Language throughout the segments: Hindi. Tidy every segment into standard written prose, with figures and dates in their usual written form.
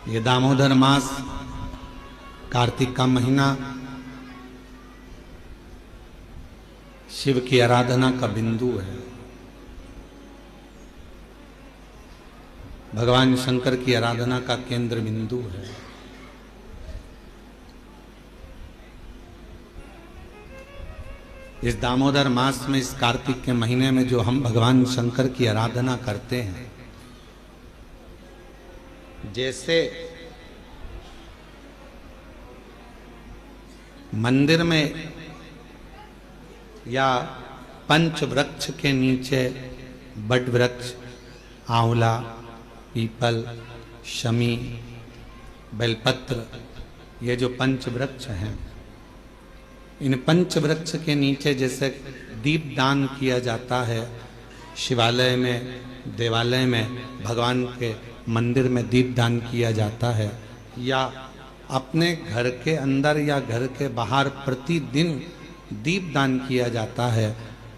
ये दामोदर मास, कार्तिक का महीना शिव की आराधना का बिंदु है। भगवान शंकर की आराधना का केंद्र बिंदु है। इस दामोदर मास में, इस कार्तिक के महीने में जो हम भगवान शंकर की आराधना करते हैं, जैसे मंदिर में या पंच वृक्ष के नीचे बट वृक्ष, आंवला, पीपल, शमी, बेलपत्र, ये जो पंच वृक्ष हैं, इन पंच वृक्ष के नीचे जैसे दीप दान किया जाता है, शिवालय में, देवालय में, भगवान के मंदिर में दीप दान किया जाता है, या अपने घर के अंदर या घर के बाहर प्रतिदिन दीप दान किया जाता है,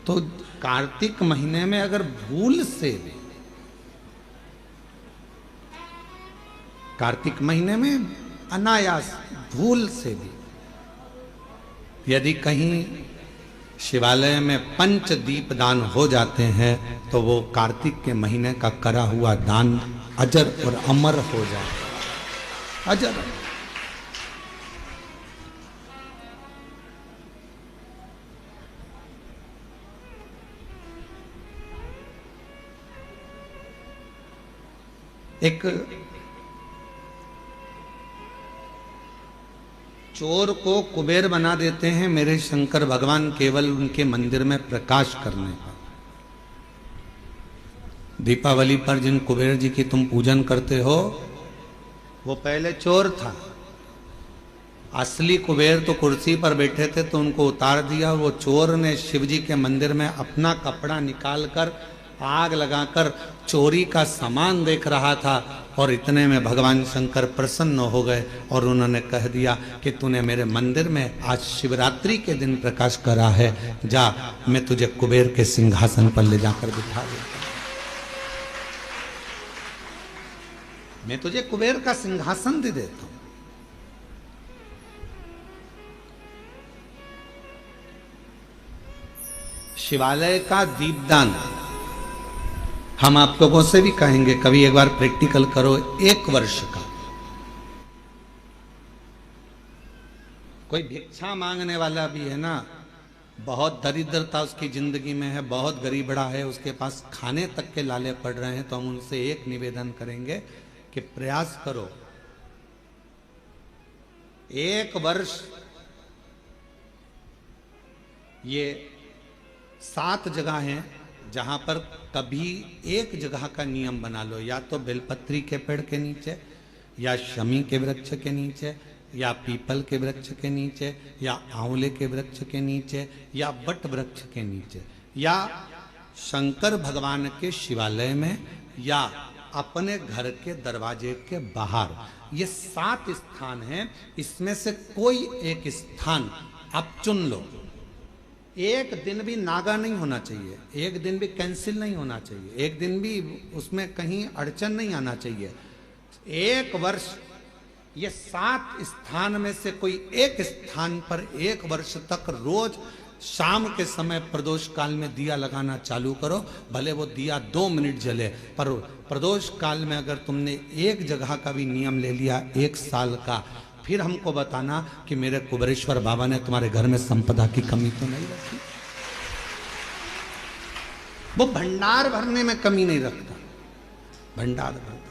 तो कार्तिक महीने में अगर भूल से भी, कार्तिक महीने में अनायास भूल से भी यदि कहीं शिवालय में पंच दीप दान हो जाते हैं, तो वो कार्तिक के महीने का करा हुआ दान अजर और अमर हो जाता है। अजर। एक चोर को कुबेर बना देते हैं मेरे शंकर भगवान केवल उनके मंदिर में प्रकाश करने का। दीपावली पर जिन कुबेर जी की तुम पूजन करते हो, वो पहले चोर था। असली कुबेर तो कुर्सी पर बैठे थे, तो उनको उतार दिया। वो चोर ने शिव जी के मंदिर में अपना कपड़ा निकालकर आग लगाकर चोरी का सामान देख रहा था, और इतने में भगवान शंकर प्रसन्न हो गए और उन्होंने कह दिया कि तूने मेरे मंदिर में आज शिवरात्रि के दिन प्रकाश करा है, जा मैं तुझे कुबेर के सिंहासन पर ले जाकर बिठा देता, मैं तुझे कुबेर का सिंहासन दे देता हूं। शिवालय का दीपदान हम आप लोगों से भी कहेंगे, कभी एक बार प्रैक्टिकल करो। 1 वर्ष का कोई भिक्षा मांगने वाला भी है ना, बहुत दरिद्रता उसकी जिंदगी में है, बहुत गरीबड़ा है, उसके पास खाने तक के लाले पड़ रहे हैं, तो हम उनसे एक निवेदन करेंगे कि प्रयास करो, 1 वर्ष ये 7 जगह हैं जहां पर कभी एक जगह का नियम बना लो, या तो बेलपत्री के पेड़ के नीचे, या शमी के वृक्ष के नीचे, या पीपल के वृक्ष के नीचे, या आंवले के वृक्ष के नीचे, या बट वृक्ष के नीचे, या शंकर भगवान के शिवालय में, या अपने घर के दरवाजे के बाहर। ये 7 स्थान हैं, इसमें से कोई एक स्थान आप चुन लो। एक दिन भी नागा नहीं होना चाहिए, एक दिन भी कैंसिल नहीं होना चाहिए, एक दिन भी उसमें कहीं अड़चन नहीं आना चाहिए। 1 वर्ष ये 7 स्थान में से कोई एक स्थान पर 1 वर्ष तक रोज शाम के समय प्रदोष काल में दिया लगाना चालू करो। भले वो दिया 2 मिनट जले, पर प्रदोष काल में अगर तुमने एक जगह का भी नियम ले लिया 1 साल का, फिर हमको बताना कि मेरे कुबेरेश्वर बाबा ने तुम्हारे घर में संपदा की कमी तो नहीं रखी। वो भंडार भरने में कमी नहीं रखता, भंडार भरता।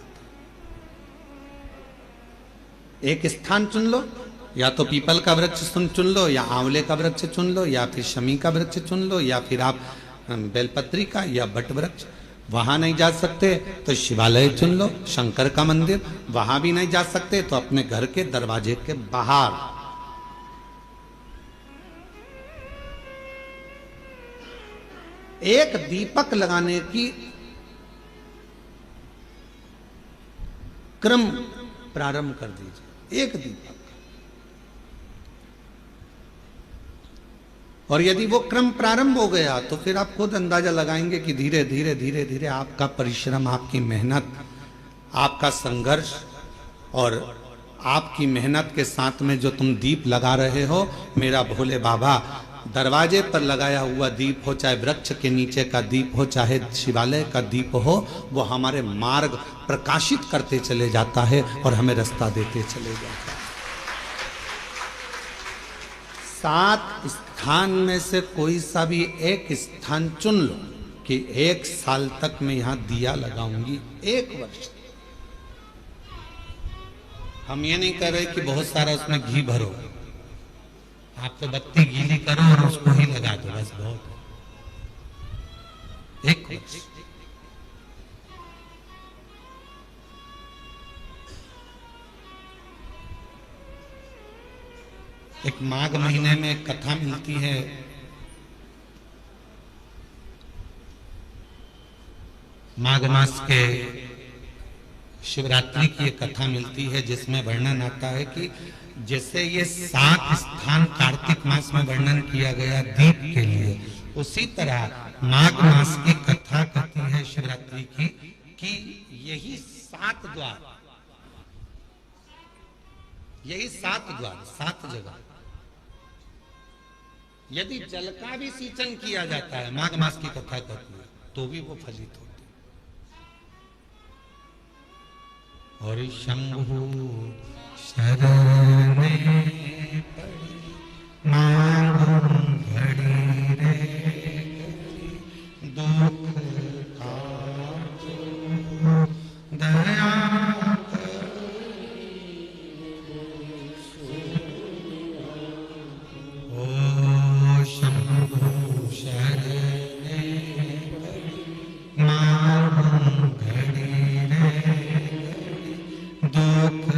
एक स्थान चुन लो, या तो पीपल का वृक्ष चुन लो, या आंवले का वृक्ष चुन लो, या फिर शमी का वृक्ष चुन लो, या फिर आप बेलपत्री का या बट वृक्ष। वहां नहीं जा सकते तो शिवालय चुन लो, शंकर का मंदिर। वहां भी नहीं जा सकते तो अपने घर के दरवाजे के बाहर। एक दीपक लगाने की क्रम प्रारंभ कर दीजिए, एक दीपक। और यदि वो क्रम प्रारंभ हो गया तो फिर आप खुद अंदाजा लगाएंगे कि धीरे धीरे धीरे धीरे आपका परिश्रम, आपकी मेहनत, आपका संघर्ष और आपकी मेहनत के साथ में जो तुम दीप लगा रहे हो, मेरा भोले बाबा, दरवाजे पर लगाया हुआ दीप हो, चाहे वृक्ष के नीचे का दीप हो, चाहे शिवालय का दीप हो, वो हमारे मार्ग प्रकाशित करते चले जाता है और हमें रास्ता देते चले जाता है। 7 स्थान में से कोई सा भी एक स्थान चुन लो कि 1 साल तक मैं यहां दिया लगाऊंगी, 1 वर्ष। हम ये नहीं कह रहे कि बहुत सारा उसमें घी भरो, आप तो बत्ती गीली करो और उसको ही लगा दो, बस बहुत। 1 वर्ष। एक माघ महीने में एक कथा मिलती है, माघ मास के शिवरात्रि की एक कथा मिलती है जिसमें वर्णन आता है कि जैसे ये 7 स्थान कार्तिक मास में वर्णन किया गया दीप के लिए, उसी तरह माघ मास की कथा कहती है शिवरात्रि की कि यही 7 द्वार, यही 7 द्वार, 7 जगह, यदि जल का भी सिंचन किया जाता है, माघ मास की कथा कहती है, तो भी वो फलित होते। और शंभु शरण में पड़ी मांगू घड़ी रे, दुख काटो दया ओ शंभु शरण में पड़ी मांगू घड़ी रे, दुख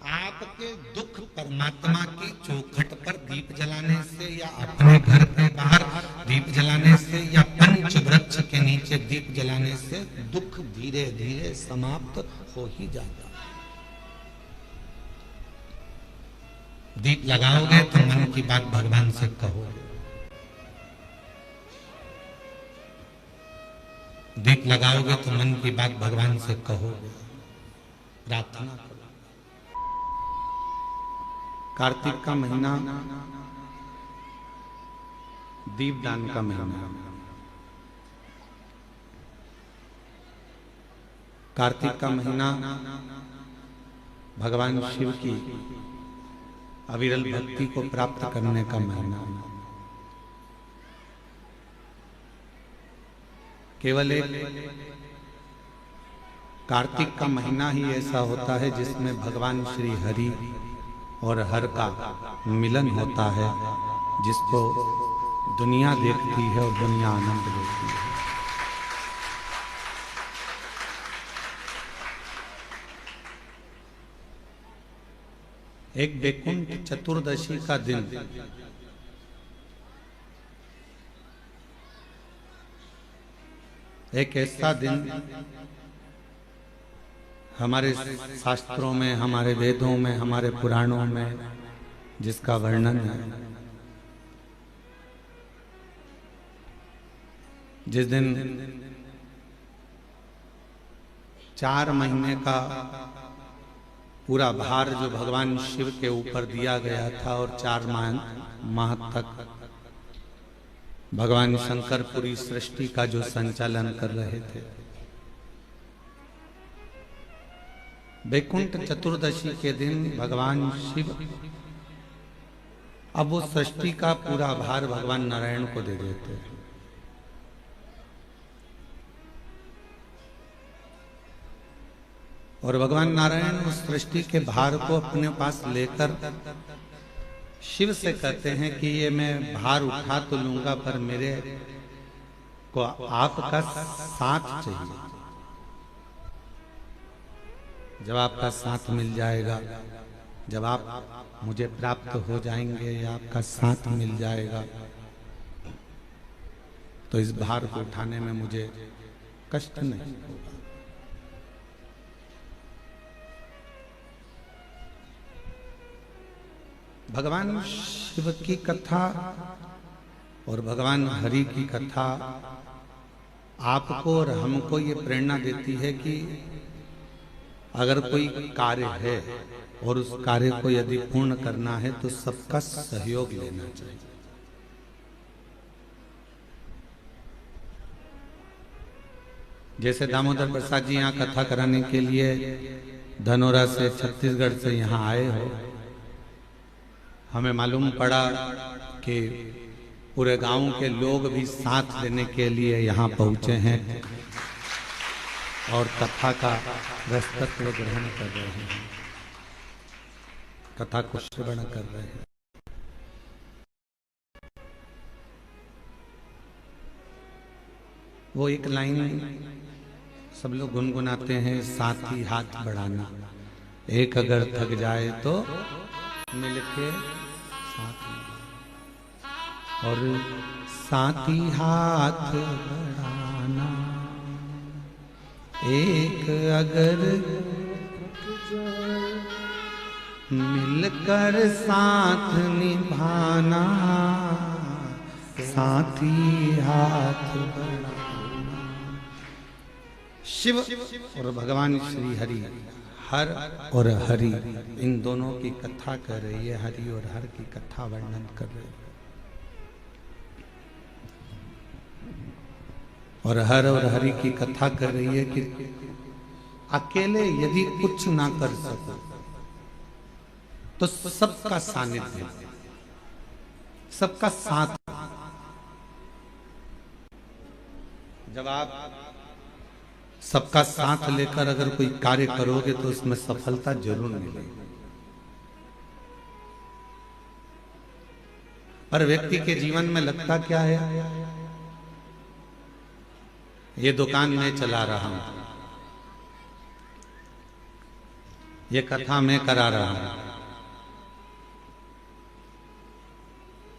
आपके दुख परमात्मा की चौखट पर दीप जलाने से या अपने घर के बाहर दीप जलाने से या पंच वृक्ष के नीचे दीप जलाने से दुख धीरे धीरे समाप्त हो ही जाता है। दीप लगाओगे तो मन की बात भगवान से कहो, दीप लगाओगे तो मन की बात भगवान से कहो, प्रार्थना करो। कार्तिक का महीना दीपदान का महीना, कार्तिक का महीना भगवान शिव की अविरल भक्ति को प्राप्त करने का महीना। केवल एक कार्तिक का महीना ही ऐसा होता है जिसमें भगवान श्री हरि और हर का मिलन होता है, जिसको दुनिया देखती है और दुनिया आनंद लेती है। एक वैकुंठ चतुर्दशी का दिन एक ऐसा दिन हमारे शास्त्रों में, हमारे वेदों में, हमारे पुराणों में जिसका वर्णन है, जिस दिन 4 महीने का पूरा भार जो भगवान शिव के ऊपर दिया गया था और 4 माह तक भगवान शंकर पूरी सृष्टि का जो संचालन कर रहे थे। वैकुंठ चतुर्दशी के दिन भगवान शिव अब वो सृष्टि का पूरा भार भगवान नारायण को दे देते हैं। और भगवान नारायण उस सृष्टि के भार को अपने पास लेकर शिव से कहते हैं कि ये मैं भार उठा तो लूंगा, पर मेरे को आपका साथ चाहिए। जब आपका साथ मिल जाएगा, जब आप मुझे प्राप्त हो जाएंगे या आपका साथ मिल जाएगा, तो इस भार को उठाने में मुझे कष्ट नहीं होगा। भगवान शिव की कथा और भगवान हरि की कथा आपको और हमको ये प्रेरणा देती है कि अगर कोई कार्य है और उस कार्य को यदि पूर्ण करना है तो सबका सहयोग लेना चाहिए। जैसे दामोदर प्रसाद जी यहाँ कथा कराने के लिए धनोरा से छत्तीसगढ़ से यहाँ आए हो, हमें मालूम पड़ा कि पूरे गांव के लोग भी साथ लेने के लिए यहाँ पहुंचे हैं और कथा का रसतत्व ग्रहण कर रहे हैं, कथा को श्रवण कर रहे हैं। वो एक लाइन सब लोग गुनगुनाते हैं, साथ ही हाथ बढ़ाना, एक अगर थक जाए तो मिलके साथ में, और साथ ही हाथ बढ़ाना, एक अगर मिलकर साथ निभाना, साथ ही हाथ बढ़ाना। शिव और भगवान श्री हरि, हर और हरि, इन दोनों की कथा कर रही है, हरि और हर की कथा वर्णन कर रही है। और हर और हरि की कथा कर रही है कि अकेले यदि कुछ ना कर सको तो सबका सानिध्य, सबका साथ। जब आप सबका साथ लेकर अगर कोई कार्य करोगे तो उसमें सफलता जरूर मिलेगी। पर व्यक्ति के जीवन में लगता क्या है, ये दुकान मैं चला रहा हूं, ये कथा मैं करा रहा हूं,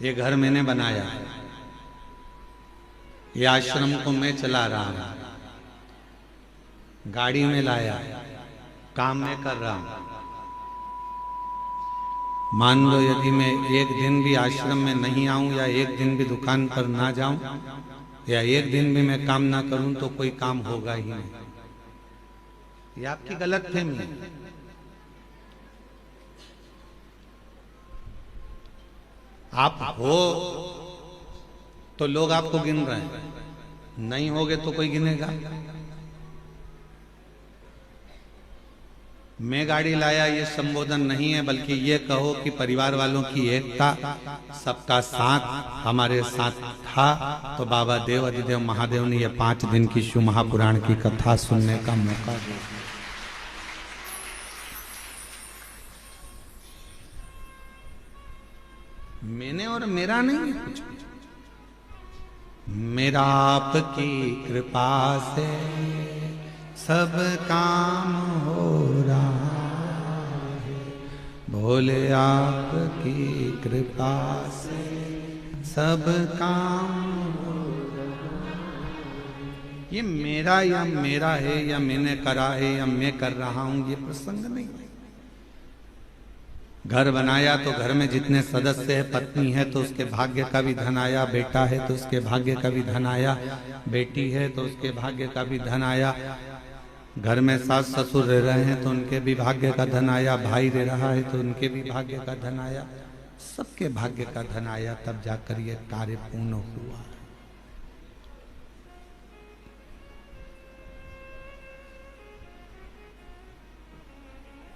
ये घर मैंने बनाया, ये आश्रम को मैं चला रहा हूं, गाड़ी में लाया, काम मैं कर रहा हूं। मान लो यदि मैं एक दिन भी आश्रम में नहीं आऊं या एक दिन भी दुकान पर ना जाऊं या एक दिन भी मैं काम ना करूं तो कोई काम होगा ही नहीं। ये आपकी गलत फहमी है। आप हो तो लोग आपको गिन रहे हैं, नहीं होगे तो कोई गिनेगा। मैं गाड़ी लाया ये संबोधन नहीं है, बल्कि ये कहो कि परिवार वालों की एकता, सबका साथ हमारे साथ था, तो बाबा देव अधिदेव महादेव ने ये 5 दिन की शिव महापुराण की कथा सुनने का मौका दिया। मैंने और मेरा नहीं है कुछ, मेरा आपकी कृपा से सब काम हो रहा है, भोले आपकी कृपा से सब काम हो रहा है। ये मेरा या मेरा है या मैंने करा है या मैं कर रहा हूं, ये प्रसंग नहीं है। घर बनाया तो घर में जितने सदस्य है, पत्नी है तो उसके भाग्य का भी धन आया, बेटा है तो उसके भाग्य का भी धन आया, बेटी है तो उसके भाग्य का भी धन आया, घर में सास ससुर रह रहे हैं तो उनके भी भाग्य का धन आया, भाई रह रहा है तो उनके भी भाग्य का धन आया, सबके भाग्य का धन आया, तब जाकर ये कार्य पूर्ण हुआ।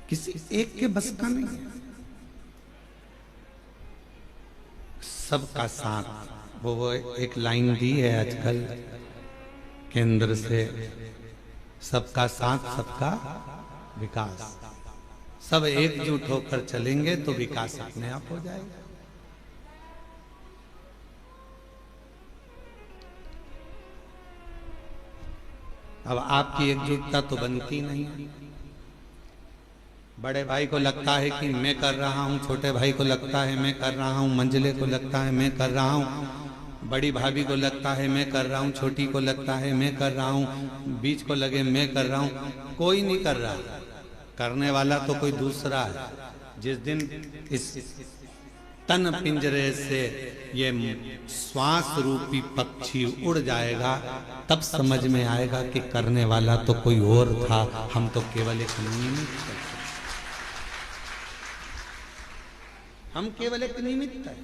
किसी एक के बस का नहीं है, सबका साथ। वो एक लाइन दी है आजकल केंद्र से, सबका साथ सबका विकास। सब एकजुट होकर चलेंगे तो विकास अपने आप हो जाएगा। अब आपकी एकजुटता तो बनती नहीं। बड़े भाई को लगता है कि मैं कर रहा हूँ, छोटे भाई को लगता है मैं कर रहा हूँ, मंझले को लगता है मैं कर रहा हूँ, बड़ी भाभी को लगता है मैं कर रहा हूँ, छोटी को लगता है मैं कर रहा हूँ, बीच को लगे मैं कर रहा हूँ। कोई नहीं कर रहा, करने वाला तो कोई दूसरा है। जिस दिन इस तन पिंजरे से ये श्वास रूपी पक्षी उड़ जाएगा, तब समझ में आएगा कि करने वाला तो कोई और था, हम तो केवल एक निमित्त थे। हम केवल एक निमित्त है।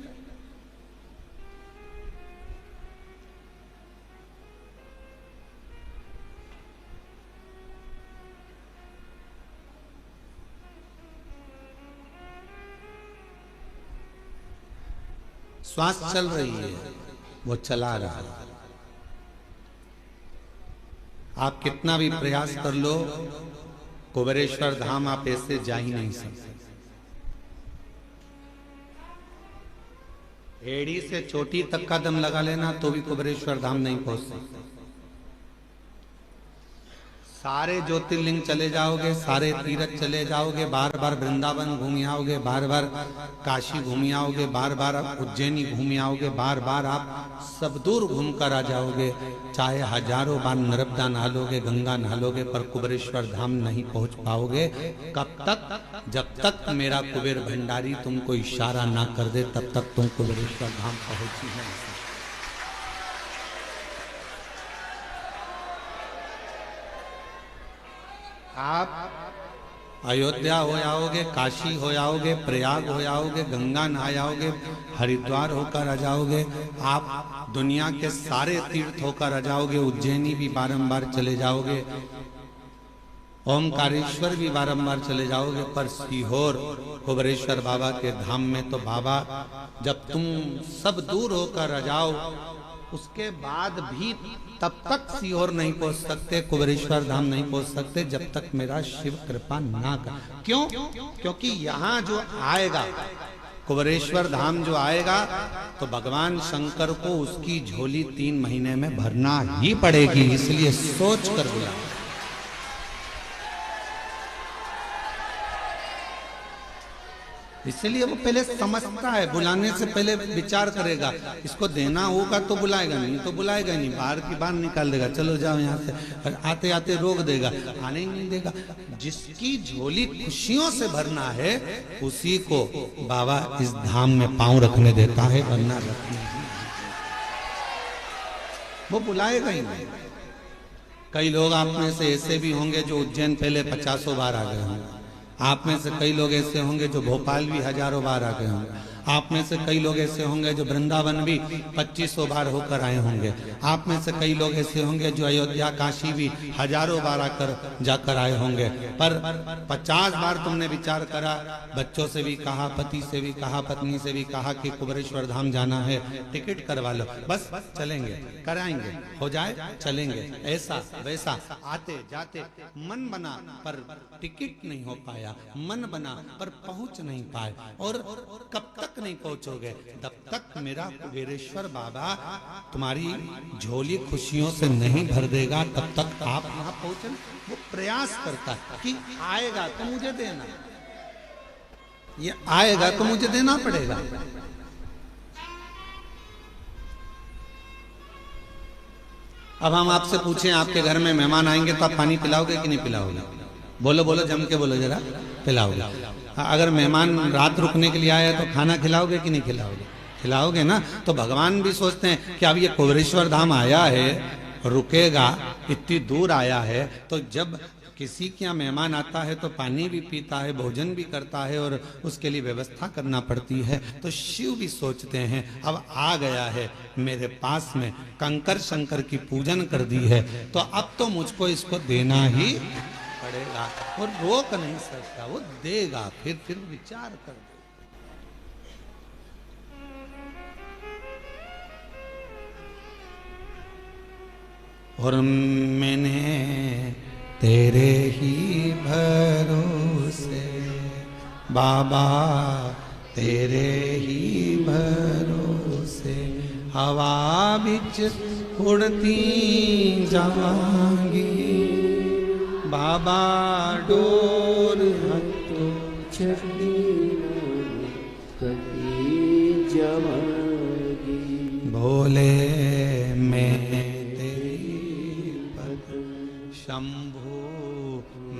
श्वास चल रही है, वो चला रहा है। आप कितना भी प्रयास कर लो, कुबेरेश्वर धाम आप ऐसे जा ही नहीं सकते। एड़ी से चोटी तक का दम लगा लेना तो भी कुबेरेश्वर धाम नहीं पहुंच सकते। सारे ज्योतिर्लिंग चले जाओगे, सारे तीर्थ चले जाओगे, बार बार वृंदावन घूम आओगे, बार बार काशी घूम आओगे, बार बार उज्जैनी घूम आओगे, बार बार आप सब दूर घूम कर आ जाओगे, चाहे हजारों बार नर्मदा नहालोगे, गंगा नहालोगे, पर कुबेरेश्वर धाम नहीं पहुंच पाओगे। कब तक? जब तक मेरा कुबेर भंडारी तुमको इशारा ना कर दे, तब तक तुम कुबेरेश्वर धाम पहुंच ही नहीं सकते। आप अयोध्या हो आओगे, काशी हो आओगे, प्रयाग हो आओगे, गंगा नहा आओगे, हरिद्वार होकर आ जाओगे, आप दुनिया के सारे तीर्थ होकर आ जाओगे, उज्जैनी भी बारंबार चले जाओगे, ओमकारेश्वर भी बारंबार चले जाओगे, पर सीहोर कुबेरेश्वर बाबा के धाम में तो बाबा जब तुम सब दूर होकर आ जाओ, उसके बाद भी तब तक सीहोर नहीं पहुंच सकते, कुबेरेश्वर धाम नहीं पहुंच सकते, जब तक मेरा शिव कृपा ना कर। क्यों? क्योंकि यहाँ जो आएगा, कुबेरेश्वर धाम जो आएगा, तो भगवान शंकर को उसकी झोली 3 महीने में भरना ही पड़ेगी, इसलिए सोच कर बुला। इसलिए वो पहले समझता है, बुलाने से पहले विचार करेगा, इसको देना होगा तो बुलाएगा, नहीं तो बुलाएगा नहीं, बाहर की बाहर निकाल देगा, चलो जाओ यहाँ से, आते आते रोक देगा, आने ही नहीं देगा। जिसकी झोली खुशियों से भरना है, उसी को बाबा इस धाम में पांव रखने देता है, वरना रखने नहीं, वो बुलाएगा ही नहीं। कई लोग आप में से ऐसे भी होंगे जो उज्जैन पहले 50 बार आ गए होंगे, आप में से कई लोग ऐसे होंगे जो भोपाल भी हजारों बार आ गए होंगे, आप में से कई लोग ऐसे होंगे जो वृंदावन भी 2500 बार होकर आए होंगे, आप में से कई लोग ऐसे होंगे जो अयोध्या काशी भी हजारों बार आकर जाकर आए होंगे, पर 50 बार तुमने विचार करा, बच्चों से भी कहा, पति से भी कहा, पत्नी से भी कहा कि कुबेरेश्वर धाम जाना है, टिकट करवा लो, बस चलेंगे, कराएंगे, हो जाए चलेंगे, ऐसा वैसा, आते जाते मन बना पर टिकट नहीं हो पाया, मन बना पर पहुंच नहीं पाए। और कब तक नहीं पहुंचोगे? तब तक मेरा कुबेरेश्वर बाबा तुम्हारी झोली खुशियों से नहीं भर देगा, तब तक आप वहां पहुंचे। वो प्रयास करता है कि आएगा तो मुझे देना, ये आएगा तो मुझे देना पड़ेगा। अब हम आपसे पूछें, आपके घर में मेहमान आएंगे तो आप पानी पिलाओगे कि नहीं पिलाओगे? बोलो बोलो, जम के बोलो जरा, पिलाओगे। अगर मेहमान रात रुकने के लिए आया तो खाना खिलाओगे कि नहीं खिलाओगे? खिलाओगे ना। तो भगवान भी सोचते हैं कि अब ये कुबेरेश्वर धाम आया है, रुकेगा, इतनी दूर आया है, तो जब किसी के यहाँ मेहमान आता है तो पानी भी पीता है, भोजन भी करता है, और उसके लिए व्यवस्था करना पड़ती है। तो शिव भी सोचते हैं अब आ गया है मेरे पास में, कंकर शंकर की पूजन कर दी है, तो अब तो मुझको इसको देना ही पड़ेगा, वो रोक नहीं सकता, वो देगा, फिर विचार कर दे। और मैंने तेरे ही भरोसे बाबा, तेरे ही भरोसे हवा बिच उड़ती जावांगी, बाबा डोर हथों छड़ी कहीं जावांगी, भोले मैं तेरी पत्नी, शंभू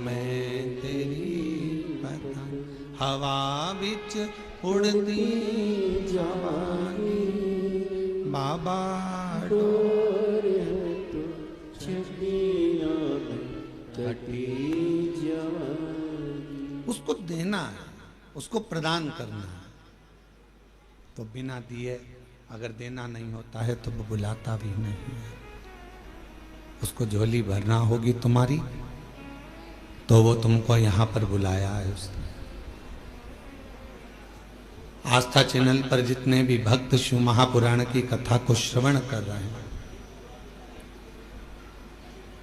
मैं तेरी पत्नी, हवा बिच उड़ती जवानी बाबा डोर है तो छड़ियों में कटी जवानी। उसको देना है, उसको प्रदान करना है। तो बिना दिए अगर देना नहीं होता है तो वो बुलाता भी नहीं है। उसको झोली भरना होगी तुम्हारी तो वो तुमको यहां पर बुलाया है उसने। आस्था चैनल पर जितने भी भक्त शिव महापुराण की कथा को श्रवण कर रहे हैं,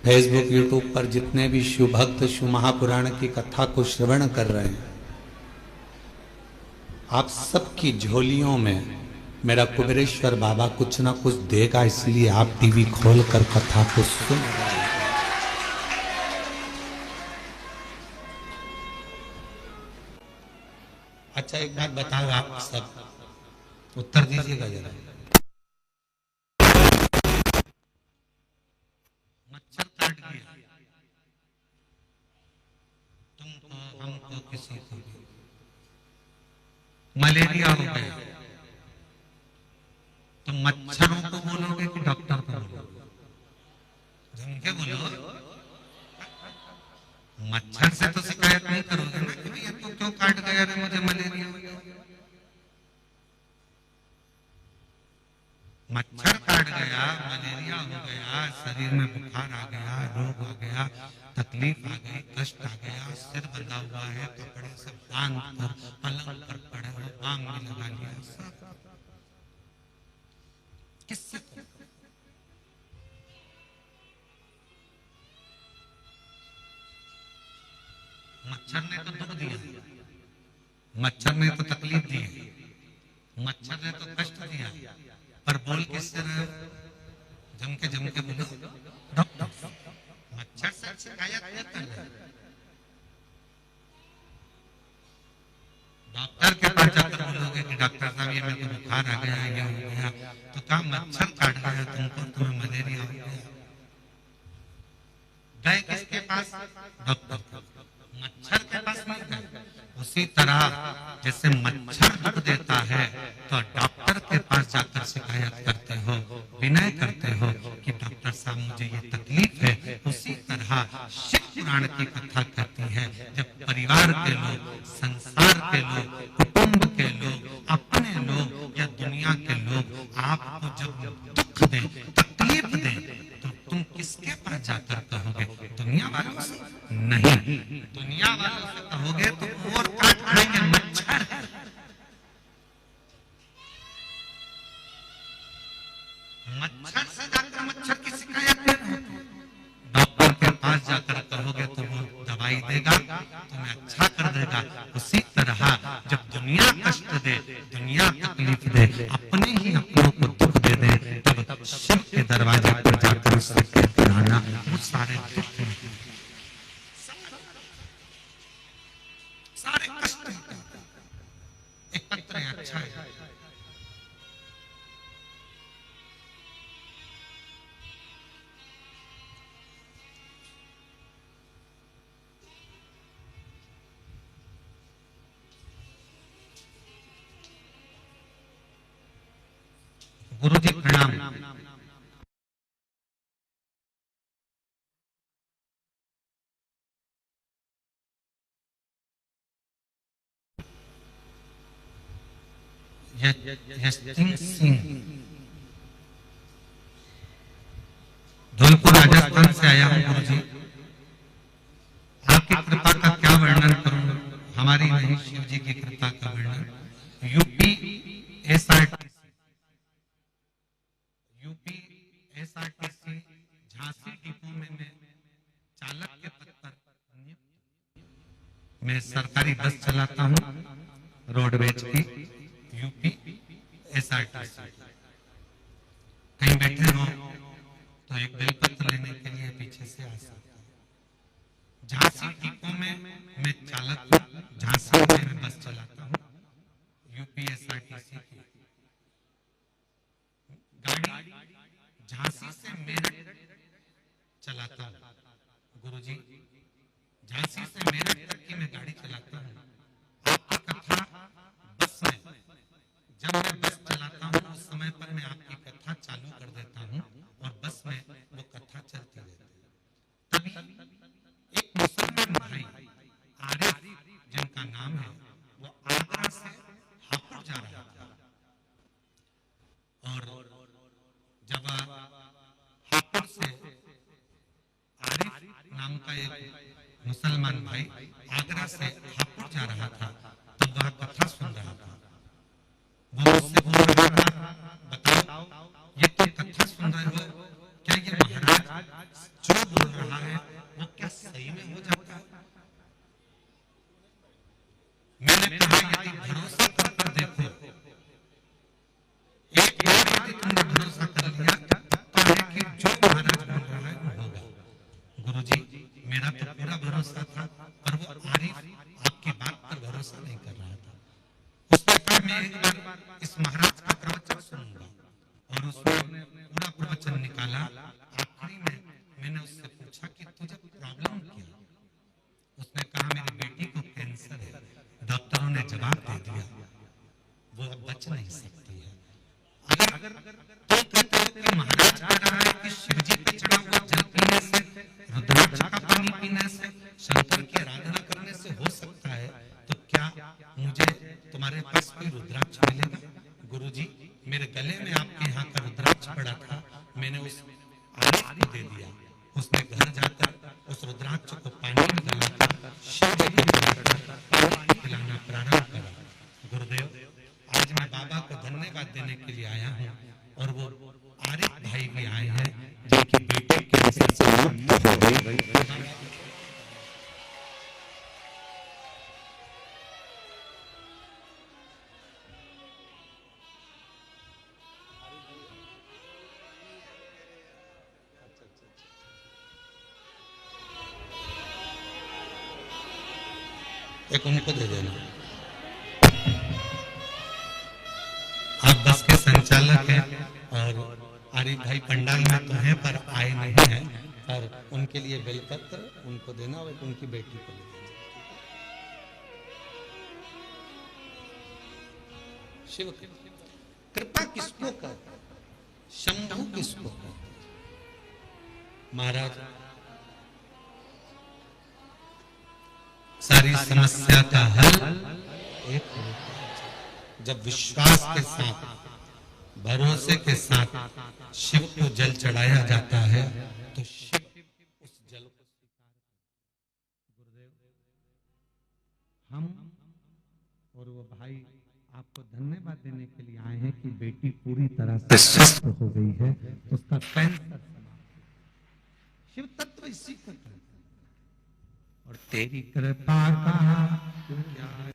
फेसबुक यूट्यूब पर जितने भी शिव भक्त शिव महापुराण की कथा को श्रवण कर रहे हैं, आप सबकी झोलियों में मेरा कुबेरेश्वर बाबा कुछ ना कुछ देगा, इसलिए आप टीवी खोलकर कथा को सुन रहे हैं। अच्छा एक बात बताओ, आप सब उत्तर दीजिएगा जरा। मच्छर काट गया तुमको, हमको, किसी को भी मलेरिया हो गया, तो मच्छरों को बोलोगे कि डॉक्टर को बोलोगे? झुमके बोलो। मच्छर से तो शिकायत नहीं करोगे ना कि भैया तू क्यों काट गया रे, मुझे मलेरिया हो गया। मच्छर काट गया, मलेरिया हो गया, शरीर में बुखार आ गया, रोग आ गया, तकलीफ आ गई, कष्ट आ गया, सिर बंधा हुआ है, कपड़े से बांध कर पलंग पर पड़े हो, बांग में लगा लिया, सब किससे? मच्छर ने तो दुख दिया, मच्छर ने तो तकलीफ दी, मच्छर ने तो कष्ट दिया, पर बोल किससे रहे? जमके जमके बोलो डॉक्टर। मच्छर से शिकायत नहीं कर रहे, डॉक्टर के पास जाकर बोलोगे कि डॉक्टर साहब ये मेरे को बुखार आ गया, ये हो गया, तो कहा मच्छर काट गया तुमको, तुम्हें मलेरिया हो गया। गए किसके पास? डॉक्टर, मच्छर के पास नहीं गए। उसी तरह जैसे मच्छर दुख देता है तो डॉक्टर के पास जाकर शिकायत करते हो, विनय करते हो कि डॉक्टर साहब मुझे ये तकलीफ है, उसी तरह शिव पुराण की कथा कहती है जब परिवार के लोग, संसार के लोग, कुटुंब के लोग, अपने लोग या दुनिया के लोग आपको जब दुख दे, तकलीफ दे, तो तुम किसके पास जाकर कहोगे? दुनिया वालों से नहीं। दुनिया वालों से कहोगे तो और काट खाएंगे मच्छर। मच्छर से जाकर मच्छर की शिकायत करो, डॉक्टर के पास जाकर कहोगे तो वो दवाई देगा, तुम्हें अच्छा कर देगा। उसी तरह जब दुनिया कष्ट दे, दुनिया तकलीफ दे, अपने ही अपनों को दुख दे दे, तब शिव के दरवाजे पर जाकर उससे कहते आना, वो सारे दुख, सारे कष्ट एक पत्र है, अच्छा है। गुरु जी प्रणाम। सिंह धौलपुर राजस्थान से आया हूँ गुरु जी, आपकी कृपा का क्या वर्णन करूं, हमारी नहीं शिव जी की कृपा का वर्णन। यूपी एसआरटीसी झांसी डिपो में मैं चालक के पद पर नियुक्त। मैं सरकारी बस चलाता हूँ रोडवेज की, यूपी एसआरटीसी। कहीं बैठे हो तो एक बेलपत्र लेने के लिए पीछे से आ सकते हैं। झांसी डिपो में मैं चालक हूँ, झांसी में मैं बस चलाता हूँ, यूपी एसआरटीसी की गाड़ी झांसी से मेरठ चलाता हूँ गुरुजी, झांसी से मेरठ तक की मैं गाड़ी चलाता हूँ। आपकी कथा बस में जब मैं बस चलाता हूँ उस समय पर मैं आपकी कथा चालू कर देता हूँ और बस में वो कथा चलती रहती है। तभी एक मुसलमान भाई आरिफ जिनका नाम है वो आगरा से हापुड़ जा रहा था और जब हापुड़ से आरिफ नाम का एक मुसलमान भाई आगरा से हापुड़ जा रहा था तब वह कथा सुन रहा था। वो मुझसे बोल रहा था, बताओ ये तो कथा सुन रहे हो, क्या ये महाराज जो बोल रहा है वो क्या सही में हो जाता है? मैंने कहा यदि भरोसा कर देखो, एक बार यदि तुमने भरोसा कर लिया तो है कि जो महाराज बोल रहा है वो होगा। गुरुजी मेरा तो पूरा भरोसा था पर वो आरिफ आपकी बात पर भरोसा नहीं कर रहा था। उसने कहा मैं एक बार इस महाराज का प्रवचन सुनूंगा और उसने पूरा प्रवचन निकाला। आखिरी में मैंने उससे पूछा कि तुझे प्रॉब्लम क्या? उसने कहा मेरी बेटी को कैंसर है। डॉक्टरों ने जवाब दे दिया वो अब बच नहीं सकती है। अगर तुम कहते हो कि महाराज कह रहा है कि शिव जी पे चढ़ा हुआ जल पीने से, रुद्राक्ष का पानी पीने से, शंकर की आराधना करने से हो सकता है, तो क्या मुझे तुम्हारे पास कोई रुद्राक्ष मिलेगा? गुरुजी मेरे गले में आपके यहाँ का रुद्राक्ष पड़ा था, मैंने उस आरिफ को दे दिया। उसने घर जाकर उस रुद्राक्ष को पानी में डालकर शिव जी को पानी पिलाना प्रारंभ करा। गुरुदेव आज मैं बाबा को धन्यवाद देने के लिए आया हूँ और वो आरिफ भाई भी आए हैं जिनकी बेटी कैंसर से मुक्त हो गई। एक उनको दे देना। आप बस के संचालक हैं और आरिफ भाई पंडाल में तो हैं पर आए नहीं हैं, और उनके लिए बेलपत्र उनको देना और उनकी बेटी को देना। शिव कृपा किसको कहते हैं? शंभु किसको कहते हैं? महाराज सारी समस्या का हल एक जब विश्वास के साथ भरोसे के साथ शिव को जल चढ़ाया जाता है तो शिव उस जल को स्वीकार। गुरुदेव हम और वो भाई आपको धन्यवाद देने के लिए आए हैं कि बेटी पूरी तरह से स्वस्थ हो गई है, उसका कैंसर शिव तत्व इसी का और तेरी कृपा का क्या क्या है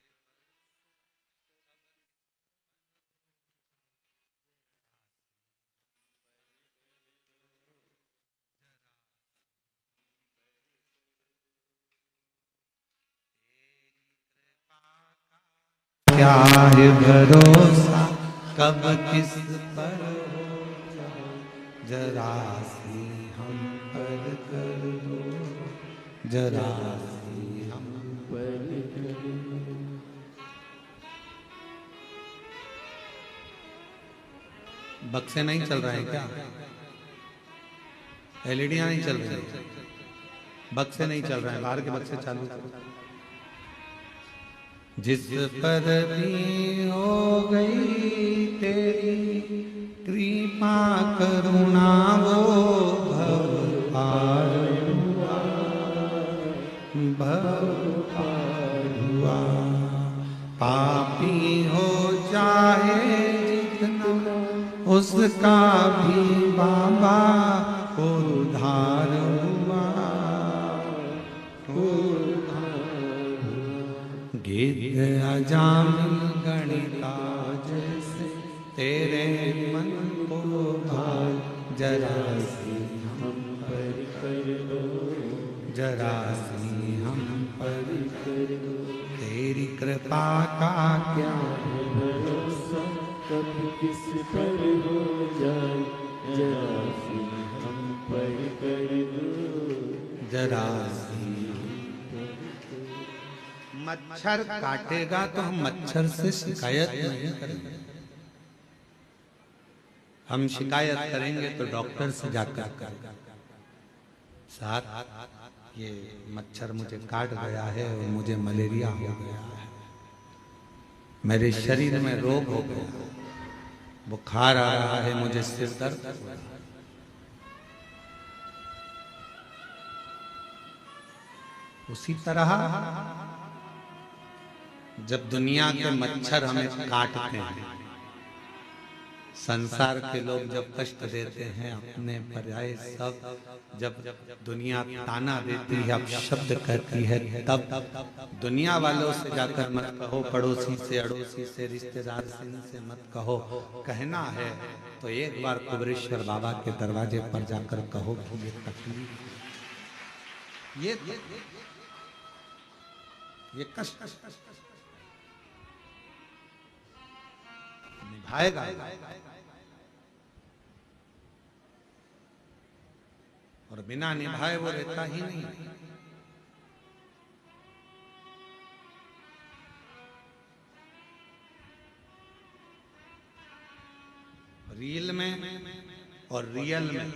भरोसा कब किस पर हो, जरा सी हम पर कर दो, जरा सी हम पर कर दो। बक्से नहीं चल रहे हैं क्या? एलईडियां नहीं चल रही, बक्से नहीं चल रहे हैं, बाहर के बक्से चालू करो। जिस पर भी हो गई तेरी कृपा करुणा वो भव पार हुआ, पापी हो चाहे जितना उसका भी बाबा उद्धार हुआ। गिद्ध अजामिल गणिता जैसे तेरे मन को भाल, जरा सी हम पर कर दो, जरा सी हम पर कर दो। तेरी कृपा का क्या भरोसा कब किस पर हो जाए, जरा सी हम पर कर दो, जरा सी मच्छर काटेगा तो हम मच्छर से शिकायत नहीं करेंगे। हम शिकायत करेंगे तो डॉक्टर से जाकर करेंगे, साहब ये मच्छर मुझे काट गया है और मुझे मलेरिया हो गया है, मेरे शरीर में रोग हो गया, बुखार आ रहा है, मुझे सिर दर्द हो रहा है। उसी तरह जब दुनिया के मच्छर हमें काटते हैं, संसार के लोग जब कष्ट देते हैं, अपने पर्याय सब जब दुनिया ताना देती है, अपशब्द कहती है, तब दुनिया वालों से जाकर मत कहो, पड़ोसी से, अड़ोसी से, रिश्तेदार से मत कहो। कहना है तो एक बार कुबेरेश्वर बाबा के दरवाजे पर जाकर कहो, ये तकलीफ, ये कष्ट निभाएगा। और बिना निभाए वो रहता ही नहीं। रील में और रियल में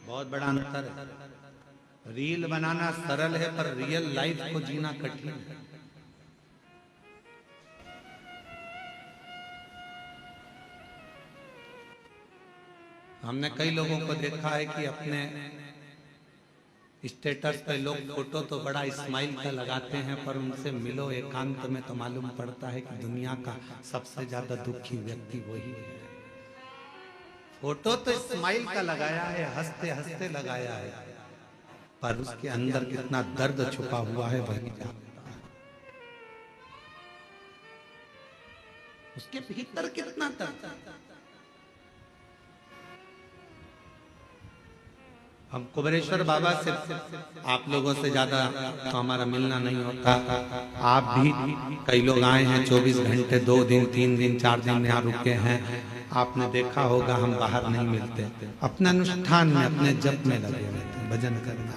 बहुत बड़ा अंतर है। रील बनाना सरल है पर रियल लाइफ को जीना कठिन है। हमने कई लोगों को देखा है कि अपने स्टेटस पे लोग फोटो तो बड़ा स्माइल का लगाते हैं, पर उनसे मिलो एकांत में तो मालूम पड़ता है कि दुनिया का सबसे ज्यादा दुखी व्यक्ति वही है। फोटो तो स्माइल का लगाया है, हंसते हंसते लगाया है, पर उसके अंदर कितना दर्द छुपा हुआ है वही जानता है। उसके भीतर कितना दर्द। हम कुबेरेश्वर बाबा से, आप लोगों से ज्यादा तो हमारा मिलना नहीं होता। आप भी कई लोग आए हैं 24 घंटे, 2 दिन, 3 दिन, 4 दिन यहाँ रुके हैं। आपने देखा होगा हम बाहर नहीं मिलते, अपने अनुष्ठान में, अपने जप में लगे रहते हैं, भजन करना।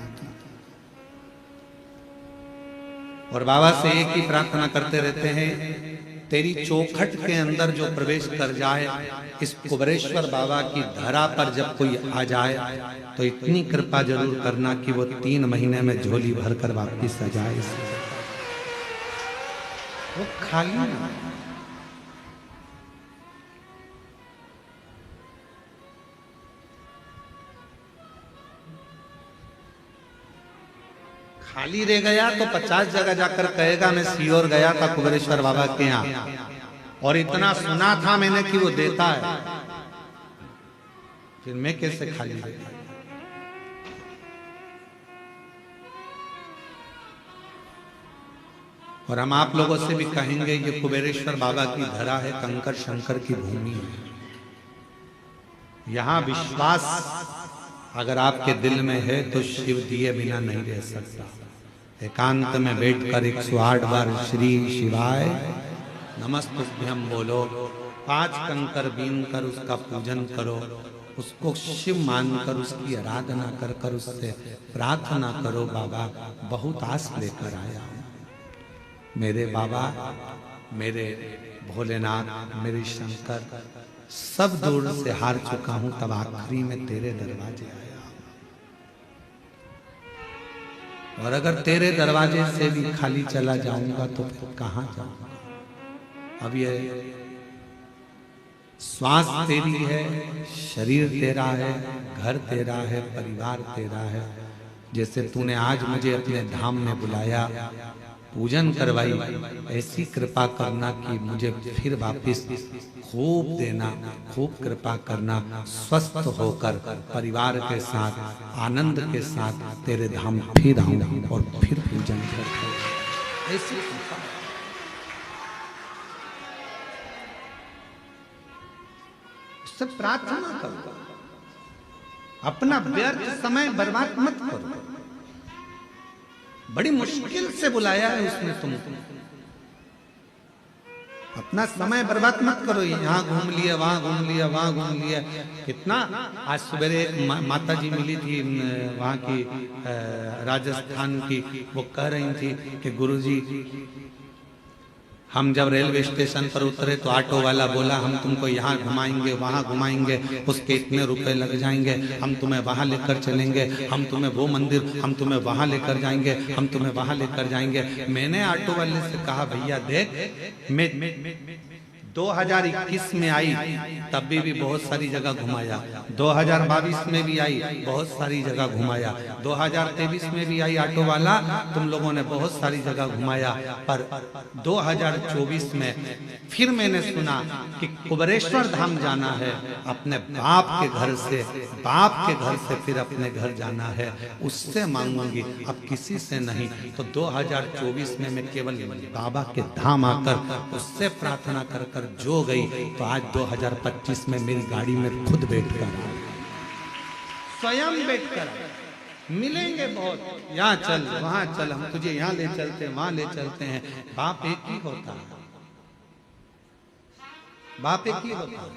और बाबा से एक ही प्रार्थना करते रहते हैं, तेरी चौखट के अंदर जो प्रवेश कर जाए, इस कुबेरेश्वर बाबा की धरा पर जब कोई आ जाए तो इतनी कृपा जरूर करना कि वो 3 महीने में झोली भरकर वापिस आ जाए। वो खाली ना, खाली रह गया तो 50 जगह जाकर कहेगा मैं सीहोर गया था कुबेरेश्वर बाबा के यहाँ और इतना सुना था मैंने कि वो देता है, फिर मैं कैसे खाली रह गया। और हम आप लोगों से भी कहेंगे ये कुबेरेश्वर बाबा की धरा है, कंकर शंकर की भूमि है। यहाँ विश्वास अगर आपके दिल में है तो शिव दिए बिना नहीं रह सकता। एकांत में बैठकर 108 बार श्री शिवाय नमस्तुभ्यं बोलो, 5 कंकर बीन कर उसका पूजन करो, उसको शिव मानकर उसकी आराधना कर कर उससे प्रार्थना करो, बाबा बहुत आस लेकर आया हूं, मेरे बाबा, मेरे भोलेनाथ, मेरे शंकर, सब दूर से हार चुका हूं, तब आखिरी में तेरे दरवाजे आया। और अगर तेरे दरवाजे से भी खाली चला जाऊंगा तो फिर कहां जाऊंगा। अब ये श्वास तेरी है, शरीर तेरा है, घर तेरा है, परिवार तेरा है। जैसे तूने आज मुझे अपने धाम में बुलाया, पूजन करवाई, ऐसी कृपा करना कि मुझे फिर वापिस खूब देना, खूब कृपा करना, स्वस्थ होकर परिवार के साथ, आनंद के साथ तेरे धाम फिर आऊं और फिर पूजन कर। ऐसी कृपा उससे प्रार्थना करो, अपना व्यर्थ समय बर्बाद मत करो। बड़ी मुश्किल से बुलाया है उसने तुमको, अपना समय बर्बाद मत करो। यहाँ घूम लिया, वहां घूम लिया, वहां घूम लिया। कितना आज सवेरे एक माता जी मिली थी वहां की, राजस्थान की, वो कह रही थी कि गुरुजी हम जब रेलवे स्टेशन पर उतरे तो ऑटो वाला बोला हम तुमको यहाँ घुमाएंगे वहाँ घुमाएंगे, उसके इतने रुपए लग जाएंगे, हम तुम्हें वहाँ लेकर चलेंगे, हम तुम्हें वो मंदिर, हम तुम्हें वहाँ लेकर जाएंगे, हम तुम्हें वहाँ लेकर जाएंगे। मैंने ऑटो वाले से कहा भैया देख, मैं 2021 में आई तब भी बहुत सारी जगह घुमाया, 2022 में भी आई बहुत सारी जगह घुमाया, 2023 में भी आई ऑटो वाला, तुम लोगों ने बहुत सारी जगह घुमाया, पर 2024 में फिर मैंने सुना कि कुबेरेश्वर धाम जाना है, अपने बाप के घर से, बाप के घर से फिर अपने घर जाना है, उससे मांगूंगी, अब किसी से नहीं। तो 2024 में मैं केवल बाबा के धाम आकर उससे प्रार्थना कर कर जो गई, तो आज 2025 में मेरी गाड़ी में खुद बैठकर, स्वयं बैठकर मिलेंगे बहुत, यहाँ चल वहां चल, हम तुझे यहाँ ले चलते हैं वहां ले चलते हैं। बाप एक ही होता है, बाप एक ही होता है।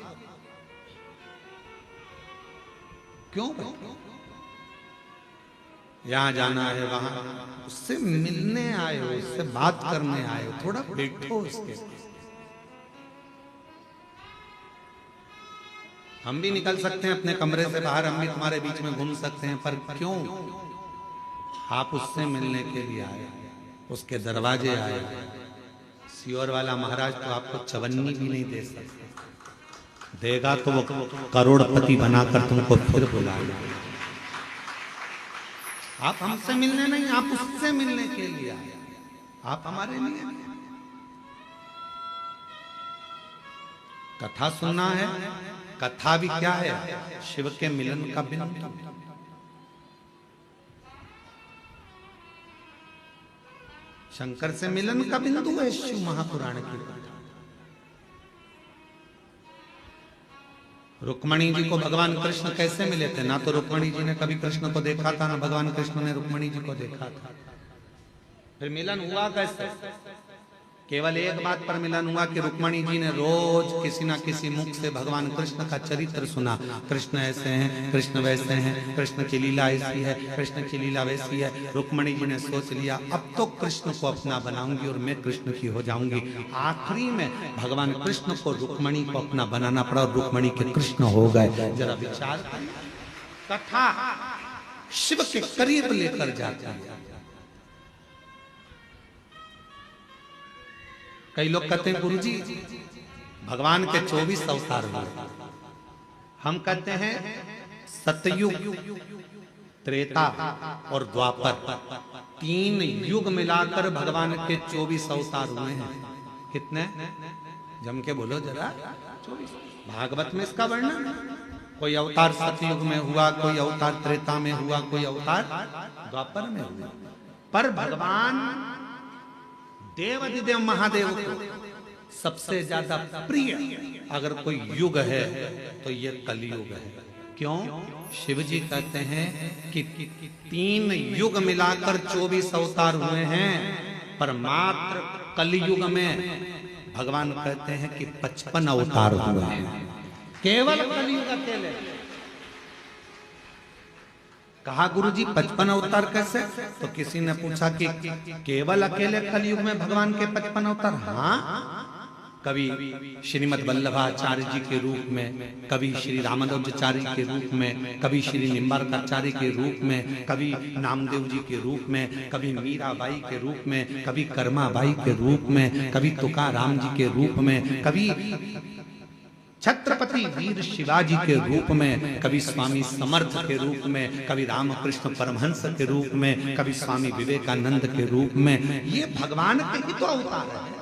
क्यों यहाँ जाना है वहां, उससे मिलने आए हो, उससे बात करने आए हो, थोड़ा बैठो उसके। हम भी निकल सकते हैं अपने कमरे से बाहर, हम भी तुम्हारे बीच में घूम सकते हैं, पर क्यों आप उससे मिलने के लिए आए, उसके दरवाजे आए। सियोर वाला महाराज तो आपको चवन्नी भी नहीं दे सकते, देगा तो वो करोड़पति बनाकर तुमको फिर बुलाएगा। आप हमसे मिलने नहीं, आप उससे मिलने के लिए आए, आप हमारे लिए। कथा सुनना है, कथा भी क्या है, शिव के मिलन का बिंदु। शंकर से मिलन का बिंदु है शिव महापुराण की कथा। रुक्मणी जी को भगवान कृष्ण कैसे मिले थे? ना तो रुक्मणी जी ने कभी कृष्ण को देखा था, ना भगवान कृष्ण ने रुक्मणी जी को देखा था। फिर मिलन हुआ कैसे? केवल एक बात पर मिलन हुआ कि रुक्मणी जी ने रोज किसी ना किसी मुख से भगवान कृष्ण का चरित्र सुना। कृष्ण ऐसे हैं, कृष्ण वैसे हैं, कृष्ण की लीला ऐसी है, कृष्ण की लीला वैसी है। रुक्मणी जी ने सोच लिया अब तो कृष्ण को अपना बनाऊंगी और मैं कृष्ण की हो जाऊंगी। आखिरी में भगवान कृष्ण को रुक्मणी को अपना बनाना पड़ा और रुक्मणी के कृष्ण हो गए। जरा विचार करें, कथा शिव के करीब लेकर जाती है। कई लोग कहते हैं गुरुजी भगवान के 24 अवतार हुए, हम कहते हैं सतयुग, त्रेता और द्वापर, 3 युग मिलाकर भगवान के 24 अवतार हुए हैं। कितने? जम के बोलो जरा। 24। भागवत में इसका वर्णन, कोई अवतार सतयुग में हुआ, कोई अवतार त्रेता में हुआ, कोई अवतार द्वापर में हुआ। पर भगवान देवाधिदेव महादेव को सबसे ज्यादा प्रिय अगर कोई युग है तो ये कलयुग है। क्यों? शिव जी कहते हैं कि 3 युग मिलाकर 24 अवतार हुए हैं, पर मात्र कलयुग में भगवान कहते हैं कि 55 अवतार हुए हैं। केवल कलयुग अकेले। कहा गुरुजी 55 अवतार कैसे? तो किसी ने पूछा कि केवल अकेले कलयुग में भगवान के 55 अवतार? हाँ, कभी श्रीमद वल्लभाचार्य जी के रूप में, कभी श्री रामानुजाचार्य के रूप में, कभी श्री निम्बारकाचार्य के रूप में, कभी नामदेव जी के रूप में, कभी मीराबाई के रूप में, कभी कर्माबाई के रूप में, कभी तुकाराम जी के रूप में, कभी छत्रपति वीर शिवाजी के रूप में, कभी स्वामी समर्थ के रूप में, कभी रामकृष्ण परमहंस के रूप में, कभी स्वामी विवेकानंद के रूप में। ये भगवान के ही तो अवतार है।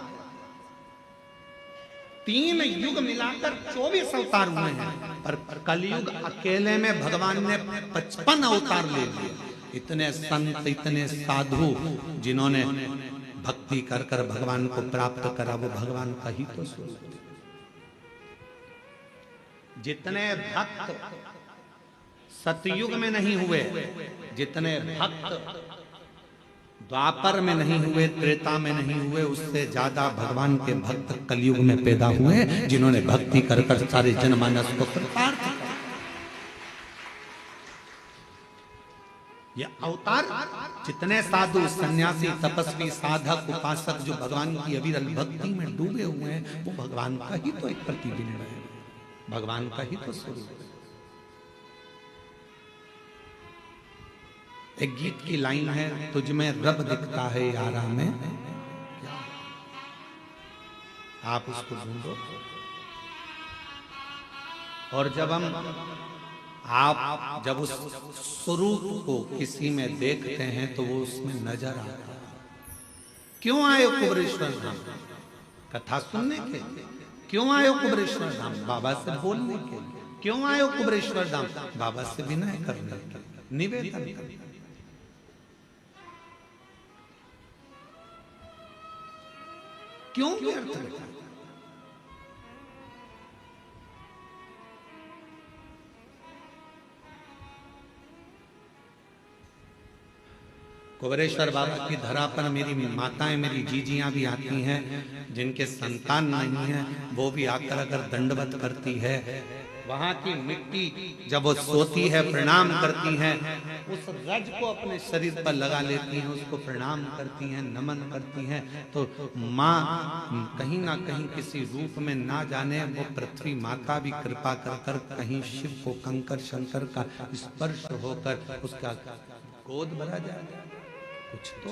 3 युग मिलाकर 24 अवतार हुए हैं, पर कलयुग अकेले में भगवान ने 55 अवतार ले लिए। इतने संत, इतने साधु जिन्होंने भक्ति कर कर भगवान को प्राप्त करा, वो भगवान का ही तो स्वरूप। जितने भक्त सतयुग में नहीं हुए, जितने भक्त द्वापर में नहीं हुए, त्रेता में नहीं हुए, उससे ज्यादा भगवान के भक्त कलयुग में पैदा हुए, जिन्होंने भक्ति कर कर सारे जनमानस को कृतार्थ किया। ये अवतार जितने साधु सन्यासी तपस्वी साधक उपासक जो भगवान की अविरल भक्ति में डूबे हुए हैं, वो भगवान का ही तो एक प्रतिबिंब है, भगवान का ही तो स्वरूप है। एक गीत की लाइन है, तुझ में रब दिखता है यारा में, आप उसको ढूंढो। और जब आप जब उस स्वरूप को किसी में देखते हैं तो वो उसमें नजर आता है। क्यों आए हो कुबरेश्वर धाम? कथा सुनने के? क्यों आए हो कुबरेश्वर धाम? बाबा से बोलने के? क्यों आए हो कुबरेश्वर धाम? बाबा से विनय करने के, निवेदन करने। क्यों व्यर्थ बेटा? कुबरेश्वर बाबा की धरा पर मेरी माताएं, मेरी जीजियां भी आती हैं, जिनके संतान नहीं है, वो भी आकर अगर दंडवत करती है। वहां की मिट्टी जब वो सोती है प्रणाम करती हैं, उस रज को अपने शरीर पर लगा लेती हैं, उसको प्रणाम करती हैं, नमन करती हैं। तो माँ कहीं ना कहीं किसी रूप में ना जाने वो पृथ्वी माता भी कृपा कर कर कहीं शिव को कंकर शंकर का स्पर्श होकर उसका गोद भरा जाए। कुछ तो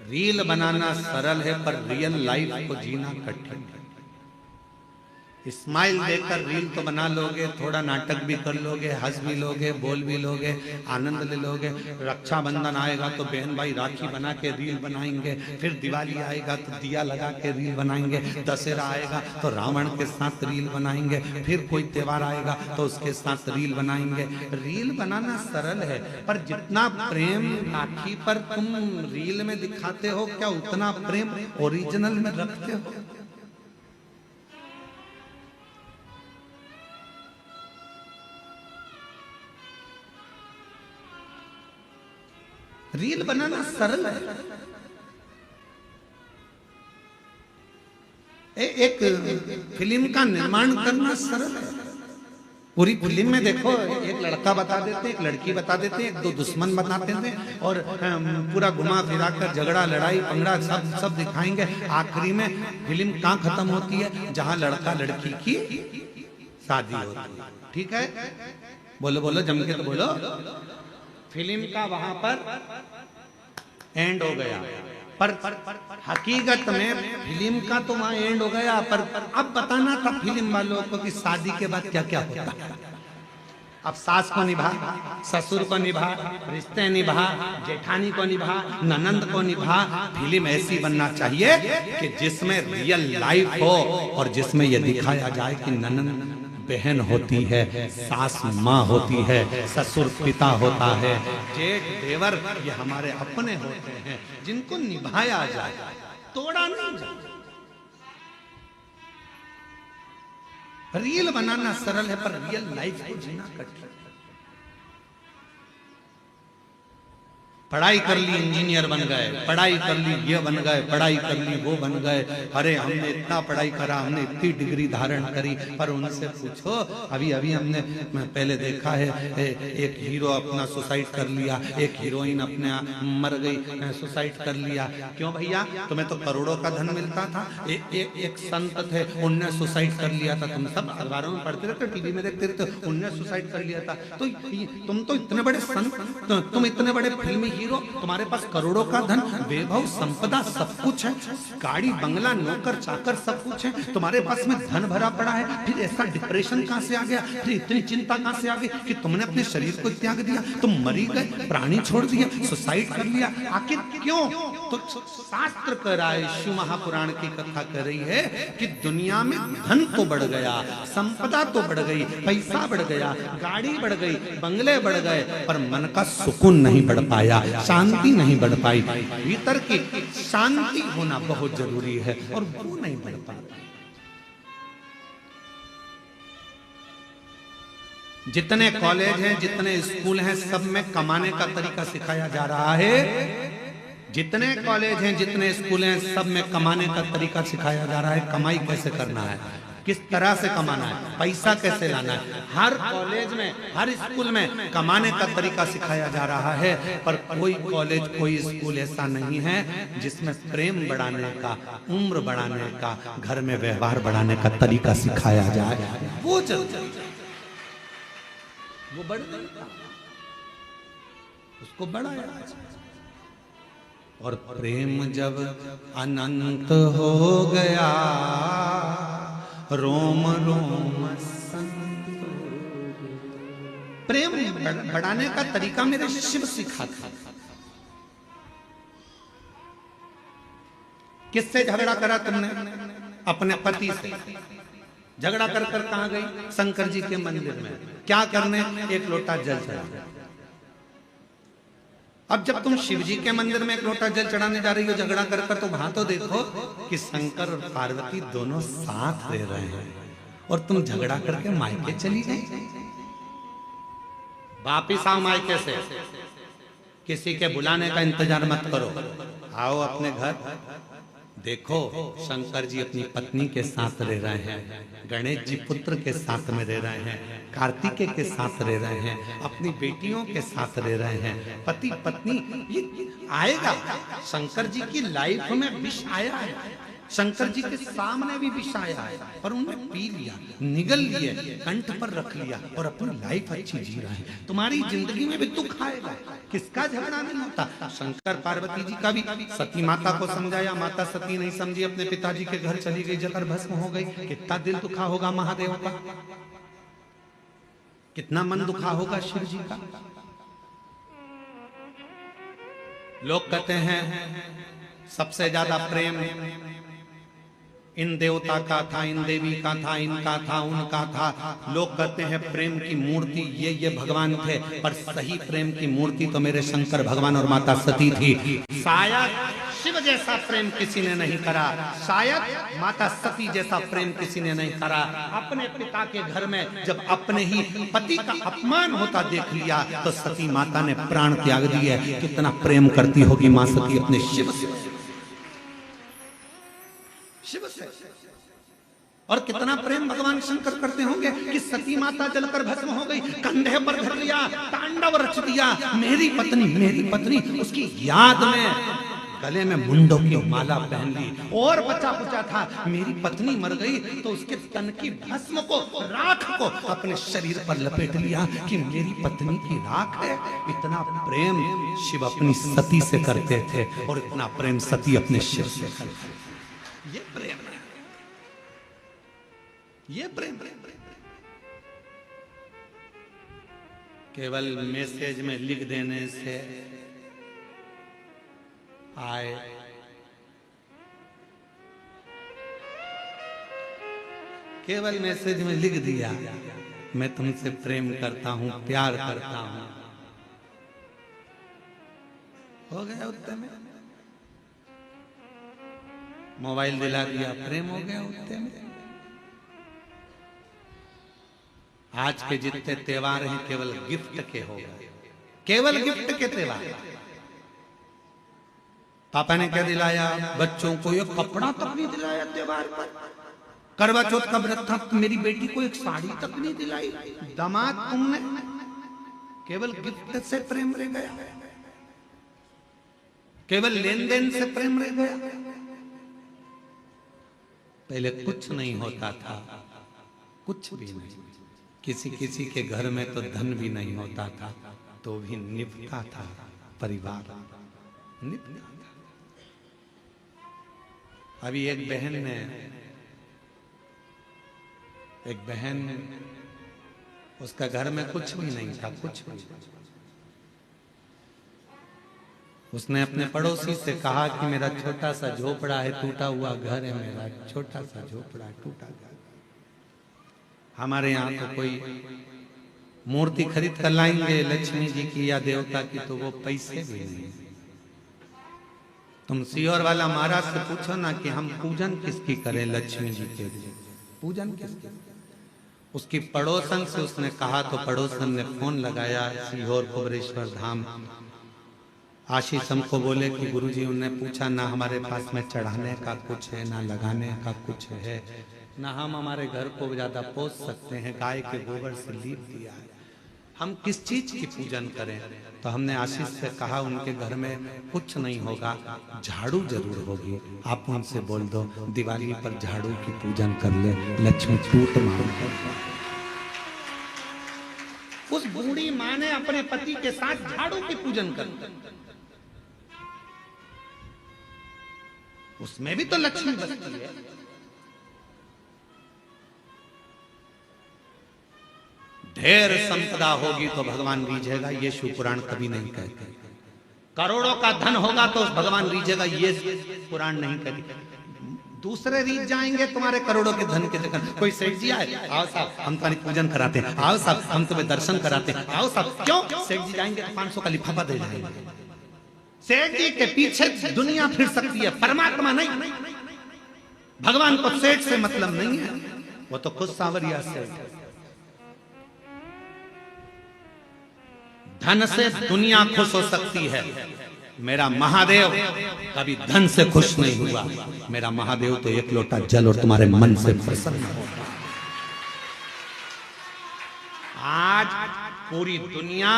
रील बनाना सरल है पर रियल लाइफ को जीना कठिन है। स्माइल देकर रील तो बना लोगे, थोड़ा नाटक भी कर लोगे, हंस भी लोगे, बोल भी लोगे, आनंद ले लोगे। रक्षाबंधन आएगा तो बहन भाई राखी बना के रील बनाएंगे, फिर दिवाली आएगा तो दिया लगा के रील बनाएंगे, दशहरा आएगा तो रावण के साथ रील बनाएंगे, फिर कोई त्योहार आएगा तो उसके साथ रील बनाएंगे। रील बनाना सरल है पर जितना प्रेम राखी पर तुम रील में दिखाते हो, क्या उतना प्रेम ओरिजिनल में रखते हो? रील बनाना सरल है। एक फिल्म का निर्माण करना सरल है। पूरी फिल्म में देखो, एक लड़का बता देते, एक लड़की बता देते, एक दो दुश्मन बताते थे और पूरा घुमा फिरा कर झगड़ा लड़ाई पंगड़ा सब दिखाएंगे। आखिरी में फिल्म कहाँ खत्म होती है? जहां लड़का लड़की की शादी होती है। ठीक है, बोलो बोलो जम के तो बोलो। फिल्म का वहां पर एंड हो गया, पर हकीकत में फिल्म का तो वहां एंड हो गया, पर अब बताना था फिल्म वालों को कि शादी के बाद क्या क्या होता है। अब सास को निभा, ससुर को निभा, रिश्ते निभा, जेठानी को निभा, ननंद को निभा। फिल्म ऐसी बनना चाहिए कि जिसमें रियल लाइफ हो और जिसमें यह दिखाया जाए कि ननंद बहन होती है, सास माँ होती है, ससुर पिता होता है, जेठ देवर ये हमारे अपने होते हैं, जिनको निभाया जाए, तोड़ा नहीं जाए। रील बनाना सरल है पर रियल लाइफ को जीना कठिन। पढ़ाई कर ली इंजीनियर बन गए, पढ़ाई कर ली ये बन गए, पढ़ाई कर ली वो बन गए। अरे हमने इतना पढ़ाई करा, हमने इतनी डिग्री धारण करी, पर उनसे पूछो। अभी अभी हमने पहले देखा है, एक हीरो अपना सुसाइड कर लिया, एक हीरोइन अपने मर गई, सुसाइड कर लिया। क्यों भैया? तुम्हें तो करोड़ों का धन मिलता था। एक संत थे, उनने सुसाइड कर लिया था। तुम सब अखबारों में पढ़ते रहते, टीवी में देखते रहते, उनने सुसाइड कर लिया था। तो तुम तो इतने बड़े संत, तुम इतने बड़े फिल्मी हीरो, तुम्हारे पास करोड़ों का धन, वैभव संपदा सब कुछ है, गाड़ी बंगला नौकर चाकर सब कुछ है, तुम्हारे पास में धन भरा पड़ा है, फिर ऐसा डिप्रेशन कहां से आ गया? फिर इतनी चिंता कहां से आ गई कि तुमने अपने शरीर को त्याग दिया, तुम मरी गए, प्राणी छोड़ दिया, सुसाइड कर लिया? आखिर क्यों? तो शास्त्र कह रहा है, शिव महापुराण की कथा कर रही है कि दुनिया में धन तो बढ़ गया, संपदा तो बढ़ गई, पैसा बढ़ गया, गाड़ी बढ़ गई, बंगले बढ़ गए, पर मन का सुकून नहीं बढ़ पाया, शांति नहीं बढ़ पाई। भीतर की शांति होना बहुत जरूरी है और वो नहीं बढ़ पाता। जितने कॉलेज हैं, जितने स्कूल हैं, सब में कमाने का तरीका सिखाया जा रहा है। जितने कॉलेज हैं, जितने स्कूल हैं, सब में कमाने का तरीका सिखाया जा रहा है। कमाई कैसे करना है, किस तरह से कमाना है, पैसा कैसे लाना है। हर कॉलेज में, हर स्कूल में कमाने का तरीका सिखाया जा रहा है, पर कोई कॉलेज, कोई स्कूल ऐसा नहीं है जिसमें प्रेम बढ़ाने का, उम्र बढ़ाने का, घर में व्यवहार बढ़ाने का तरीका सिखाया जाए। वो बढ़ उसको बढ़ाया। और प्रेम जब अनंत हो गया, रोम रोम संत। प्रेम बढ़ाने का तरीका मेरे शिव सिखाता। किससे झगड़ा करा तुमने? अपने पति से। झगड़ा कर कर कहां गई? शंकर जी के मंदिर में। क्या करने? एक लोटा जल चढ़ाने। अब जब तुम शिव जी के मंदिर में एक लोटा जल चढ़ाने जा रही हो झगड़ा कर कर, तो वहां तो देखो कि शंकर और पार्वती दोनों साथ रह रहे हैं, और तुम झगड़ा करके मायके चली गई। वापिस आओ मायके से, किसी के बुलाने का इंतजार मत करो, आओ अपने घर। देखो शंकर जी अपनी पत्नी के साथ रह रहे हैं, गणेश जी पुत्र के साथ में रह रहे हैं, कार्तिकेय के साथ रह रहे हैं, अपनी बेटियों के साथ रह रहे हैं, पति पत्नी। ये आएगा, शंकर जी की लाइफ में विष आया है, शंकर जी के सामने भी विष आया है, पर उन्होंने पी लिया, निगल लिए, कंठ पर रख लिया और अपनी लाइफ अच्छी जी रहे हैं। तुम्हारी जिंदगी में भी दुख आएगा, किसका झगड़ा नहीं होता। शंकर पार्वती जी का भी सती माता को समझाया, माता सती नहीं समझी, अपने पिताजी के घर चली गई, जलकर भस्म हो गई। कितना दिल दुखा होगा महादेव का, कितना मन दुखा होगा शिव जी का। लोग कहते हैं सबसे ज्यादा प्रेम इन देवता का था, इन देवी का था, इनका था, उनका था। लोग कहते हैं प्रेम की मूर्ति ये भगवान थे, पर सही प्रेम की मूर्ति तो मेरे शंकर भगवान और माता सती थी। शायद शिव जैसा प्रेम किसी ने नहीं करा, शायद माता सती जैसा प्रेम किसी ने नहीं करा। अपने पिता के घर में जब अपने ही पति का अपमान होता देख लिया, तो सती माता ने प्राण त्याग दिए। कितना प्रेम करती होगी मां सती अपने शिव से, शिव से। और कितना प्रेम भगवान शंकर करते होंगे कि सती माता जलकर भस्म हो गई, कंधे पर धर लिया, तांडव रच दिया, मेरी पत्नी, मेरी पत्नी। उसकी याद में गले में मुंडों की माला पहन ली, और बचा कुचा था, मेरी पत्नी मर गई तो उसके तन की भस्म को, राख को अपने शरीर पर लपेट लिया कि मेरी पत्नी की राख है। इतना प्रेम शिव अपनी सती से करते थे, और इतना प्रेम सती अपने शिव से करते। ये प्रेम है, ये प्रेम। केवल मैसेज में लिख देने से आए, केवल मैसेज में लिख दिया मैं तुमसे प्रेम करता हूं, प्यार करता हूं, हो गया उत्तर में। मोबाइल दिला दिया, प्रेम हो गया उत्तर में। आज के जितने त्योहार हैं केवल गिफ्ट के हो गए, केवल गिफ्ट के त्योहार। पापा ने क्या दिलाया बच्चों को? ये कपड़ा तक नहीं दिलाया त्योहार पर। करवा चौथ का व्रत था, मेरी बेटी को एक साड़ी तक नहीं दिलाई। दामाद तुमने, केवल गिफ्ट से प्रेम रह गया, केवल लेन देन से प्रेम रह गया। पहले कुछ नहीं होता था, कुछ भी नहीं। किसी किसी के घर में तो धन भी नहीं होता था, तो भी निभता था परिवार, निभता था। अभी एक बहन उसका घर में कुछ भी नहीं था, कुछ भी। उसने अपने पड़ोसी से कहा कि मेरा छोटा सा झोपड़ा है, टूटा हुआ घर है, मेरा छोटा सा झोपड़ा है, टूटा घर। हमारे यहाँ तो कोई मूर्ति खरीद कर लाएंगे लक्ष्मी जी की या देवता की, तो वो पैसे भी नहीं। तुम सीहोर वाला महाराज से पूछो ना कि हम पूजन किसकी करें, लक्ष्मी जी के लिए पूजन किसकी? उसकी पड़ोसन से उसने कहा, तो पड़ोसन ने फोन लगाया सीहोर कुबरेश्वर धाम। आशीष हमको बोले कि गुरुजी, उन्हें पूछा ना हमारे पास में चढ़ाने का कुछ है, ना लगाने का कुछ है, ना हम हमारे घर को ज्यादा पोस सकते हैं, गाय के गोबर से लीप दिया है। हम किस चीज की पूजन करें? तो हमने आशीष से कहा उनके घर में कुछ नहीं होगा, झाड़ू जरूर होगी। आप उनसे बोल दो दिवाली पर झाड़ू की पूजन कर ले, लक्ष्मी टूट मांग। उस बूढ़ी माँ ने अपने पति के साथ झाड़ू की पूजन कर, उसमें भी तो लक्ष्मी बसती है। ढेर संपदा होगी तो भगवान रीझेगा, ये शिव पुराण कभी नहीं कहते। करोड़ों का धन होगा तो भगवान रीझेगा, ये पुराण नहीं कहते। दूसरे रीझ जाएंगे तुम्हारे करोड़ों के धन के चक्कर। कोई सेठ जी आए, आओ साहब हम तुम्हारी पूजन कराते हैं, आओ साहब हम तुम्हें दर्शन कराते हैं, आओ साहब। क्यों? सेठ जी जाएंगे तो 500 का लिफाफा दे जाएंगे। सेठ जी के पीछे दुनिया फिर सकती है, परमात्मा नहीं। भगवान को सेठ से मतलब नहीं है, वो तो खुद सांवरिया सेठ है। धन से दुनिया खुश हो सकती है, मेरा महादेव कभी धन से खुश नहीं हुआ। मेरा महादेव तो एक लोटा जल और तुम्हारे मन से प्रसन्न होगा। आज पूरी दुनिया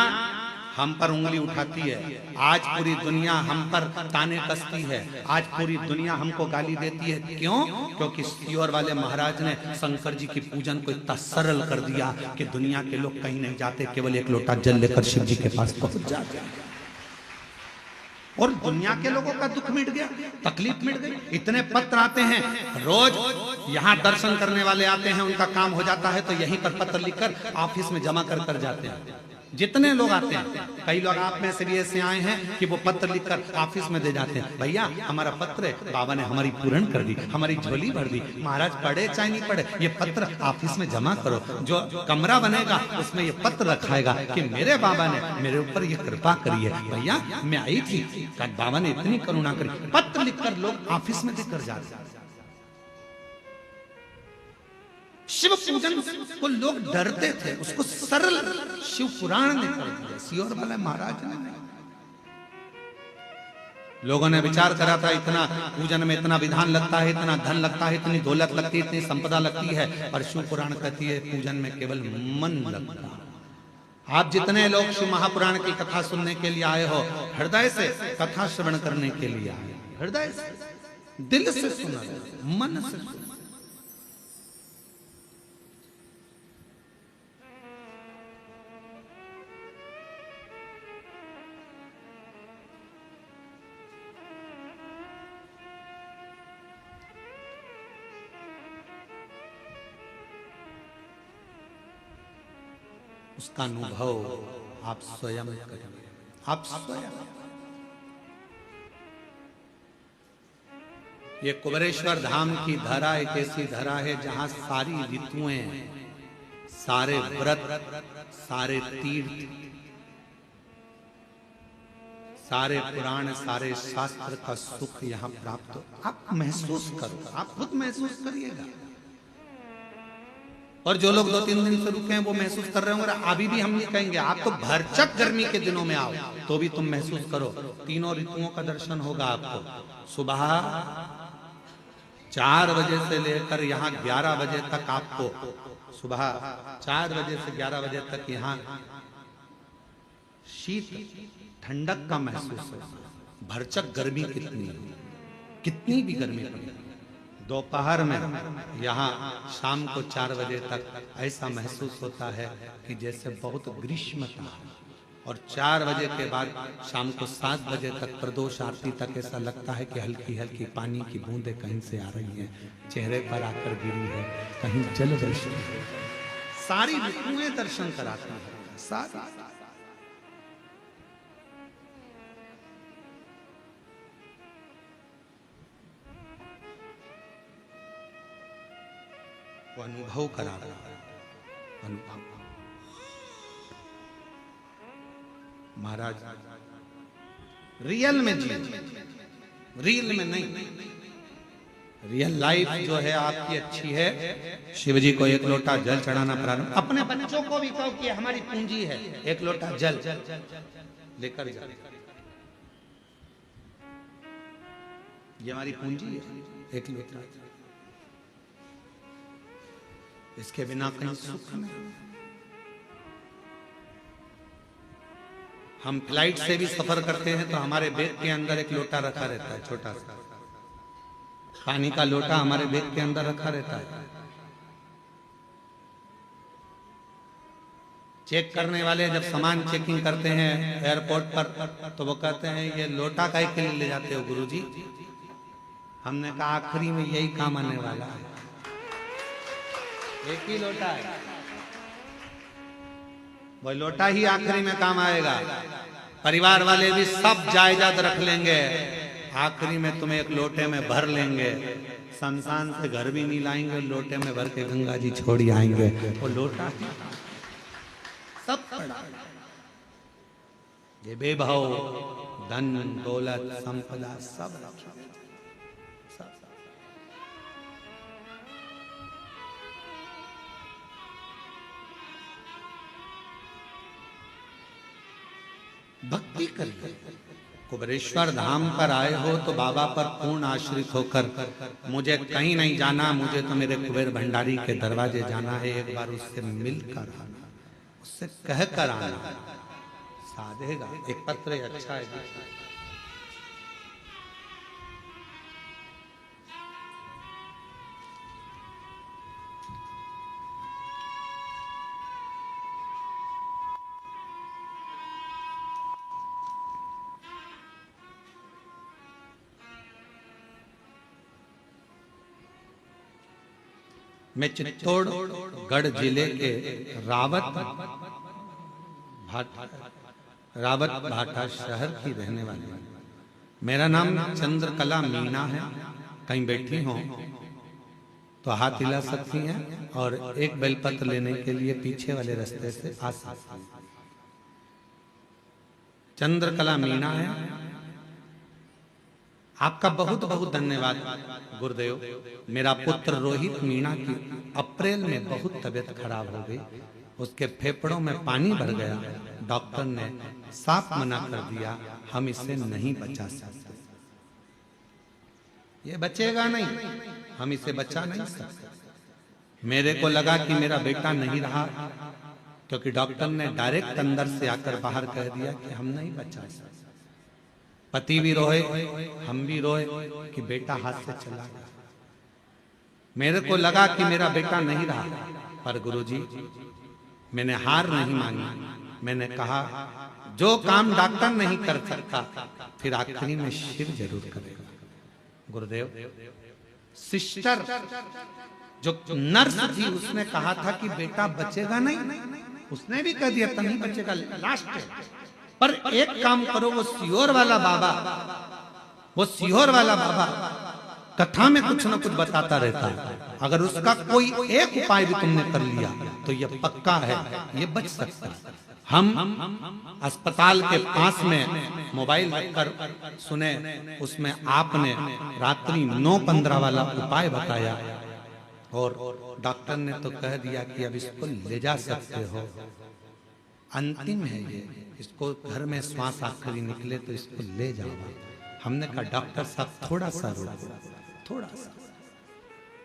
हम पर उंगली उठाती है, आज पूरी दुनिया हम पर ताने कसती है, आज पूरी दुनिया हमको गाली देती है। क्यों? क्योंकि सियोर वाले महाराज ने शंकर जी की पूजन को इतना सरल कर दिया कि दुनिया के लोग कहीं नहीं जाते, केवल एक लोटा जल लेकर शिव जी के पास पहुंच जाते हैं और दुनिया के लोगों का दुख मिट गया, तकलीफ मिट गई। इतने पत्र आते हैं रोज, यहाँ दर्शन करने वाले आते हैं, उनका काम हो जाता है तो यहीं पर पत्र लिखकर ऑफिस में जमा कर जाते हैं। जितने लोग आते हैं, कई लोग आप में से भी ऐसे आए हैं कि वो पत्र लिखकर ऑफिस में दे जाते हैं, भैया हमारा पत्र है, बाबा ने हमारी पूर्ण कर दी, हमारी झोली भर दी। महाराज पढ़े चाहे नहीं पढ़े, ये पत्र ऑफिस में जमा करो, जो कमरा बनेगा उसमें ये पत्र रखाएगा कि मेरे बाबा ने मेरे ऊपर ये कृपा करी है। भैया मैं आई थी, बाबा ने इतनी करुणा करी। पत्र लिखकर लोग ऑफिस में देकर जाते हैं। शिव पूजन को लोग डरते थे, उसको सरल शिव पुराण ने कर दिया, सियोर वाले महाराज ने। लोगों ने विचार करा था इतना पूजन में इतना विधान लगता है, इतना धन लगता है, इतनी दौलत लगती है, इतनी संपदा लगती है, पर शिव पुराण कहती है पूजन में केवल मन लगता है। आप जितने लोग शिव महापुराण की कथा सुनने के लिए आए हो, हृदय से कथा श्रवण करने के लिए आए, हृदय से, दिल से सुना, मन से सुना। उसका अनुभव आप स्वयं करेंगे, आप स्वयं। ये कुबेरेश्वर धाम की धरा एक ऐसी धरा है जहां सारी ऋतुएं, सारे व्रत, सारे तीर्थ, सारे पुराण, सारे शास्त्र का सुख यहाँ प्राप्त हो। आप महसूस करो, आप खुद महसूस करिएगा। और जो लोग 2-3 दिन से रुके हैं वो महसूस कर रहे होंगे। अभी भी हम ये कहेंगे आप तो भरचक गर्मी के दिनों में आओ तो भी तुम महसूस करो, तीनों ऋतुओं का दर्शन होगा आपको। सुबह 4 बजे से लेकर यहाँ 11 बजे तक आपको, सुबह 4 बजे से 11 बजे तक यहाँ शीत ठंडक का महसूस होगा। भरचक गर्मी कितनी भी गर्मी पड़े, दोपहर में यहाँ शाम को 4 बजे तक ऐसा महसूस होता है कि जैसे बहुत ग्रीष्मता है। और 4 बजे के बाद शाम को 7 बजे तक प्रदोष आरती तक ऐसा लगता है कि हल्की हल्की पानी की बूंदें कहीं से आ रही हैं, चेहरे पर आकर गिरी है, कहीं जल वृष्टि है। सारी ऋतुएं दर्शन कराती है, सारी। अनुभव करा अनुभव। महाराज रियल में जी, रियल में नहीं। रियल लाइफ जो है आपकी अच्छी है। शिव जी को 1 लोटा जल चढ़ाना प्रारंभ, अपने बच्चों को भी कहो कि हमारी पूंजी है, 1 लोटा जल लेकर जाओ, ये हमारी पूंजी है, 1 लोटा। इसके बिना कहीं सुख नहीं। हम फ्लाइट से भी सफर करते हैं तो हमारे बैग के अंदर एक लोटा रखा रहता है, छोटा सा पानी का लोटा हमारे बैग के अंदर रखा रहता है। चेक करने वाले जब सामान चेकिंग करते हैं एयरपोर्ट पर तो वो कहते हैं ये लोटा काहे के लिए ले जाते हो गुरुजी? हमने कहा आखिरी में यही काम आने वाला है, एक ही लोटा है, वो लोटा ही आखिरी में काम आएगा। परिवार वाले भी सब जायदाद रख लेंगे, आखिरी में तुम्हें एक लोटे में भर लेंगे, शमशान से घर भी नहीं लाएंगे, लोटे में भर के गंगा जी छोड़ आएंगे। वो लोटा सब पड़ा, ये बेभाव धन दौलत संपदा सब भक्ति करिए। कुबेरेश्वर धाम पर आए हो तो बाबा पर पूर्ण आश्रित होकर मुझे कहीं नहीं जाना, मुझे तो मेरे कुबेर भंडारी के दरवाजे जाना है, एक बार उससे मिलकर आना, उससे कह कर आना, साधेगा। एक पत्र अच्छा है, मैं चित्तौड़गढ़ जिले के रावत भाटा शहर की रहने वाली हूँ। मेरा नाम चंद्रकला मीना है। कहीं बैठी हो तो हाथ हिला सकती हैं और एक बेलपत्र लेने के लिए पीछे वाले रास्ते से आ सकती हैं। चंद्रकला मीना है। आपका बहुत बहुत धन्यवाद गुरुदेव। मेरा पुत्र रोहित मीणा की अप्रैल में बहुत तबीयत खराब हो गई, उसके फेफड़ों में पानी भर गया, डॉक्टर ने साफ मना कर दिया हम इसे नहीं बचा सकते, ये बचेगा नहीं, हम इसे बचा नहीं सकते। मेरे को लगा कि मेरा बेटा नहीं रहा, क्योंकि डॉक्टर ने डायरेक्ट अंदर से आकर बाहर कह दिया कि हम नहीं बचा सकते। पति भी रोए, हम भी रोए कि बेटा हाथ से चला गया। मेरे को लगा कि मेरा बेटा नहीं रहा, पर गुरुजी मैंने हार नहीं मानी। मैंने कहा जो काम डॉक्टर नहीं कर सकता फिर आखिरी में शिव जरूर करेगा। गुरुदेव, सिस्टर जो नर्स थी उसने कहा था कि बेटा बचेगा नहीं, उसने भी कह दिया था नहीं बचेगा, लास्ट पर एक काम करो, वो सिहोर वाला बाबा कथा में कुछ न कुछ बताता रहता है, अगर उसका कोई एक उपाय भी तुमने कर लिया तो ये पक्का है ये बच सकता है। हम अस्पताल के पास में मोबाइल रखकर सुने, उसमें आपने रात्रि 9:15 वाला उपाय बताया और डॉक्टर ने तो कह दिया कि अब इसको ले जा सकते हो, अंतिम है ये, इसको घर में श्वास आखिरी निकले तो इसको ले जाओ। हमने कहा डॉक्टर साहब थोड़ा सा रुको, थोड़ा सा।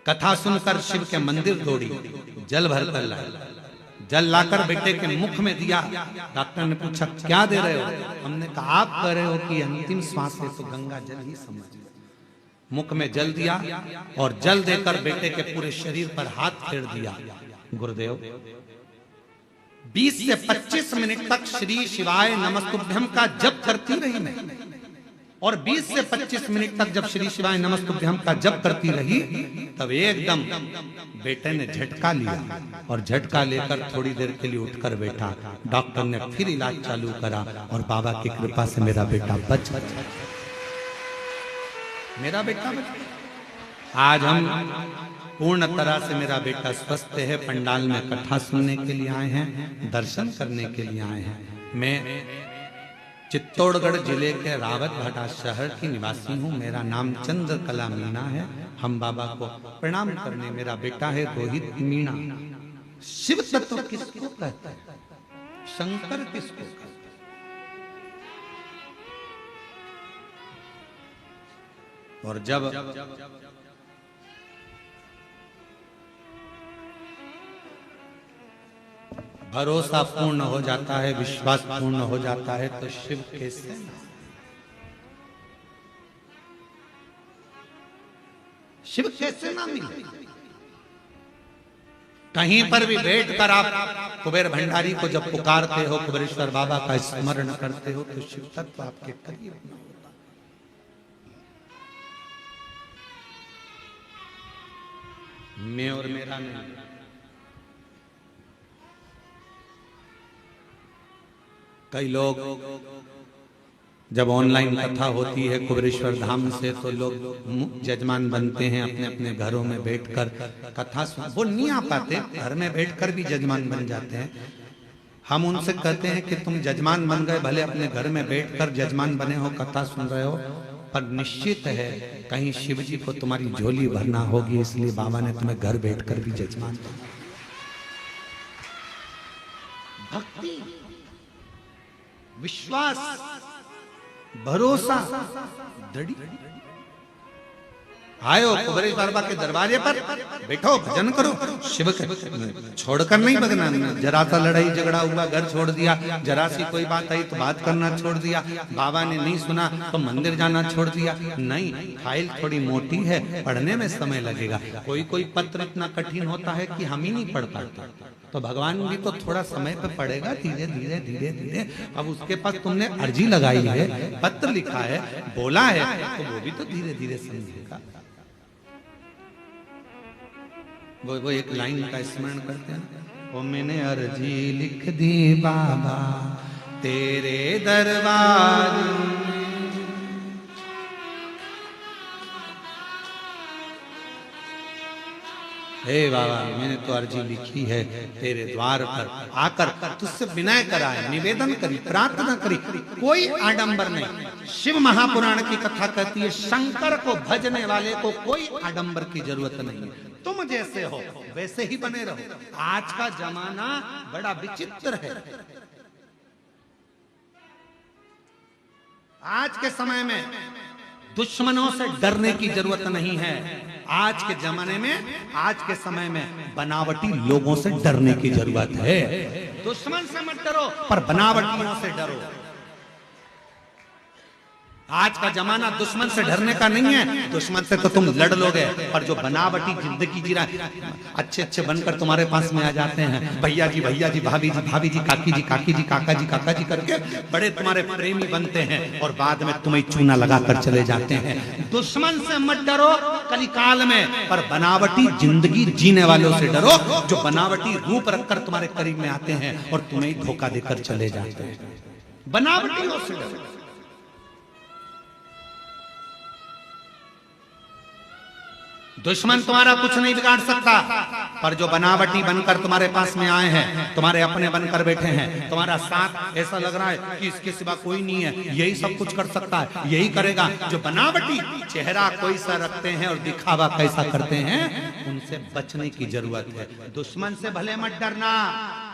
कथा सुनकर शिव के मंदिर दौड़ी, जल भर कर लाई, जल लाकर बेटे के मुख में दिया। डॉक्टर ने पूछा क्या दे रहे हो? हमने कहा आप कह रहे हो कि अंतिम श्वास है तो गंगा जल ही समझ। मुख में जल दिया और जल देकर बेटे के पूरे शरीर पर हाथ फेर दिया। गुरुदेव 20 से 25 मिनट तक श्री शिवाय नमस्तुभ्यम का जप करती रही मैं, और 20 से 25 मिनट तक जब श्री शिवाय नमस्तुभ्यम का जप करती रही तब एकदम बेटे ने झटका लिया और झटका लेकर थोड़ी देर के लिए उठकर बैठा। डॉक्टर ने फिर इलाज चालू करा और बाबा की कृपा से मेरा बेटा बच गया। मेरा बेटा बच गया। आज हम पूर्ण तरह से मेरा बेटा स्वस्थ है। पंडाल में कथा सुनने के लिए आए हैं, दर्शन करने के लिए आए हैं। मैं चित्तौड़गढ़ जिले के रावत भाटा शहर की निवासी हूँ। मेरा नाम चंद्रकला मीणा है। हम बाबा को प्रणाम करने, मेरा बेटा है रोहित मीणा। शिव तत्व किसको कहते हैं? शंकर किसको कहते हैं? और जब भरोसा पूर्ण हो जाता है, विश्वास पूर्ण हो जाता है, तो शिव कैसे ना, शिव कैसे ना मिले। कहीं पर भी बैठ कर आप कुबेर भंडारी को जब पुकारते हो, कुबेरेश्वर बाबा का स्मरण करते हो, तो शिव तत्व आपके करीब ना होता। मैं और मेरा नहीं। कई लोग जब ऑनलाइन कथा होती है कुबेरेश्वर धाम से, तो लोग जजमान बनते हैं, अपने अपने घरों में बैठकर कथा सुन। वो नहीं आ पाते, घर में बैठकर भी जजमान बन जाते हैं। हम उनसे कहते हैं कि तुम जजमान बन गए, भले अपने घर में बैठकर जजमान बने हो, कथा सुन रहे हो, पर निश्चित है कहीं शिव जी को तुम्हारी झोली भरना होगी, इसलिए बाबा ने तुम्हें घर बैठकर भी जजमान बना। भक्ति, विश्वास, भरोसा, दृढ़। आयो कुबेरेश्वर बाबा के दरवाजे पर बैठो, भजन करो, शिव के छोड़कर नहीं भगना। जरा सा लड़ाई झगड़ा हुआ, घर छोड़ दिया, जरा सी कोई बात आई तो बात करना छोड़ दिया, बाबा ने नहीं सुना तो मंदिर जाना छोड़ दिया। नहीं, फाइल थोड़ी मोटी है, पढ़ने में समय लगेगा। कोई कोई पत्र इतना कठिन होता है कि हम ही नहीं पढ़ पाते, तो भगवान भी तो थोड़ा समय पे पड़ेगा, धीरे धीरे धीरे धीरे। अब उसके पास तुमने अर्जी लगाई है, पत्र लिखा है, बोला है, तो वो भी तो धीरे धीरे समझेगा। वो एक लाइन का स्मरण करते हैं, वो मैंने अर्जी लिख दी बाबा तेरे दरबार। हे बाबा, मैंने तो अर्जी लिखी है तेरे द्वार पर आकर, तुझसे विनय कराए, निवेदन करी, प्रार्थना करी, कोई आडंबर नहीं। शिव महापुराण की कथा कहती है, शंकर को भजने वाले को कोई आडंबर की जरूरत नहीं। तुम जैसे हो वैसे ही बने रहो। आज का जमाना बड़ा विचित्र है। आज के समय में दुश्मनों से डरने की जरूरत नहीं है। आज के जमाने में, आज के समय में बनावटी लोगों से डरने की जरूरत है। दुश्मन से मत डरो, पर बनावटियों से डरो। आज का जमाना दुश्मन से डरने का नहीं है। दुश्मन से तो तुम लड़ लोगे, पर जो बनावटी जिंदगी जी रहा है, अच्छे अच्छे बनकर तुम्हारे पास में आ जाते हैं, भैया जी, भाभी जी, काकी जी, काका जी, काका जी करके बड़े तुम्हारे प्रेमी बनते हैं, और बाद में तुम्हें चूना लगाकर चले जाते हैं। दुश्मन से मत डरो कलिकाल में, पर बनावटी जिंदगी जीने वालों से डरो, जो बनावटी रूप रखकर तुम्हारे करीब में आते हैं और तुम्हें धोखा देकर चले जाते हैं। बनावटियों से डरो। दुश्मन तुम्हारा कुछ नहीं बिगाड़ सकता, पर जो बनावटी बनकर तुम्हारे पास में आए हैं, तुम्हारे अपने बनकर बैठे हैं, तुम्हारा साथ ऐसा लग रहा है कि इसके सिवा कोई नहीं है, यही सब कुछ कर सकता है, यही करेगा, जो बनावटी चेहरा कोई सा रखते हैं और दिखावा कैसा करते हैं, उनसे बचने की जरूरत है। दुश्मन से भले मत डरना,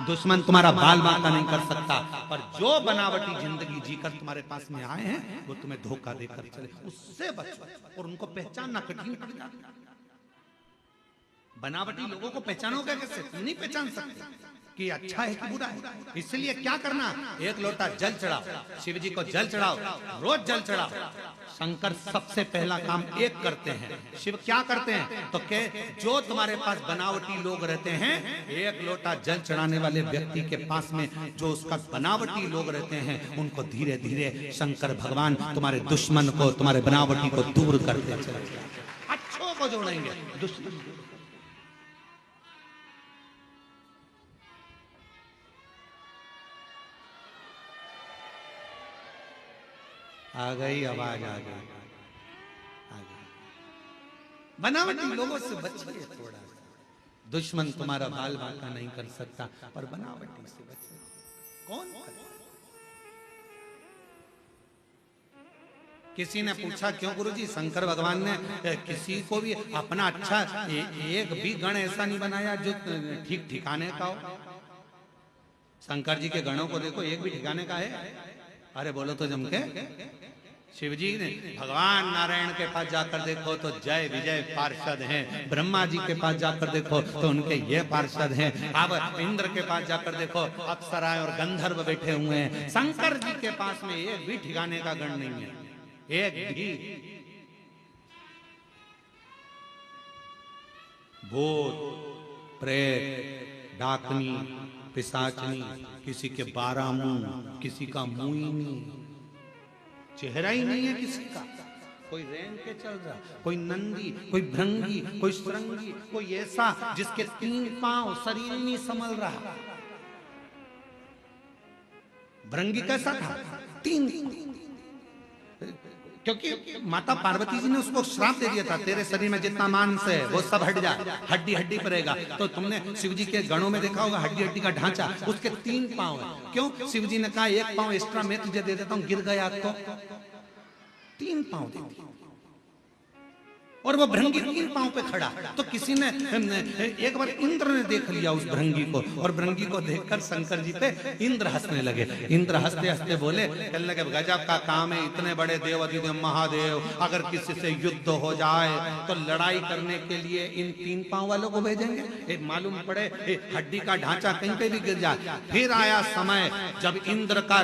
दुश्मन तुम्हारा बाल बांका नहीं कर सकता, पर जो बनावटी जिंदगी जीकर तुम्हारे पास में आए हैं, वो तुम्हें धोखा देकर चले, उससे बचो। और उनको पहचानना कठिन पड़ जाता है। बनावटी लोगों को पहचानोगे कैसे? नहीं पहचान सकते कि अच्छा है कि बुरा है। इसलिए क्या करना, एक लोटा जल चढ़ाओ, शिव जी को जल चढ़ाओ, रोज जल चढ़ाओ। शंकर सबसे पहला काम एक करते हैं, शिव क्या करते हैं तो के जो तुम्हारे पास बनावटी लोग रहते हैं, एक लोटा जल चढ़ाने वाले व्यक्ति के पास में जो उसका बनावटी लोग रहते हैं, उनको धीरे धीरे शंकर भगवान तुम्हारे दुश्मन को, तुम्हारे बनावटी को दूर करते चले जाएंगे, अच्छों को जोड़ेंगे, दुश्मन। आ गई आवाज, आ गई। बनावटी लोगों से बचिए थोड़ा। दुश्मन तुम्हारा बाल बांका नहीं कर सकता, पर बनावटी से बचिए। कौन करे? किसी ने पूछा, क्यों गुरुजी शंकर भगवान ने किसी को भी अपना अच्छा एक भी गण ऐसा नहीं बनाया जो ठीक ठिकाने का हो? शंकर जी के गणों को देखो, एक भी ठिकाने का है? अरे बोलो तो जम के, शिव जी ने भगवान नारायण के पास जाकर देखो तो जय विजय पार्षद हैं, ब्रह्मा जी के पास जाकर देखो तो उनके ये पार्षद हैं, अब इंद्र के पास जाकर देखो अप्सराएं और गंधर्व बैठे हुए हैं। शंकर जी के पास में एक भी ठिकाने का गण नहीं है, एक भी। भूत प्रेत डाकनी पिशाचनी, किसी के 12 मुंह, किसी का मुंह ही नहीं, चेहरा ही नहीं है किसी का। कोई रेंग के चल रहा, कोई नंदी, कोई भृंगी, कोई श्रृंगी, कोई ऐसा जिसके 3 पांव, शरीर नहीं संभल रहा। भृंगी कैसा था? 3, क्योंकि माता पार्वती जी ने उसको श्राप दे दिया था, तेरे शरीर में जितना मांस है वो सब हट जाए, हड्डी हड्डी पर रहेगा। तो तुमने शिव जी के गणों में देखा होगा हड्डी हड्डी का ढांचा, उसके 3 पांव है। क्यों? शिव जी ने कहा 1 पांव एक्स्ट्रा मैं तुझे दे देता हूं, गिर गया तो 3 पांव दे दिए। और वो भृंगी 3 पांव पे खड़ा। तो किसी ने एक बार इंद्र ने देख लिया उस भृंगी को, और भृंगी को देखकर शंकर जी पे इंद्र हंसने लगे। इंद्र हंसते हंसते बोले, कहने लगे गजब का काम है, इतने बड़े देव अधिदेव महादेव अगर किसी से युद्ध हो जाए तो लड़ाई करने के लिए इन 3 पांव वालों को भेजेंगे? मालूम पड़े हड्डी का ढांचा कहीं पे भी गिर जाए। फिर आया समय जब इंद्र का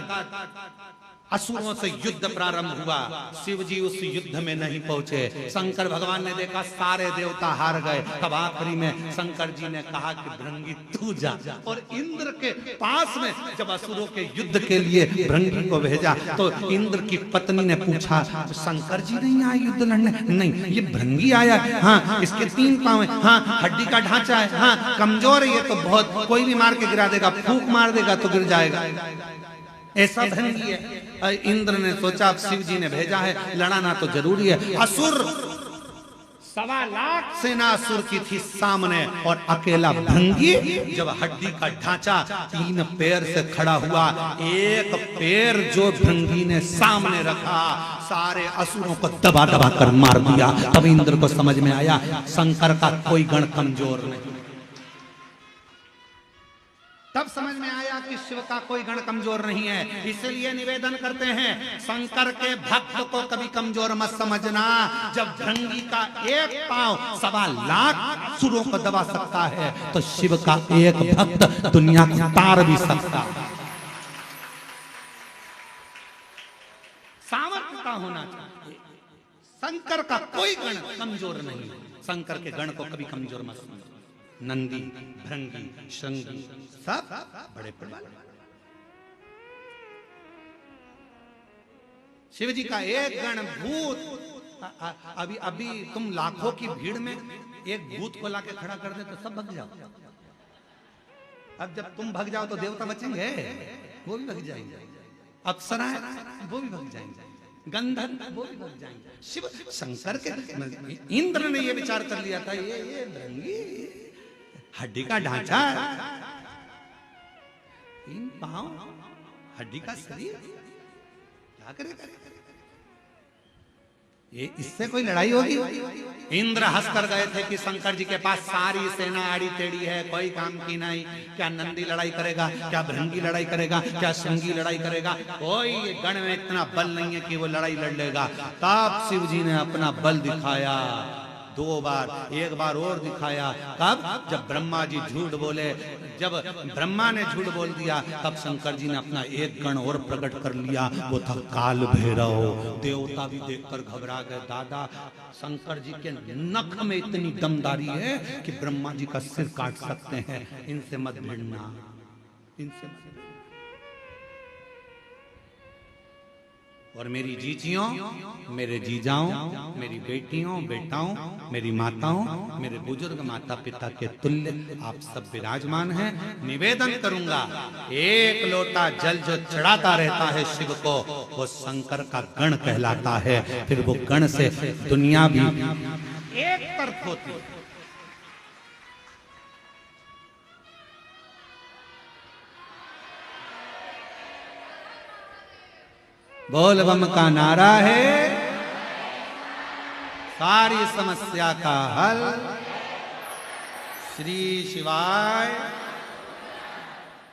असुरों से युद्ध प्रारंभ हुआ, शिव जी उस युद्ध में नहीं पहुंचे। शंकर भगवान ने देखा सारे देवता हार गए। तब आखिरी में शंकर जी ने कहा कि भृंगी तू जा, और इंद्र के पास में जब असुरों के युद्ध के लिए भृंगी को भेजा तो इंद्र की पत्नी ने पूछा, शंकर जी नहीं आए युद्ध लड़ने? नहीं, ये भृंगी आया। हाँ, इसके 3 पांव है, हाँ हड्डी का ढांचा है, हाँ कमजोर है, ये तो बहुत, कोई भी मार के गिरा देगा, फूंक मार देगा तो गिर जाएगा, ऐसा भृंगी है। इंद्र ने सोचा शिव जी ने भेजा है, लड़ाना तो जरूरी है। असुर 1.25 लाख सेना असुर की थी सामने, और अकेला भृंगी जब हड्डी का ढांचा 3 पैर से खड़ा हुआ, एक पैर जो भृंगी ने सामने रखा सारे असुरों को दबा दबा कर मार दिया। तब इंद्र को समझ में आया शंकर का कोई गण कमजोर नहीं। तब समझ में आया कि शिव का कोई गण कमजोर नहीं है। इसलिए निवेदन करते हैं, शंकर के भक्त को कभी कमजोर मत समझना। जब भृंगी का 1 पांव 1.25 लाख असुरों को दबा सकता है, तो शिव का एक भक्त दुनिया को तार भी सकता है। सामर्थ्य का होना चाहिए। शंकर का कोई गण कमजोर नहीं है। शंकर के गण को कभी कमजोर मत समझो। नंदी, भृंगी, श्रृंगी सब बड़े प्रबल। शिव जी का एक गण भूत, अभी तुम लाखों की भीड़ में एक भूत को लाके खड़ा कर दे तो सब भग जाओ। अब जब तुम भग जाओ तो देवता बचेंगे? वो भी भग जाएंगे। अप्सराएं वो भी भग जाएंगे, गंधर्व वो भी भग जाएंगे। शिव शंकर के इंद्र ने ये विचार कर लिया था, ये भृंगी हड्डी का ढांचा, 3 पांव, हड्डी का शरीर, क्या करेगा? ये इससे कोई लड़ाई होगी? इंद्र हंस कर गए थे कि शंकर जी के पास सारी सेना आड़ी टेढ़ी है, कोई काम की नहीं। क्या नंदी लड़ाई करेगा? क्या भृंगी लड़ाई करेगा? क्या श्रृंगी लड़ाई करेगा? कोई गण में इतना बल नहीं है कि वो लड़ाई लड़ लेगा। तब शिव जी ने अपना बल दिखाया 2 बार, एक बार और दिखाया। कब? जब ब्रह्मा जी झूठ बोले। जब ब्रह्मा ने झूठ बोल दिया तब शंकर जी ने अपना एक गण और प्रकट कर लिया, वो था काल भैरव। देवता भी देखकर घबरा गए। दादा, शंकर जी के नख में इतनी दमदारी है कि ब्रह्मा जी का सिर काट सकते हैं। इनसे मत भिड़ना, इनसे मत। और मेरी जीजियों, मेरे जीजाओं, मेरी बेटियों, बेटाओं, मेरी माताओं, मेरे बुजुर्ग माता पिता के तुल्य आप सब विराजमान हैं। निवेदन करूंगा, 1 लोटा जल जो चढ़ाता रहता है शिव को, वो शंकर का गण कहलाता है। फिर वो गण से दुनिया भी एक तरफ होती है। बोल बम का नारा है, सारी समस्या का हल। श्री शिवाय।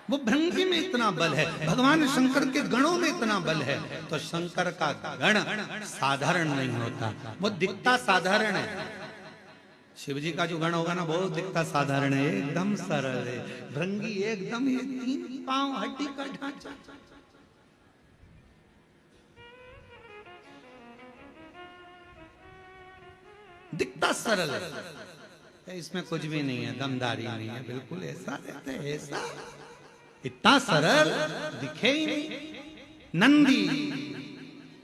वो भृंगी में इतना बल है, भगवान शंकर के गणों में इतना बल है। तो शंकर का गण साधारण नहीं होता, वो दिखता साधारण है। शिव जी का जो गण होगा ना, वो दिखता साधारण है, एकदम सरल है। भृंगी एकदम ये 3 पांव हड्डी का ढांचा, दिखता सरल है, इसमें कुछ भी नहीं है, दमदारी नहीं है, बिल्कुल ऐसा रहता है, ऐसा इतना सरल दिखे ही नहीं। नंदी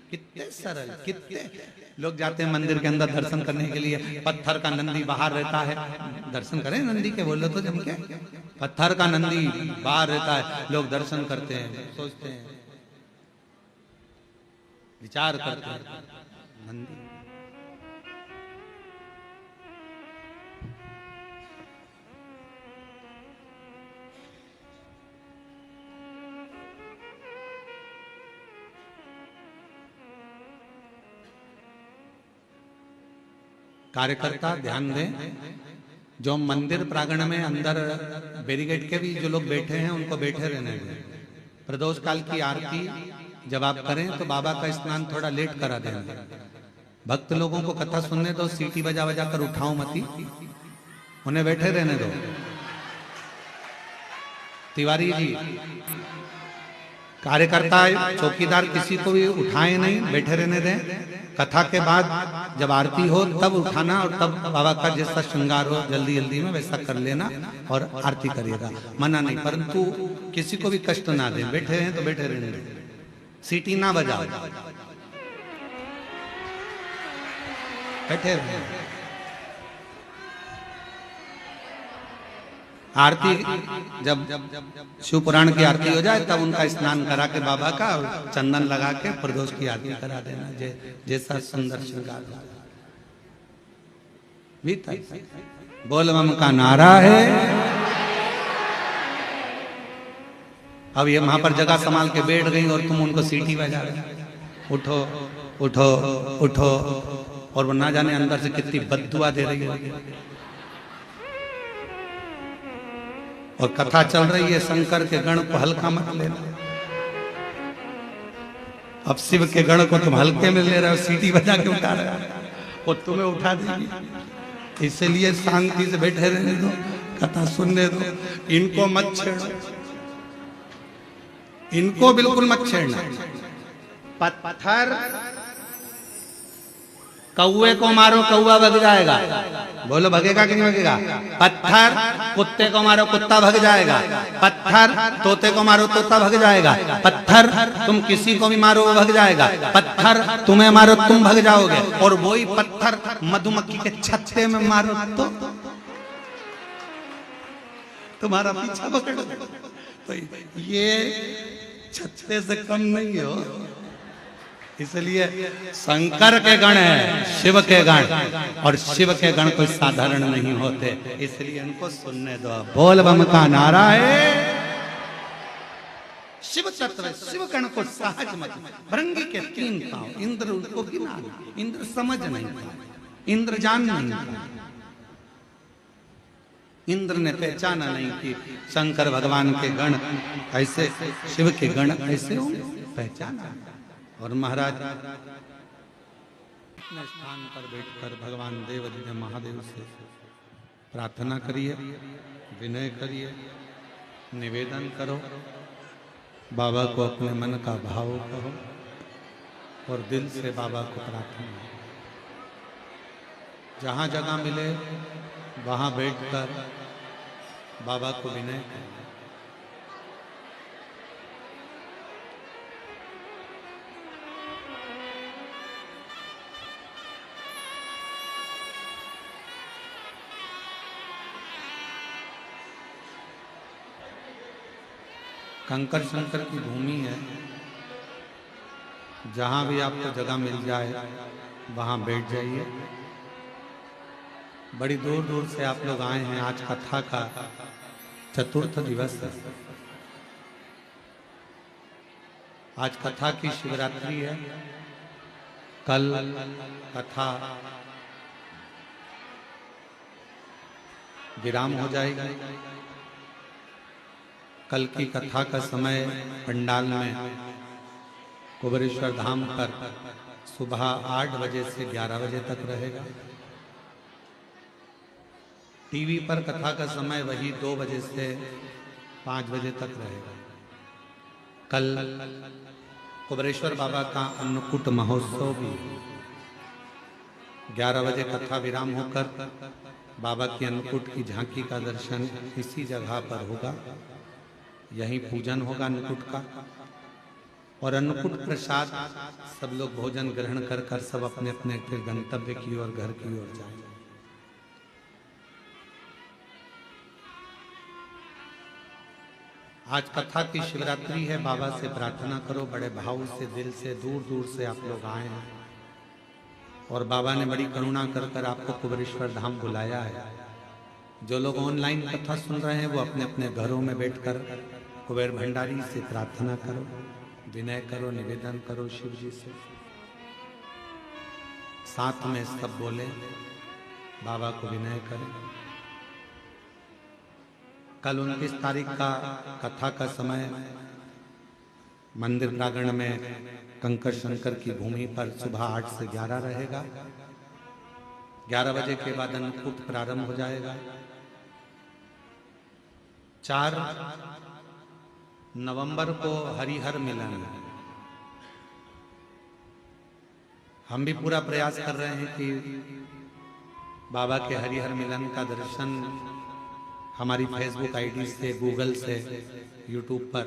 कितने सरल, कितने लोग जाते हैं मंदिर के अंदर दर्शन करने के लिए, पत्थर का नंदी बाहर रहता है, दर्शन करें नंदी के, बोलो तो जम के, पत्थर का नंदी बाहर रहता है, लोग दर्शन करते हैं, सोचते हैं, विचार करते हैं, नंदी कार्यकर्ता ध्यान दें, जो मंदिर प्रांगण में अंदर बैरिकेड के भी जो लोग बैठे हैं उनको बैठे रहने दें। प्रदोष काल की आरती जब आप करें तो बाबा का स्नान थोड़ा लेट करा देंगे। भक्त लोगों को कथा सुनने दो, सीटी बजा बजा कर उठाओ मती, उन्हें बैठे रहने दो। तिवारी जी, कार्यकर्ता चौकीदार किसी को भी उठाए नहीं, बैठे रहने दें। कथा के बाद जब आरती हो तब उठाना, और तब बाबा का जैसा श्रृंगार हो जल्दी जल्दी में वैसा कर लेना और आरती करिएगा, मना नहीं, परंतु किसी को भी कष्ट ना दें। बैठे हैं तो बैठे रहने दें, सीटी ना बजाओ, बैठे रहें। आरती जब शिव पुराण की आरती हो जाए तब उनका स्नान करा के बाबा का चंदन लगा के प्रदोष की आरती करा देना, जैसा सुंदर श्रृंगार भीतर। बोल बम का नारा है। अब ये वहां पर जगह संभाल के बैठ गई और तुम उनको सीटी बजा रहे, उठो उठो उठो, और वो ना जाने अंदर से कितनी बद्दुआ दे रही है। और कथा चल रही है, शंकर के गण को हल्का मत लेना। अब शिव के गण को तुम हल्के में ले रहे हो, सीटी बजा के उठा रहे हो, वो तुम्हें उठा देगी। इसलिए शांति से बैठे रहने दो, कथा सुनने दो, इनको मत छेड़ो, इनको बिल्कुल मत छेड़ना। पत्थर कौए को मारो, कौआ भग जाएगा, बोलो भगेगा कि नहीं भगेगा? पत्थर कुत्ते को मारो, कुत्ता भग जाएगा। पत्थर तोते को मारो, तोता भग जाएगा। पत्थर तुम किसी को भी मारो वो भग जाएगा। पत्थर तुम्हें मारो तुम भग जाओगे, और वही पत्थर मधुमक्खी के छत्ते में मारो तो तुम्हारा पीछा पकड़। तो ये छत्ते से कम नहीं हो, इसलिए शंकर के गण है, शिव के गण, और शिव के गण कोई साधारण नहीं होते, इसलिए इनको सुनने दो। बोल बम का नारा है। शिव तत्व, शिव गण को सहज मत। भृंगी के 3 पांव, इंद्र उनको गिना, इंद्र समझ नहीं था, इंद्र जान नहीं था, इंद्र ने पहचाना नहीं कि शंकर भगवान के गण ऐसे, शिव के गण ऐसे होंगे, पहचाना। और महाराज अपने स्थान पर बैठकर भगवान देव जी महादेव से प्रार्थना करिए, विनय करिए, निवेदन करो, बाबा को अपने मन का भाव कहो, और दिल से बाबा को प्रार्थना। जहाँ जगह मिले वहाँ बैठकर बाबा को विनय करो। कंकर शंकर की भूमि है, जहां भी आपको जगह मिल जाए वहां बैठ जाइए। बड़ी दूर दूर से आप लोग आए हैं, आज कथा का 4th दिवस है। आज कथा की शिवरात्रि है, कल कथा विराम हो जाएगी। कल की कथा का समय पंडाल में कुबेरेश्वर धाम पर सुबह 8 बजे से 11 बजे तक रहेगा। टीवी पर कथा का समय वही 2 बजे से 5 बजे तक रहेगा। कल कुबेरेश्वर बाबा का अन्नकूट महोत्सव भी 11 बजे कथा विराम होकर बाबा की अन्नकूट की झांकी का दर्शन इसी जगह पर होगा। यहीं पूजन होगा अन्नकूट का, और अन्नकूट प्रसाद सब लोग भोजन ग्रहण कर कर सब अपने अपने फिर गंतव्य की ओर, घर की ओर जाएंगे। आज कथा की शिवरात्रि है। बाबा से प्रार्थना करो, बड़े भाव से, दिल से, दूर दूर से आप लोग आए हैं और बाबा ने बड़ी करुणा कर कर आपको कुबेरेश्वर धाम बुलाया है। जो लोग ऑनलाइन कथा सुन रहे हैं वो अपने अपने घरों में बैठकर कुबेर भंडारी से प्रार्थना करो, विनय करो, निवेदन करो शिव जी से। साथ में सब बोले, बाबा को विनय करें। कल 29 तारीख का कथा का समय मंदिर प्रांगण में कंकर शंकर की भूमि पर सुबह 8 से 11 रहेगा। 11 बजे के बाद अन्नकूट प्रारंभ हो जाएगा। 4 नवंबर को हरिहर मिलन है। हम भी पूरा प्रयास कर रहे हैं कि बाबा के हरिहर मिलन का दर्शन हमारी फेसबुक आईडी से, गूगल से, यूट्यूब पर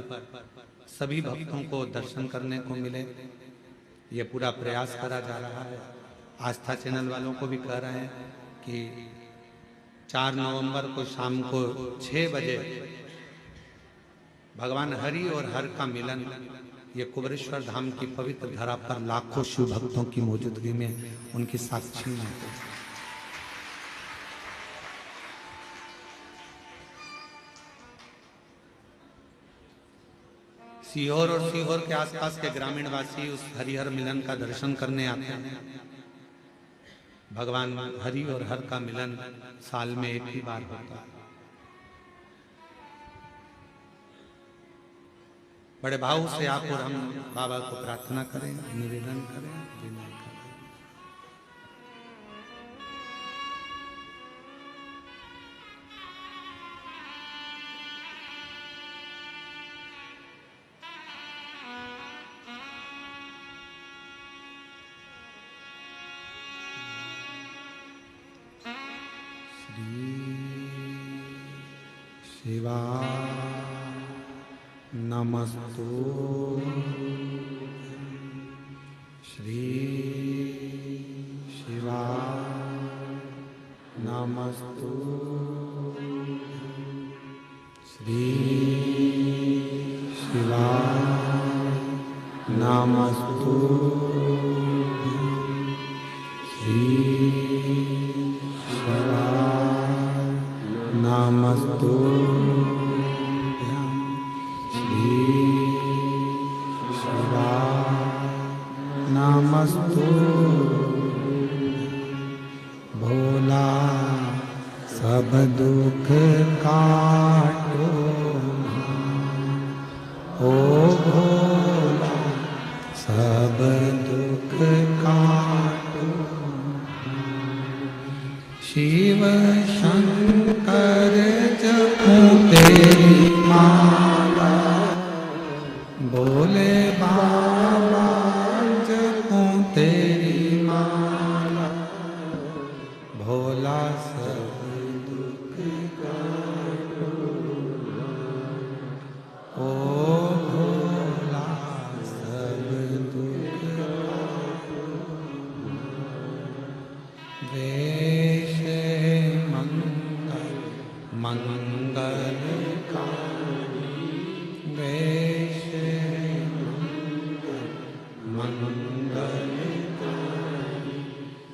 सभी भक्तों को दर्शन करने को मिले। ये पूरा प्रयास करा जा रहा है। आस्था चैनल वालों को भी कह रहे हैं कि 4 नवंबर को शाम को 6 बजे भगवान हरि और हर का मिलन, ये कुबेरेश्वर धाम की पवित्र धरा पर लाखों शिव भक्तों की मौजूदगी में उनकी साक्षी में सीहोर और सीहोर के आसपास के ग्रामीण वासी उस हरिहर मिलन का दर्शन करने आते हैं। भगवान हरि और हर का मिलन साल में एक ही बार होता है। बड़े भाव से आप और हम बाबा को प्रार्थना करें, निवेदन करें, विनय करें। शिवा नमस्तु श्री शिवा नमस्तु श्री शिवा नमस्तु श्री शिवा नमस्तु नमस्तु। भोला सब दुख काटो, ओ भोला सब दुख काटो। शिव शंकर जपो तेरी माला, बोले बाबा जपो तेरी माला। भोला सब दुख काटो, ओ भोला सब दुख काटो। वेश मंगल मंगलकारी, वेश मंगलकारी।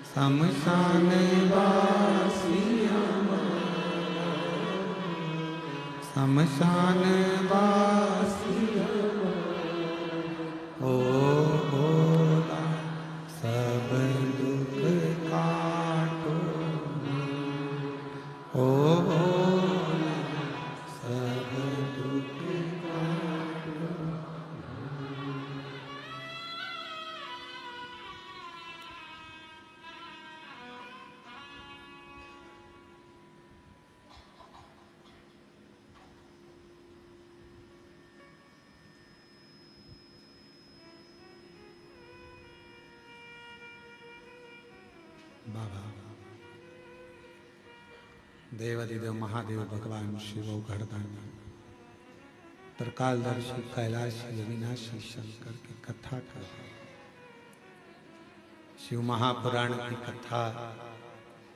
शमशान वासी शमशान वासी, ओ भोला सब दुख काटो, ओ भोला सब दुख बाबा देवादिदेव महादेव भगवान शिव घरदानी त्रिकालदर्शी कैलाशी अविनाशी शंकर की कथा कर शिव महापुराण की कथा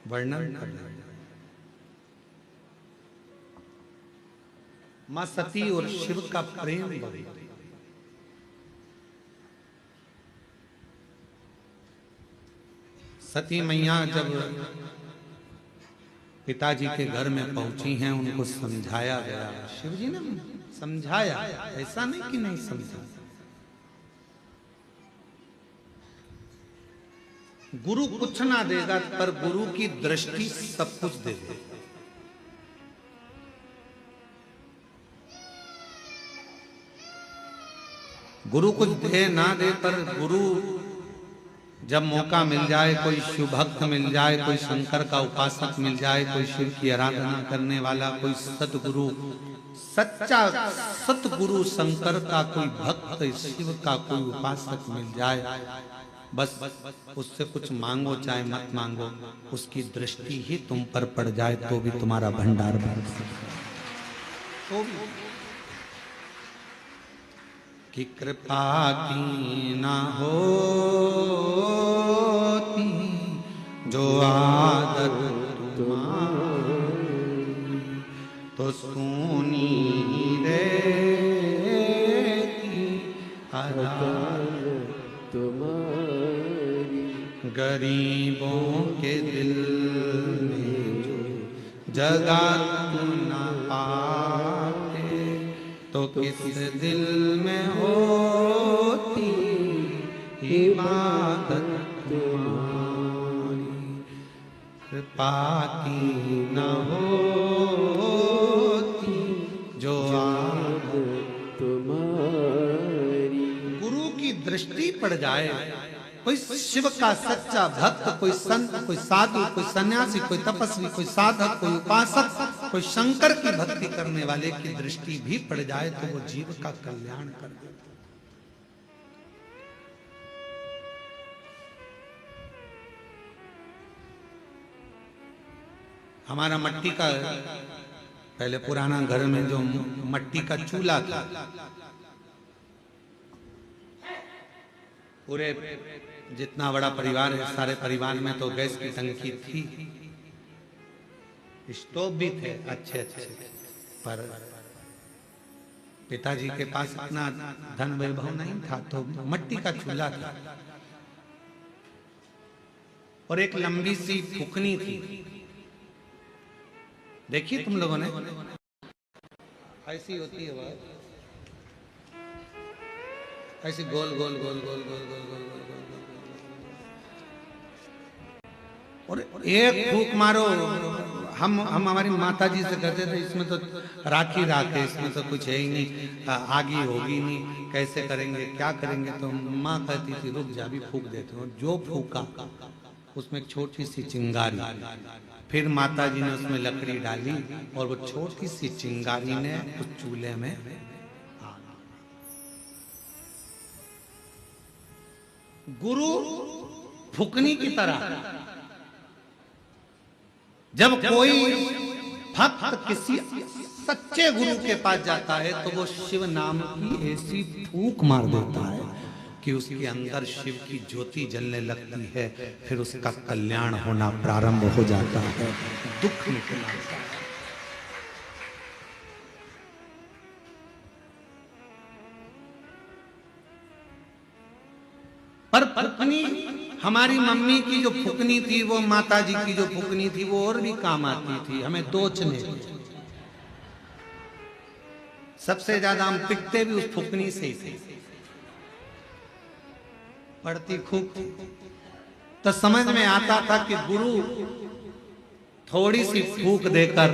वर्णन कर रहे हैं। मां सती और शिव का प्रेम बढ़े। सती मैया जब पिताजी के घर में पहुंची हैं, उनको समझाया गया। शिव जी ने समझाया, ऐसा नहीं कि नहीं समझा। गुरु कुछ ना देगा, पर गुरु की दृष्टि सब कुछ दे देगा। गुरु कुछ दे ना दे, पर गुरु जब मौका मिल जाए, कोई शिव भक्त मिल जाए, कोई शंकर का उपासक मिल जाए, कोई शिव की आराधना करने वाला, कोई सतगुरु, सच्चा सतगुरु शंकर का कोई भक्त, शिव का कोई उपासक मिल जाए, बस उससे कुछ मांगो चाहे मत मांगो, उसकी दृष्टि ही तुम पर पड़ जाए तो भी तुम्हारा भंडार भर सकता है। कि कृपा की ना होती जो आदत तुम्हारी, तो सुनी रहती अदालत तुम्हारी। गरीबों के दिल में जो जगह तुम ना पाते, तो किस दिल में होती इबादत तुम्हारी। कृपा की न होती जो आदत तुम्हारी। गुरु की दृष्टि पड़ जाए, कोई शिव का सच्चा भक्त, कोई संत, कोई साधु, कोई सन्यासी, कोई तपस्वी, कोई साधक, कोई उपासक, कोई शंकर की भक्ति करने वाले की दृष्टि भी पड़ जाए तो वो जीव का कल्याण कर देता। हमारा मट्टी का पहले पुराना घर में जो मट्टी का चूल्हा था, पूरे जितना बड़ा परिवार है, सारे परिवार में तो गैस की टंकी थी, स्टोव भी थे अच्छे अच्छे, पर पिताजी के पास इतना धन वैभव नहीं था, तो मट्टी का चूल्हा था और एक लंबी सी फुकनी थी। देखिए तुम लोगों ने, ऐसी होती है वह, ऐसी गोल गोल गोल गोल गोल गोल गोल गोल और एक फूक मारो। हम हमारी माता जी से कहते थे, इसमें तो राखी राख है, इसमें तो कुछ है ही नहीं, आगी होगी नहीं, कैसे करेंगे, क्या करेंगे। तो माँ कहती थी रुक जा, भी फूक देते हो। जो फूका उसमें एक छोटी सी चिंगारी, फिर माता जी ने उसमें लकड़ी डाली और वो छोटी सी चिंगारी ने उस चूल्हे में गुरु फुकनी की तरह। जब कोई भक्त किसी सच्चे गुरु के पास जाता है तो वो शिव नाम की ऐसी फूंक मार देता है कि उसके अंदर शिव की ज्योति जलने लगती है, फिर उसका कल्याण होना प्रारंभ हो जाता है, दुख मिटना। पर फुकनी, हमारी मम्मी की जो फुकनी थी, वो माता जी की जो फुकनी थी, वो और भी काम आती थी, हमें दोचने। सबसे ज्यादा हम पिटते भी उस फुकनी से ही थे, पड़ती खूब। तो समझ में आता था कि गुरु थोड़ी सी फूक देकर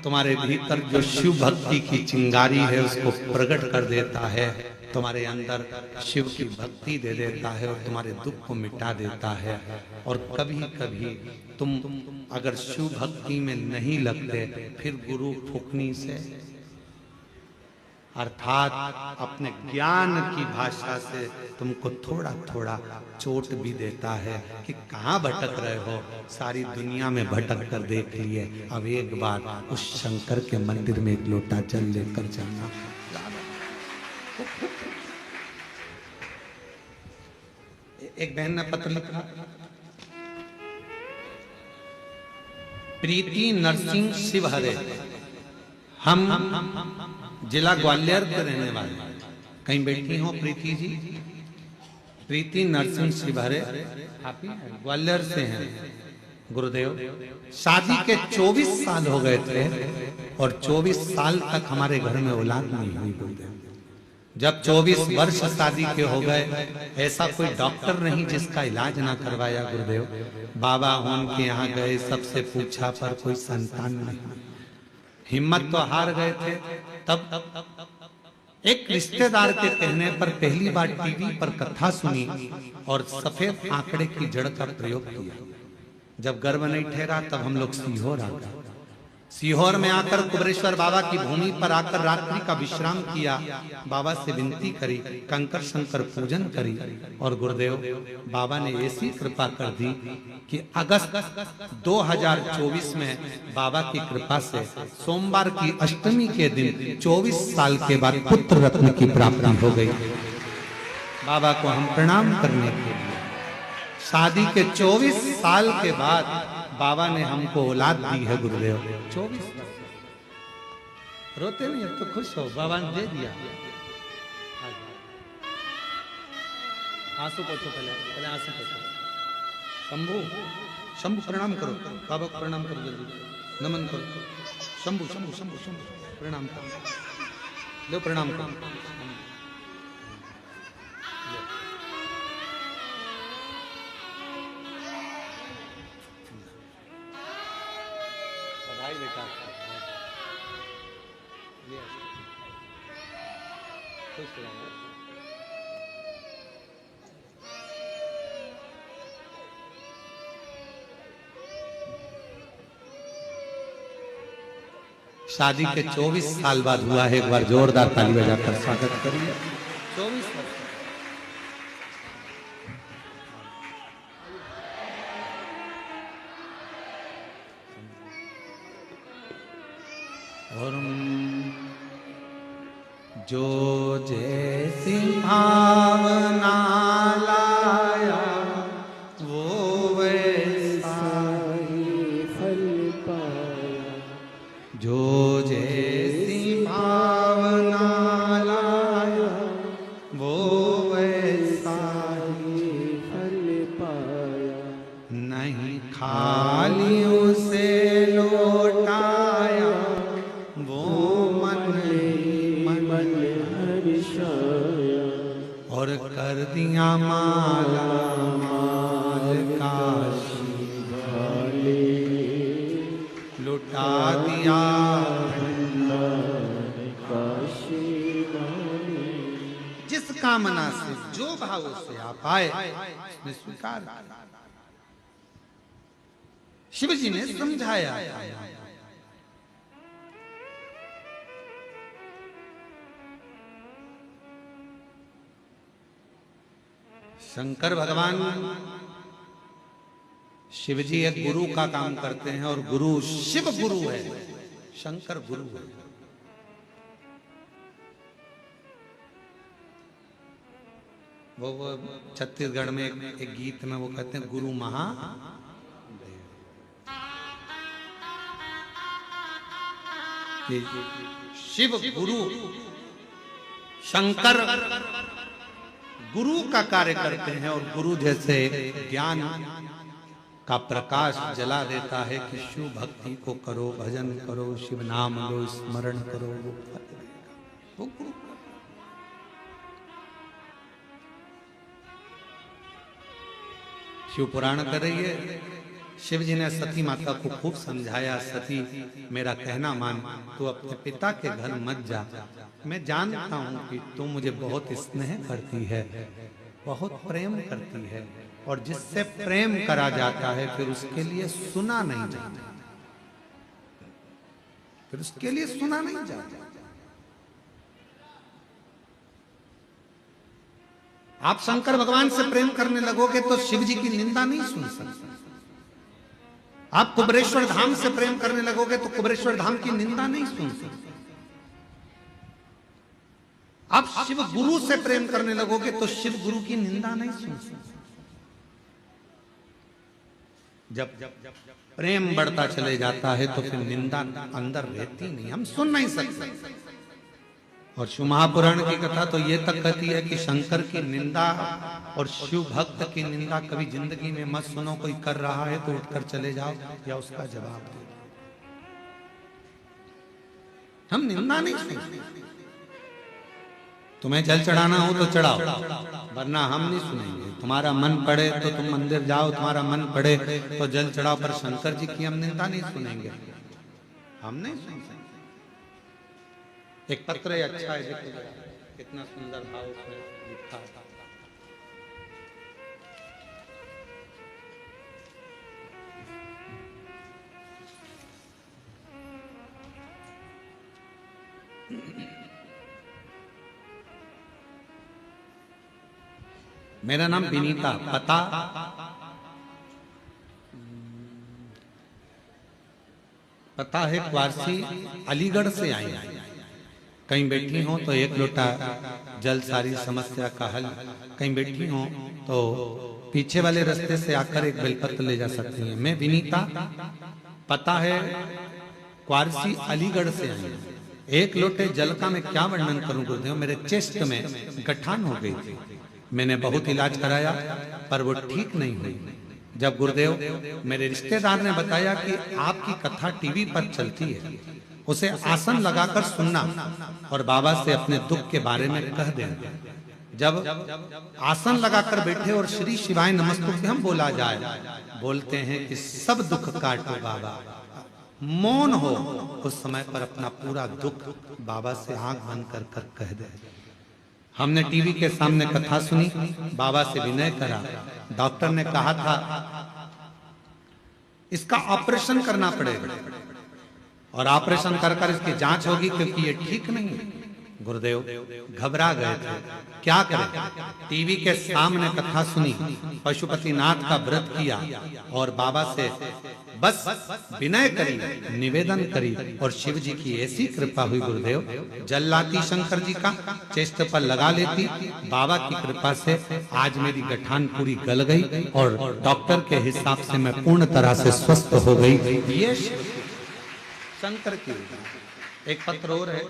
तुम्हारे भीतर जो शिव भक्ति की चिंगारी है उसको प्रकट कर देता है, तुम्हारे अंदर शिव की भक्ति दे देता है और तुम्हारे दुख को मिटा देता है। और कभी कभी तुम अगर शिव भक्ति में नहीं लगते, फिर गुरु फुकनी से अर्थात अपने ज्ञान की भाषा से तुमको थोड़ा थोड़ा चोट भी देता है कि कहाँ भटक रहे हो, सारी दुनिया में भटक कर देख लिए, अब एक बार उस शंकर के मंदिर में एक लोटा जल लेकर जाना। एक बहन ने पत्र लिखा, प्रीति नरसिंह शिवहरे, हम जिला ग्वालियर के रहने वाले, कहीं बैठी हो प्रीति जी? प्रीति नरसिंह शिवहरे आप ही ग्वालियर से हैं। गुरुदेव, शादी के 24 साल हो गए थे और 24 साल तक हमारे घर में औलाद नहीं हुई। गुरुदेव, जब 24 वर्ष शादी के हो गए, ऐसा कोई डॉक्टर नहीं जिसका इलाज ना करवाया। गुरुदेव, बाबा उनके यहाँ गए, सबसे पूछा पर कोई संतान नहीं, हिम्मत तो हार गए थे। तब एक रिश्तेदार के कहने पर पहली बार टीवी पर कथा सुनी और सफेद आंकड़े की जड़ का प्रयोग किया। जब गर्भ नहीं ठहरा तब हम लोग सीहोर आ गए। सीहोर में आकर कुबरेश्वर बाबा की भूमि पर आकर रात्रि का विश्राम किया, बाबा से विनती करी, कंकर शंकर पूजन करी और गुरुदेव बाबा ने ऐसी कृपा कर दी कि अगस्त 2024 में बाबा की कृपा से सोमवार की अष्टमी के दिन 24 साल के बाद पुत्र रत्न की प्राप्ति हो गई। बाबा को हम प्रणाम करने के लिए, शादी के 24 साल के बाद बाबा ने हमको औलाद दी है। गुरुदेव 24, रोते नहीं, अब तो खुश हो, बाबा ने दे दिया। आंसू पोछो, पहले आंसू पोछो। शंभू, शंभू प्रणाम करो, बाबा को प्रणाम करो, जल्दी नमन करो। शंभू शंभू शंभू शंभू प्रणाम करो, लो प्रणाम करो। बेटा खुश रहो। शादी के 24 साल बाद हुआ है। एक बार जोरदार ताली बजाकर स्वागत करिए। 24 और जो जैसी भावना लाया वो वैसा ही फल पाया, जो जैसी भावना लाया वो वैसा ही फल पाया, नहीं खाली उसे लौटाया वो मन हर्षाया, और कर दिया माला माल काशी भाले, लुटा दिया भंडार काशी वाले। जिस कामना से जो भाव से आप आए उसने स्वीकार किया। शिव जी ने समझाया, शंकर भगवान शिव जी एक गुरु का काम करते हैं और गुरु शिव गुरु है, शंकर गुरु है। वो छत्तीसगढ़ में एक गीत में वो कहते हैं गुरु महा शिव गुरु शंकर गुरु का कार्य करते हैं और गुरु जैसे ज्ञान का प्रकाश जला देता है कि शिव भक्ति को करो, भजन करो, शिव नाम लो, स्मरण करो, वो गुरु। शिव पुराण कर रही है। शिव जी ने सती माता को खूब समझाया, सती मेरा कहना मान, तू अपने पिता के घर मत जा। मैं जानता हूं कि तू मुझे बहुत स्नेह करती है, बहुत प्रेम करती है, और जिससे प्रेम करा जाता है फिर उसके लिए सुना नहीं जाता, फिर उसके लिए सुना नहीं जाता। आप शंकर भगवान से प्रेम करने लगोगे तो शिव जी की निंदा नहीं सुन सकते। आप कुबेरेश्वर धाम से प्रेम करने लगोगे तो कुबेरेश्वर धाम की निंदा नहीं सुन सकते। आप शिव गुरु से प्रेम करने लगोगे तो शिव गुरु की निंदा नहीं सुन सकते। जब प्रेम बढ़ता चले जाता है तो फिर निंदा अंदर रहती नहीं, हम सुन नहीं सकते। और शिव महापुराण की कथा तो ये तक कहती है कि शंकर की निंदा और शिव भक्त की निंदा कभी जिंदगी में मत सुनो। कोई कर रहा है तो उठकर चले जाओ या उसका जवाब दो। हम निंदा नहीं सुनते। तुम्हें जल चढ़ाना हो तो चढ़ाओ, वरना हम नहीं सुनेंगे। तुम्हारा मन पड़े तो तुम मंदिर जाओ, तुम्हारा मन पड़े तो जल चढ़ाओ, पर शंकर जी की हम निंदा नहीं सुनेंगे। हम नहीं सुन सकते। एक पत्र अच्छा है, देखो कितना सुंदर भाव उसमें लिखा है। मेरा नाम विनीता, पता है क्वारसी, अलीगढ़ से आई। कहीं बैठी हो तो एक लोटा जल सारी समस्या का हल। कहीं बैठी हो तो पीछे वाले रास्ते से आकर एक बेलपत्र ले जा सकती हैं। मैं विनीता, पता है क्वारसी, अलीगढ़ से आई। एक लोटे जल का मैं क्या वर्णन करूं गुरुदेव, मेरे चेस्ट में गठान हो गई थी। मैंने बहुत इलाज कराया पर वो ठीक नहीं हुई। जब गुरुदेव मेरे रिश्तेदार ने बताया कि आपकी कथा टीवी पर चलती है, उसे आसन लगाकर सुनना और बाबा से अपने दुख के बारे में कह देना। जब आसन लगाकर बैठे और श्री शिवाय नमस्तुभ्यम बोला जाए, बोलते हैं कि सब दुख काटो बाबा, मौन हो, उस समय पर अपना पूरा दुख बाबा से आंख बंद कर कर कह दे। हमने टीवी के सामने कथा सुनी, बाबा से विनय करा। डॉक्टर ने कहा था इसका ऑपरेशन करना पड़ेगा और ऑपरेशन कर कर इसकी जांच होगी क्योंकि ये ठीक नहीं है। गुरुदेव घबरा गए थे, क्या करें। टीवी के सामने कथा सुनी, पशुपतिनाथ का व्रत किया और बाबा से बस विनय करी, निवेदन करी और शिव जी की ऐसी कृपा हुई गुरुदेव, जल लाती शंकर जी का, चेस्ट पर लगा लेती। बाबा की कृपा से आज मेरी गठान पूरी गल गई और डॉक्टर के हिसाब से मैं पूर्ण तरह से स्वस्थ हो गई। ये शंकर की। एक पत्र और है,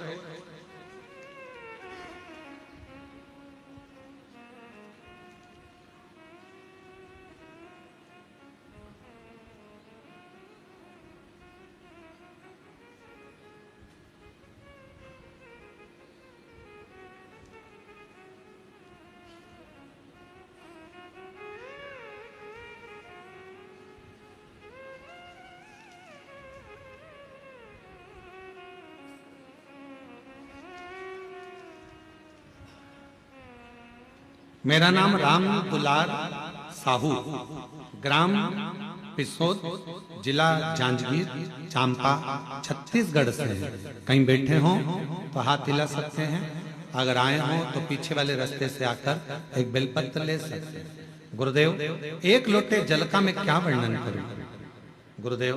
मेरा नाम राम दुलार साहू, ग्राम पिसोद, जिला जांजगीर चांपा, छत्तीसगढ़ से है। कहीं बैठे हो तो हाथ हिला सकते हैं, अगर आए हो तो पीछे वाले रास्ते से आकर एक बेलपत्र ले सकते हैं। गुरुदेव एक लोटे जल का मैं क्या वर्णन करूं। गुरुदेव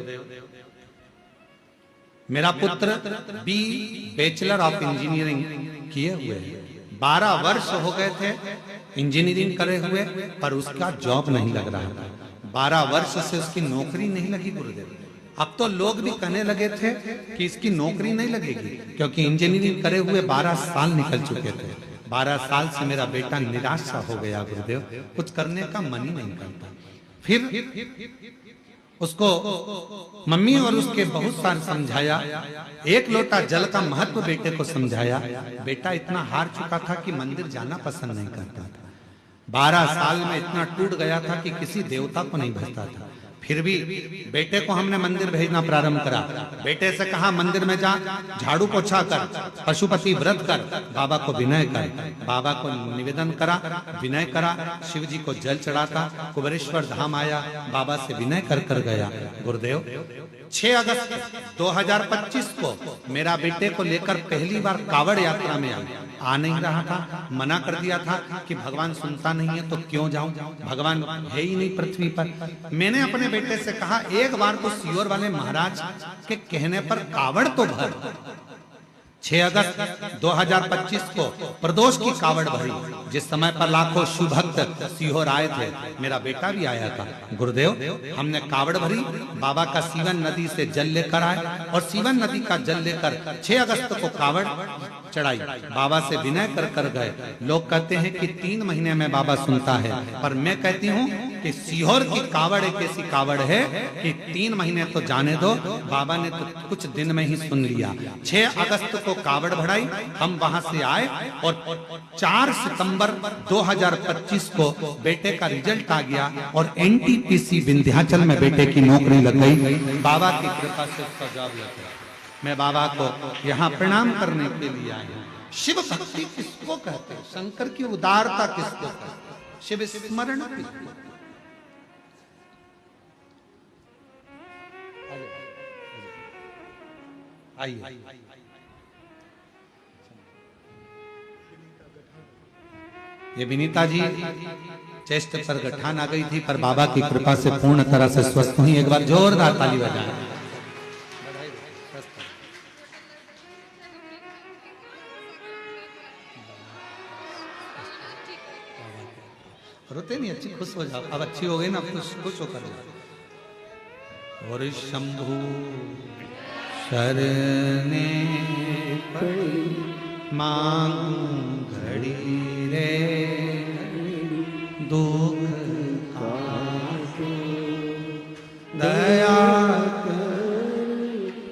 मेरा पुत्र बी बैचलर ऑफ इंजीनियरिंग किए हुए है, 12 वर्ष हो गए थे इंजीनियरिंग करे हुए, पर उसका जॉब नहीं लग रहा था। 12 वर्ष से उसकी नौकरी नहीं लगी गुरुदेव। अब तो लोग भी कहने लगे थे कि इसकी नौकरी नहीं लगेगी, क्योंकि इंजीनियरिंग करे हुए 12 साल निकल चुके थे। 12 साल से मेरा बेटा निराश सा हो गया गुरुदेव, कुछ करने का मन ही नहीं करता। फिर उसको मम्मी और उसके बहुत सारे समझाया, एक लोटा जल का महत्व बेटे को समझाया। बेटा इतना हार चुका था कि मंदिर जाना पसंद नहीं करता था। 12 साल में इतना टूट गया था कि किसी देवता को नहीं भजता था। फिर भी बेटे को हमने मंदिर भेजना प्रारंभ करा। बेटे से कहा मंदिर में जा, झाड़ू पोछा कर, पशुपति व्रत कर, बाबा को विनय कर। बाबा को निवेदन करा, विनय करा, शिव जी को जल चढ़ाता, कुबेरेश्वर धाम आया, बाबा से विनय कर कर गया। गुरुदेव 6 अगस्त 2025 को मेरा बेटे को लेकर पहली बार कावड़ यात्रा में आ नहीं रहा था। मना कर दिया था कि भगवान सुनता नहीं है तो क्यों जाऊं, भगवान है ही नहीं पृथ्वी पर। मैंने अपने बेटे से कहा एक बार तो सीहोर वाले महाराज के कहने पर कावड़ तो भर। 6 अगस्त 2025 को प्रदोष की कावड़ भरी, जिस समय पर लाखों शिव भक्त सीहोर आए थे, मेरा बेटा भी आया था। गुरुदेव हमने कावड़ भरी, बाबा का सीवन नदी से जल लेकर आए और सीवन नदी का जल लेकर 6 अगस्त को कावड़ चढ़ाई। बाबा से विनय कर गए। लोग कहते हैं कि 3 महीने में बाबा सुनता है, पर मैं कहती हूँ कि सीहोर की कावड़ एक ऐसी कावड़ है कि 3 महीने तो जाने दो, बाबा ने तो कुछ दिन में ही सुन लिया। 6 अगस्त को कावड़ बढ़ाई, हम वहां से आए और 4 सितंबर 2025 को बेटे का रिजल्ट आ गया और एनटीपीसी विंध्याचल में बेटे की नौकरी लग गई। बाबा की कृपा से उसका जॉब लग गया। मैं बाबा को यहाँ प्रणाम करने के लिए आया हूँ। शिव भक्ति किसको कहते हैं, शंकर की उदारता किसको कहते हैं, शिव स्मरण किसको? आइए ये विनीता जी चेस्ट पर गठान आ गई थी, पर बाबा की कृपा से पूर्ण तरह से स्वस्थ हुई। एक बार जोरदार ताली बजाएं। रोते नहीं, अच्छी खुश हो जाओ। अब अच्छी हो गई ना, खुश होकर जाओ। और शंभु शरणे मांग घड़ी रे दुख काटो दया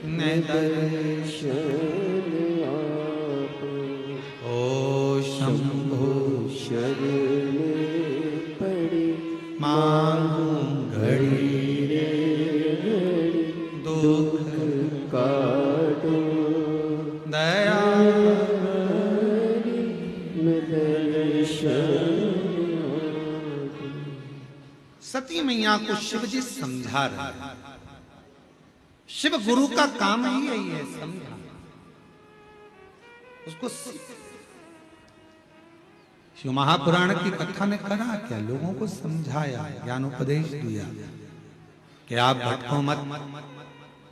ने दर्शन आपो। ओ शंभु शरणे पड़े मांग घड़ी रे दुख काटो दया सती मैया को शिव जी समझा रहे हैं। शिव गुरु का काम ही यही है, समझा उसको। शिव महापुराण की कथा ने करा क्या, लोगों को समझाया, ज्ञानोपदेश दिया कि आप भटको मत,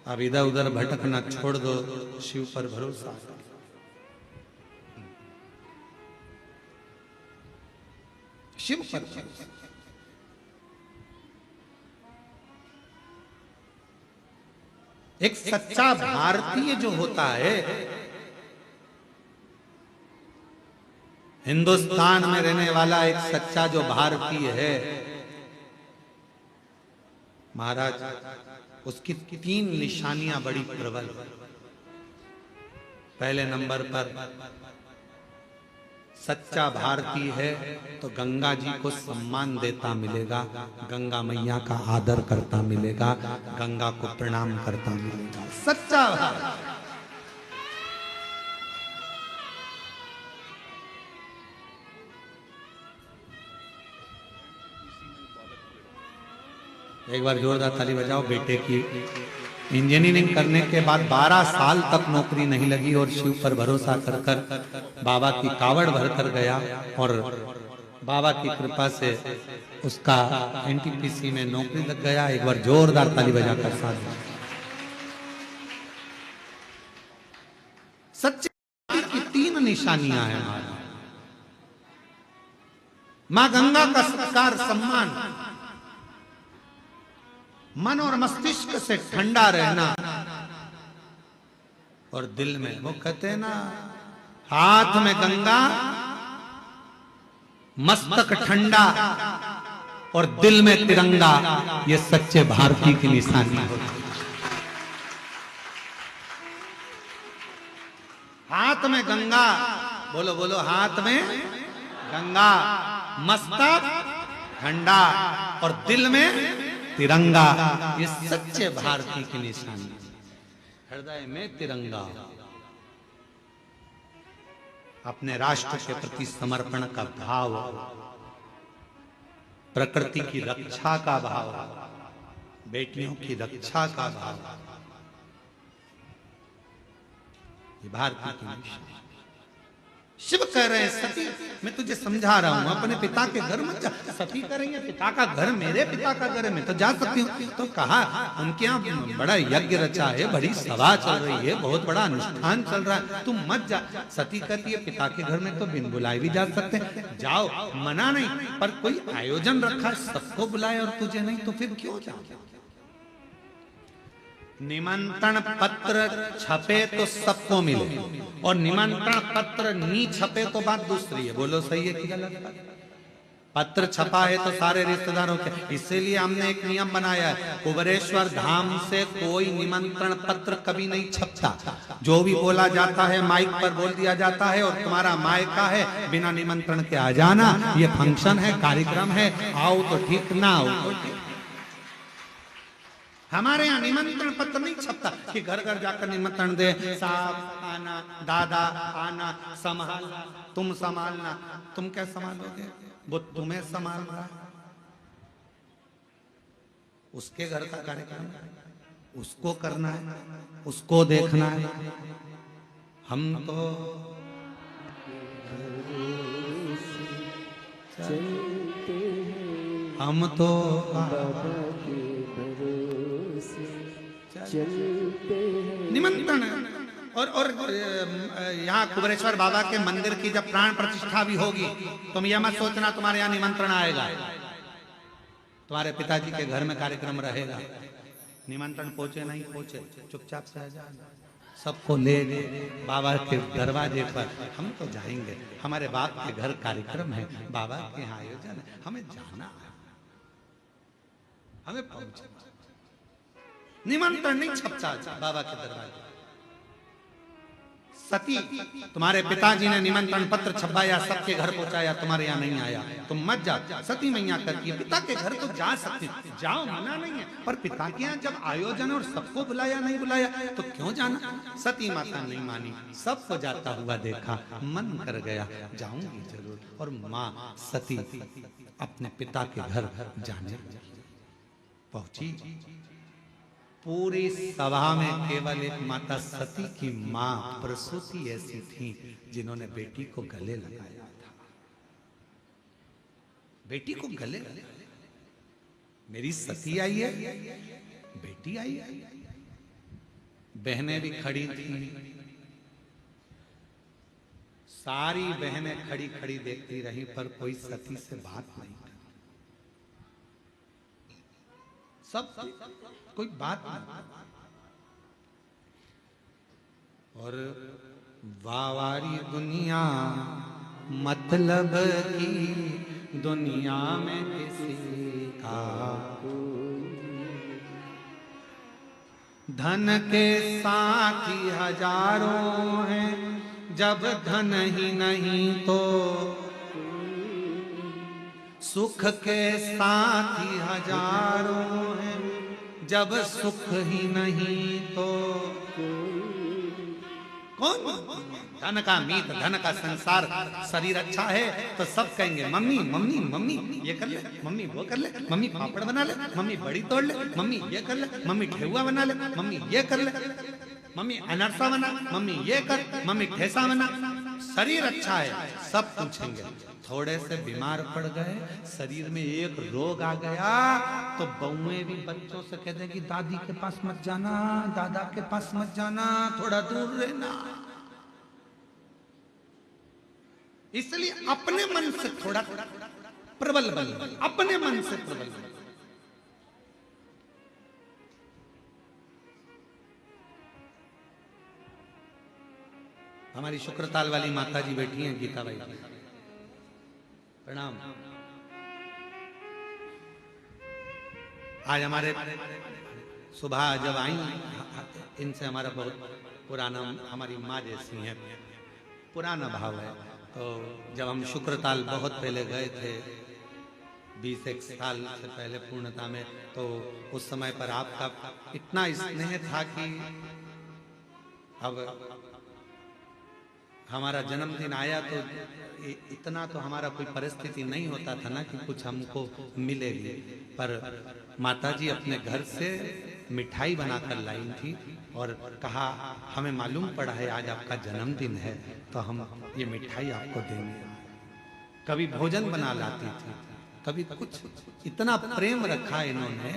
अब इधर उधर भटकना छोड़ दो, शिव पर भरोसा। शिव पर भरोसा। एक सच्चा भारतीय जो होता है, हिंदुस्तान में रहने वाला एक सच्चा जो भारतीय है, महाराज उसकी 3 निशानियां बड़ी प्रबल। पहले नंबर पर सच्चा भारतीय है तो गंगा जी को सम्मान देता मिलेगा, गंगा मैया का आदर करता मिलेगा, गंगा को प्रणाम करता मिलेगा। सच्चा भारत। एक बार जोरदार ताली बजाओ। बेटे की इंजीनियरिंग करने के बाद 12 साल तक नौकरी नहीं लगी और शिव पर भरोसा कर कर बाबा की कावड़ भर कर गया और बाबा की कृपा से उसका एनटीपीसी में नौकरी लग गया। एक बार जोरदार ताली बजाकर साथ। सच्चे की 3 निशानियां हैं। मां गंगा का सत्कार सम्मान, मन और मस्तिष्क से ठंडा रहना और दिल में, वो कहते हैं ना, हाथ में गंगा मस्तक ठंडा और दिल में तिरंगा, ये सच्चे भारतीय की निशानी होती है। हाथ में गंगा, बोलो बोलो, हाथ में गंगा, मस्तक ठंडा और दिल में तिरंगा, ये सच्चे भारतीय की निशानी। हृदय में तिरंगा, अपने राष्ट्र के प्रति समर्पण का भाव, प्रकृति की रक्षा का भाव, बेटियों की रक्षा का भाव, ये भारती की निशा। शिव कह रहे हैं सती मैं तुझे समझा रहा हूं, अपने पिता के घर मत जा। सती कह रही है पिता का घर मेरे पिता का घर है, मैं तो जा सकती हूँ। तो कहा उनके यहाँ बड़ा यज्ञ रचा है, बड़ी सभा चल रही है, बहुत बड़ा अनुष्ठान चल रहा है, तुम मत जा। सती कहती है पिता के घर में तो बिन बुलाए भी जा सकते हैं, जाओ, मना नहीं, पर कोई आयोजन रखा है, सबको बुलाए और तुझे नहीं, तो फिर क्यों जाओ। निमंत्रण पत्र छपे तो सबको मिले, और निमंत्रण पत्र नहीं छपे तो बात दूसरी है। बोलो सही है कि गलत बात? पत्र छपा है तो सारे रिश्तेदारों के, इसीलिए हमने एक नियम बनाया है, कुबेरेश्वर धाम से कोई निमंत्रण पत्र कभी नहीं छपता। जो भी बोला जाता है माइक पर बोल दिया जाता है, और तुम्हारा मायका है, बिना निमंत्रण के आ जाना, ये फंक्शन है, कार्यक्रम है, आओ तो ठीक, ना आओ तो ठीक। हमारे यहाँ निमंत्रण पत्र नहीं छपता कि घर घर जाकर निमंत्रण दे, साहब आना, दादा आना, संभालना, तुम संभालना। तुम क्या संभालोगे? वो तुम्हें संभाल रहा है, उसके घर का कार्यक्रम उसको करना है, उसको देखना है। हम तो निमंत्रण। और यहाँ कुबेरेश्वर बाबा के मंदिर की जब प्राण प्रतिष्ठा भी होगी, तुम यह मत सोचना तुम्हारे यहाँ निमंत्रण आएगा, तुम्हारे पिताजी के घर में कार्यक्रम रहेगा। निमंत्रण पहुंचे नहीं पहुंचे, चुपचाप से आ जाना, सबको ले बाबा के दरवाजे पर। हम तो जाएंगे, हमारे बाप के घर कार्यक्रम है, बाबा के यहाँ आयोजन है, हमें जाना है, हमें पहुंचना। निमंत्रण नहीं छपता बाबा के दरवाजे। सती तुम्हारे पिताजी ने निमंत्रण पत्र छपाया, सबके घर पहुंचाया, तुम्हारे यहाँ नहीं आया, तुम मत जा। सती मैया कहती है पिता के घर तो जा सकते, जाओ, मना नहीं है, पर पिता के यहाँ जब आयोजन और सबको बुलाया नहीं बुलाया तो क्यों जाना। सती माता नहीं मानी, सबको जाता हुआ देखा, मन कर गया जाऊंगी जरूर, और माँ सती अपने पिता के घर जाने पहुंची। पूरी सभा में केवल एक माता सती की मां प्रसूति ऐसी थी जिन्होंने बेटी को गले लगाया था। बेटी को गले, मेरी सती आई है, बेटी आई है। बहनें भी खड़ी थी, सारी बहनें खड़ी खड़ी देखती रही, पर कोई सती से बात नहीं, सब कोई बात नहीं। और वावारी दुनिया मतलब की दुनिया में किसी का धन के साथी हजारों हैं, जब धन ही नहीं तो सुख के साथी हजारों हैं, जब सुख ही नहीं तो कौन। धन का मीत, धन का संसार, शरीर अच्छा है तो सब कहेंगे मम्मी मम्मी मम्मी ये कर ले, मम्मी वो कर ले, मम्मी पापड़ बना ले, मम्मी बड़ी तोड़ ले, मम्मी ये कर ले, मम्मी ठेहुआ बना ले, मम्मी ये कर ले, मम्मी अनरसा बना, मम्मी ये कर, मम्मी ठेसा बना। शरीर अच्छा है सब पूछेंगे। थोड़े से बीमार पड़ गए, शरीर में एक रोग आ गया, तो बहुएं भी बच्चों से कह देगी दादी के पास मत जाना, दादा के पास मत जाना, थोड़ा दूर रहना। इसलिए अपने मन से थोड़ा प्रबल बन, अपने मन से प्रबल बन। हमारी शुक्रताल वाली माता जी बैठी हैं, गीता बाई, प्रणाम। आज हमारे सुबह जब आई, इनसे हमारा बहुत पुराना, हमारी माँ जैसी है, पुराना भाव है। तो जब हम शुक्रताल बहुत पहले गए थे, 20 साल से पहले पूर्णता में, तो उस समय पर आपका इतना स्नेह था कि अब हमारा जन्मदिन आया तो इतना तो हमारा कोई परिस्थिति नहीं होता था ना कि कुछ हमको मिले भी, पर माताजी अपने घर से मिठाई बनाकर लाई थी और कहा हमें मालूम पड़ा है आज आपका जन्मदिन है तो हम ये मिठाई आपको देंगे। कभी भोजन बना लाती थी, कभी कुछ, इतना प्रेम रखा इन्होंने।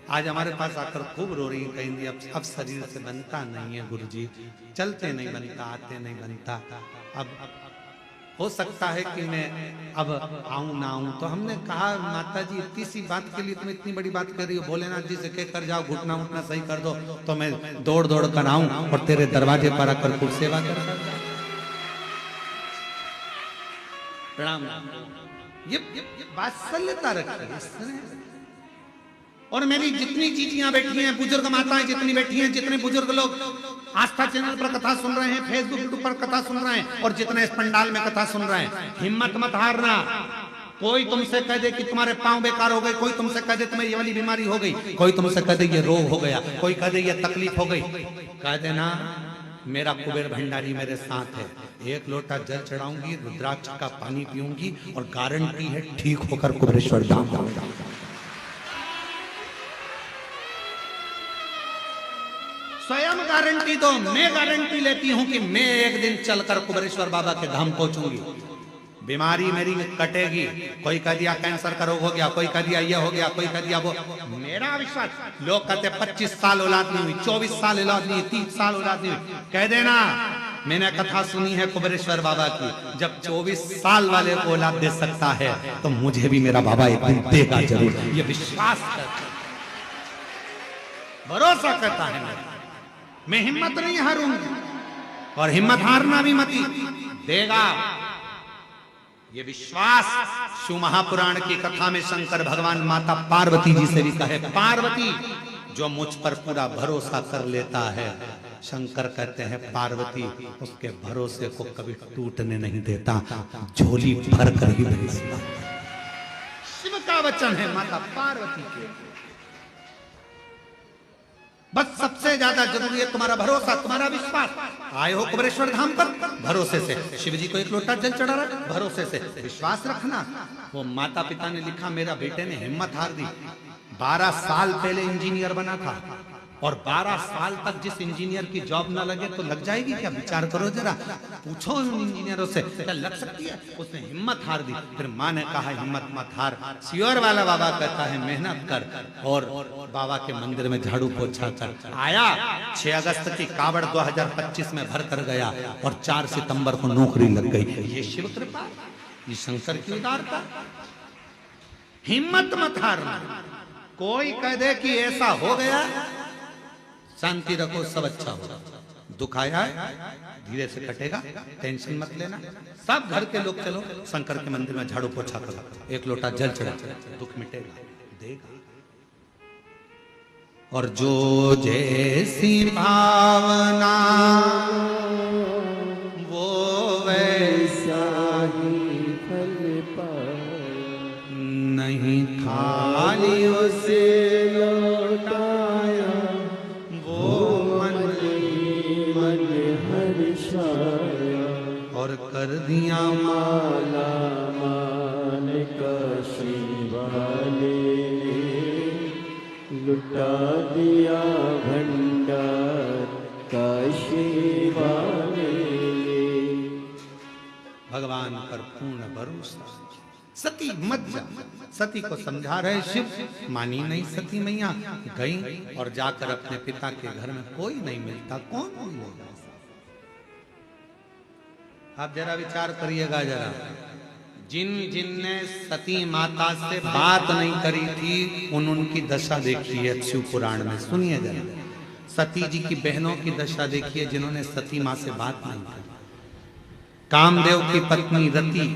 आज हमारे पास आकर खूब रो रही कहेंगी अब शरीर से बनता नहीं है गुरुजी, चलते नहीं बनता, आते नहीं बनता। अब हो सकता है कि मैं अब आऊं ना आऊं। तो हमने कहा माता जी इतनी सी बात के लिए तुम इतनी बड़ी बात कर रही हो, भोलेनाथ जी से कह कर जाओ घुटना उठना सही कर दो तो मैं दौड़ दौड़ कर आऊं और तेरे दरवाजे पर आकर खूब सेवा कर। प्रणाम। ये वात्सल्यता रखी। और मेरी जितनी जीजियां बैठी हैं, बुजुर्ग माताएं जितनी बैठी हैं, जितने बुजुर्ग लोग आस्था चैनल पर कथा सुन रहे हैं, फेसबुक यूट्यूब पर कथा सुन रहे हैं और जितने इस पंडाल में कथा सुन रहे हैं, हिम्मत मत हारना। कोई तुमसे कह दे कि तुम्हारे पांव बेकार हो गए, कोई तुमसे कह दे तुम्हें ये वाली बीमारी हो गई, कोई तुमसे कह दे ये रोग हो गया, कोई कह दे ये तकलीफ हो गई, कह देना मेरा कुबेर भंडारी मेरे साथ है। एक लोटा जल चढ़ाऊंगी, रुद्राक्ष का पानी पीऊंगी और गारंटी है ठीक होकर कुबेरेश्वर धाम जाऊंगा। स्वयं गारंटी दो, मैं गारंटी लेती हूं कि मैं एक दिन चलकर कुबेरेश्वर बाबा के धाम पहुंचूंगी। बीमारी मेरी कटेगी। कोई कह दिया कैंसर का रोग हो गया, कोई कह दिया ये हो गया, कोई कह दिया वो। मेरा विश्वास, लोग कहते 25 साल औलाद नहीं हुई, 24 साल औलाद नहीं हुई, 30 साल औलाद नहीं हुई, कह देना मैंने कथा सुनी है कुबेरेश्वर बाबा की, जब 24 साल वाले को औलाद दे सकता है तो मुझे भी मेरा बाबा एक दिन देगा जरूर। ये विश्वास करता, भरोसा करता है। मैं हिम्मत नहीं हारूंगी और हिम्मत हारना भी मत देगा। ये विश्वास शिव महापुराण की कथा में शंकर भगवान माता पार्वती जी से भी कहे, पार्वती जो मुझ पर पूरा भरोसा कर लेता है, शंकर कहते हैं पार्वती उसके भरोसे को कभी टूटने नहीं देता, झोली भर कर ही भेजता। शिव का वचन है माता पार्वती के। बस सबसे ज्यादा जरूरी है तुम्हारा भरोसा, तुम्हारा विश्वास। आए हो कुबेरेश्वर धाम पर भरोसे से, शिव जी को एक लोटा जल चढ़ा रहा, भरोसे से विश्वास रखना। वो माता पिता ने लिखा, मेरा बेटे ने हिम्मत हार दी। 12 साल पहले इंजीनियर बना था और 12 साल तक जिस इंजीनियर की जॉब ना लगे तो लग जाएगी क्या? विचार करो जरा, पूछो उन इंजीनियरों से क्या लग सकती है। उसने हिम्मत हार दी। फिर माँ ने कहा हिम्मत मत हार, सियोर वाला बाबा कहता है मेहनत कर और बाबा के मंदिर में झाड़ू पोछा कर। आया 6 अगस्त की कावड़ 2025 में भर कर गया और 4 सितंबर को नौकरी लग गई। ये शिव कृपा, ये शंकर की उदारता। हिम्मत मत हारना। कोई कह दे कि ऐसा हो गया, शांति रखो, सब अच्छा होगा। दुख आया धीरे से कटेगा, टेंशन मत लेना। सब घर के लोग चलो शंकर के मंदिर में झाड़ू पोछा करो, एक लोटा जल चढ़ा, दुख मिटेगा, देगा। और जो जैसी भावना वो वैसा ही फल पाए, नहीं खाली उसे लौटाया मन हर्षाया, और कर दिया माला मान का शिवाले, लुटा दिया भंडार का शिवाले। भगवान पर पूर्ण भरोसा। सती मत जा, सती को समझा रहे शिव, मानी नहीं सती मैया, गई और जाकर अपने पिता के घर में कोई नहीं मिलता, कौन मिलेगा? आप जरा विचार करिएगा जरा, जिन ने सती माता से बात नहीं करी थी उनकी दशा देखी है शिव पुराण में, सुनिए जरा। सती जी की बहनों की दशा देखिए जिन्होंने सती माँ से बात नहीं की। कामदेव की पत्नी रति,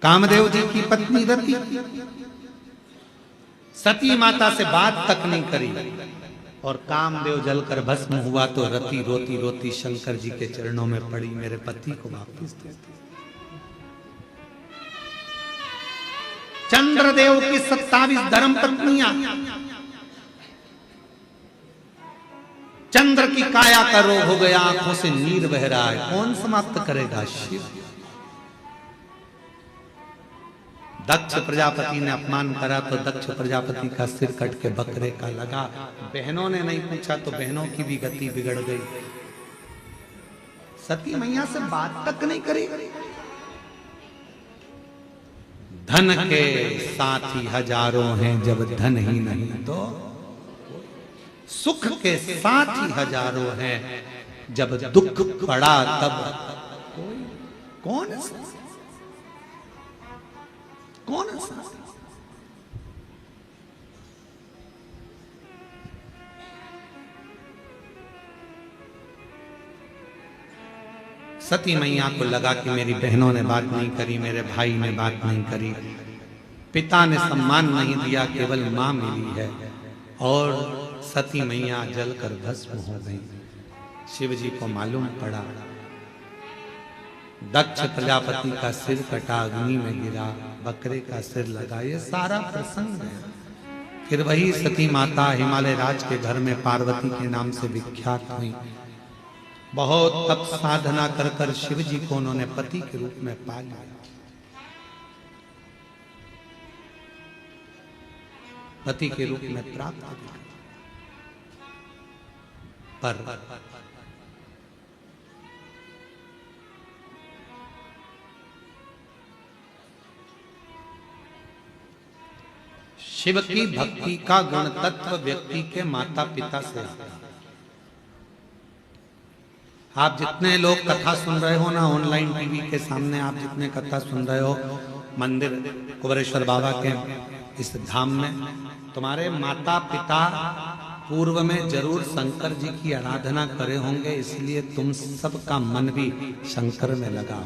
कामदेव जी की पत्नी रति सती माता से बात तक नहीं करी और कामदेव जलकर भस्म हुआ तो रति रोती रोती शंकर जी के चरणों में पड़ी, मेरे पति को वापस दे। चंद्रदेव की 27 धर्म पत्नियां, चंद्र की काया का रोग हो गया, आंखों से नीर बह रहा है, कौन समाप्त करेगा? शिव। दक्ष प्रजापति ने अपमान करा तो दक्ष प्रजापति का सिर कट के बकरे का लगा। बहनों ने नहीं पूछा तो बहनों की भी गति बिगड़ गई। सती मैया से बात तक नहीं करी। धन के साथी हजारों हैं जब धन ही नहीं तो, सुख के साथी हजारों हैं जब दुख पड़ा तब कौन कौन सती मैया को लगा कि मेरी बहनों ने बात नहीं करी, मेरे भाई ने बात नहीं करी, पिता ने सम्मान नहीं दिया, केवल मां मिली है। और सती मैया जलकर भस्म हो गई। शिव जी को मालूम पड़ा, दक्ष प्रजापति का सिर कटा, अग्नि में गिरा, बकरे का सिर लगा। ये सारा प्रसंग है। फिर वही सती माता हिमालय राज के घर में पार्वती के नाम से विख्यात हुई। बहुत तप साधना कर कर शिव जी को उन्होंने पति के रूप में पा लिया। पति के रूप में प्राप्त किया। पर शिव की भक्ति का गुण तत्व व्यक्ति के माता पिता से आता है। आप जितने लोग कथा सुन रहे हो ना, ऑनलाइन टीवी के सामने आप जितने कथा सुन रहे हो, मंदिर कुबेरेश्वर बाबा के इस धाम में, तुम्हारे माता पिता पूर्व में जरूर शंकर जी की आराधना करे होंगे, इसलिए तुम सबका मन भी शंकर में लगा।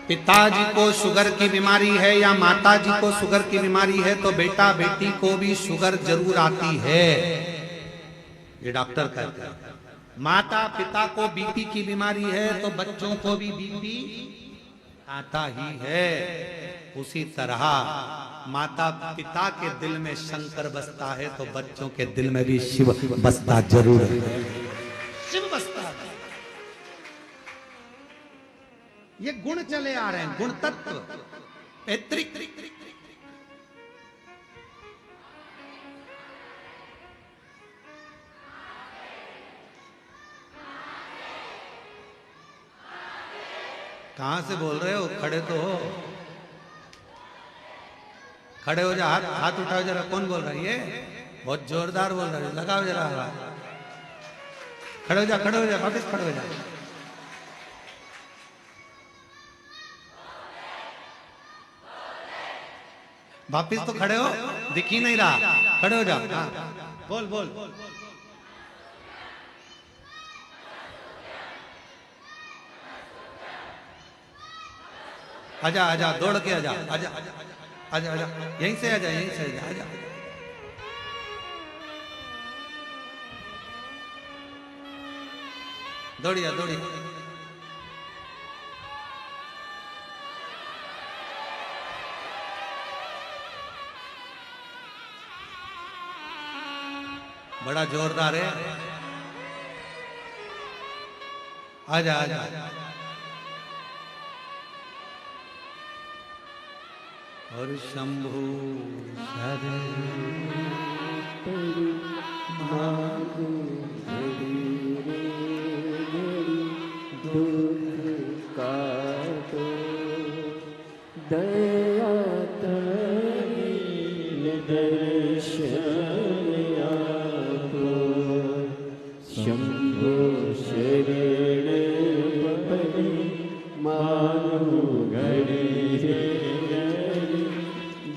पिताजी को शुगर की बीमारी है या माताजी को शुगर की बीमारी है तो बेटा बेटी को भी शुगर जरूर आती है, ये डॉक्टर कहते हैं। माता पिता को बीपी की बीमारी है तो बच्चों को भी बीपी आता ही है। उसी तरह माता पिता के दिल में शंकर बसता है तो बच्चों के दिल में भी शिव बसता जरूर है। शिव बसता है। ये गुण चले आ रहे हैं, गुण तत्व पैतृक। कहां से बोल रहे हो? खड़े तो हो, खड़े हो जा, हाथ उठाओ जरा। कौन बोल रहा है? ये बहुत जोरदार बोल रहा है, लगाओ जरा। खड़े हो जा, खड़े हो जा, वापस खड़े हो जा। वापिस तो खड़े हो, दिख ही नहीं रहा, खड़े हो जाओ। हाँ, बोल बोल। आजा आजा, दौड़ के आजा, आजा आजा आजा, यहीं से आजा, यहीं से आजा, आजा। दौड़िया दौड़िया। बड़ा जोरदार है। आजा आजा। और शंभु दया शंभो शरण पपरी मानु घड़ी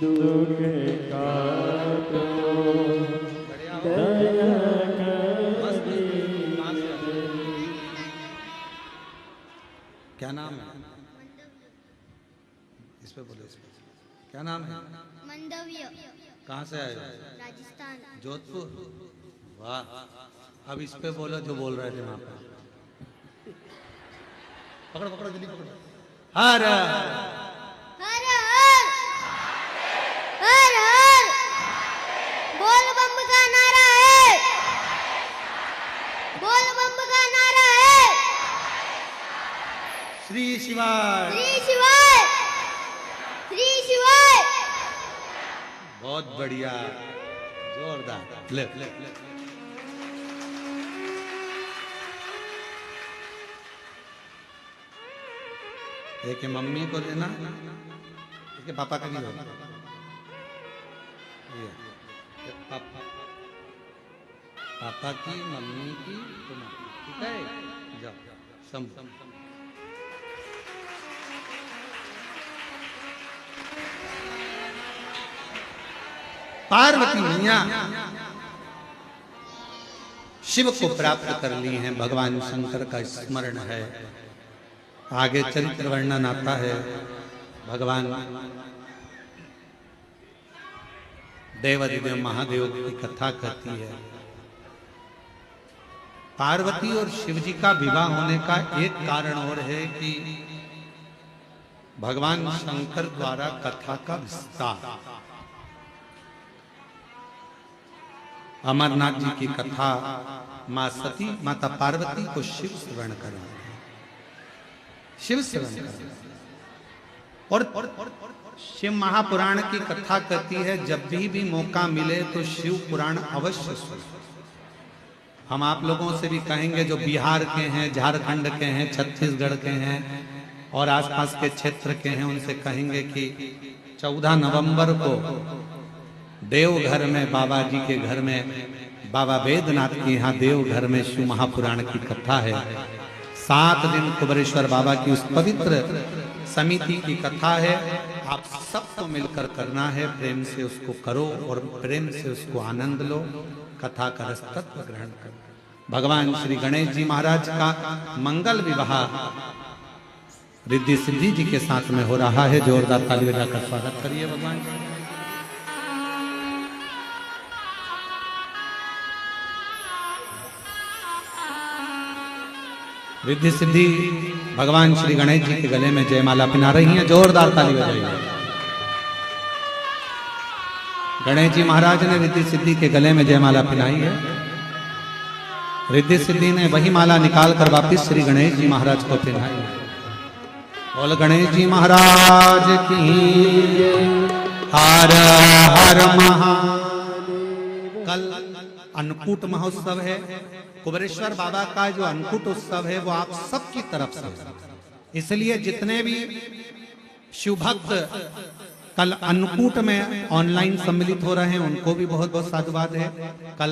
दुख काटो दया क्या नाम है? इस पे बोलो, इस पे। क्या नाम है? मंडव्य। कहाँ से आए हो? राजस्थान। जोधपुर। वाह। अब इस पे बोलो जो बोल रहे थे वहां पे। पकड़ो पकड़ो, जल्दी पकड़ो। हर हर हर हर हर बोल बम का नारा है, बोल बम का नारा शिवाय। श्री शिवाय, श्री शिवाय। बहुत बढ़िया, जोरदार। ले, ले, ले। एक मम्मी को देना, इसके पापा का नहीं होगा। ये पापा की, मम्मी की, तुम्हारी, ठीक है? जाओ सम पार्वती मैया शिव को प्राप्त कर ली हैं, भगवान शंकर का स्मरण है। आगे चरित्र वर्णन आता है। भगवान देवाधिदेव महादेव की कथा कहती है। पार्वती और शिव जी का विवाह होने का एक कारण और है कि भगवान शंकर द्वारा कथा का विस्तार। अमरनाथ जी की कथा मां सती माता पार्वती को शिव श्रवण करा, शिव श्रवण करा। और शिव महापुराण की कथा कहती है जब भी मौका मिले तो शिव पुराण अवश्य सुनो। हम आप लोगों से भी कहेंगे जो बिहार के हैं, झारखंड के हैं, छत्तीसगढ़ के हैं और आसपास के क्षेत्र के हैं, उनसे कहेंगे कि 14 नवंबर को देवघर में बाबा जी के घर में, बाबा वेदनाथ के यहाँ देवघर में शिव महापुराण की कथा है। 7 दिन कुबेरेश्वर बाबा की उस पवित्र समिति की कथा है। आप सबको मिलकर करना है, प्रेम से उसको करो और प्रेम से उसको आनंद लो, कथा का रस तत्व ग्रहण करो। भगवान श्री गणेश जी महाराज का मंगल विवाह रिद्धि सिद्धि जी के साथ में हो रहा है। जोरदार ताली बजाकर स्वागत करिए भगवान। रिद्धि सिद्धि भगवान श्री गणेश जी के गले में जयमाला पहना रही हैं। जोरदार ताली बजाइए। गणेश जी महाराज ने रिद्धि सिद्धि के गले में जयमाला पहनाई है। रिद्धि सिद्धि ने वही माला निकाल कर वापिस श्री गणेश जी महाराज को पहनाई है। बोल गणेश जी महाराज की हर हर महादेव। कल अन्नकूट महोत्सव है। कुबेरेश्वर बाबा का जो अन्नकूट उत्सव है वो आप सबकी तरफ से, इसलिए जितने भी शिव भक्त कल अन्नकूट में ऑनलाइन सम्मिलित हो रहे हैं उनको भी बहुत बहुत साधुवाद है। कल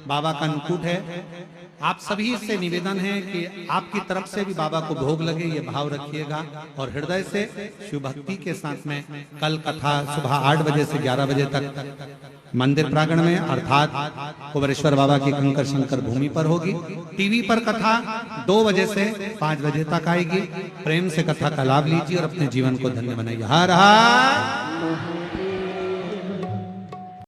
बाबा का अन्नकूट है। आप सभी से निवेदन है कि आपकी तरफ से भी बाबा को भोग लगे, ये भाव रखिएगा और हृदय से शिव भक्ति के साथ में कल कथा सुबह 8 बजे से 11 बजे तक मंदिर प्रांगण में अर्थात कुबेरेश्वर बाबा की कंकर शंकर भूमि पर होगी। टीवी पर कथा 2 बजे से 5 बजे तक आएगी। प्रेम से कथा का लाभ लीजिए और अपने जीवन को धन्य बनाइए। हर हर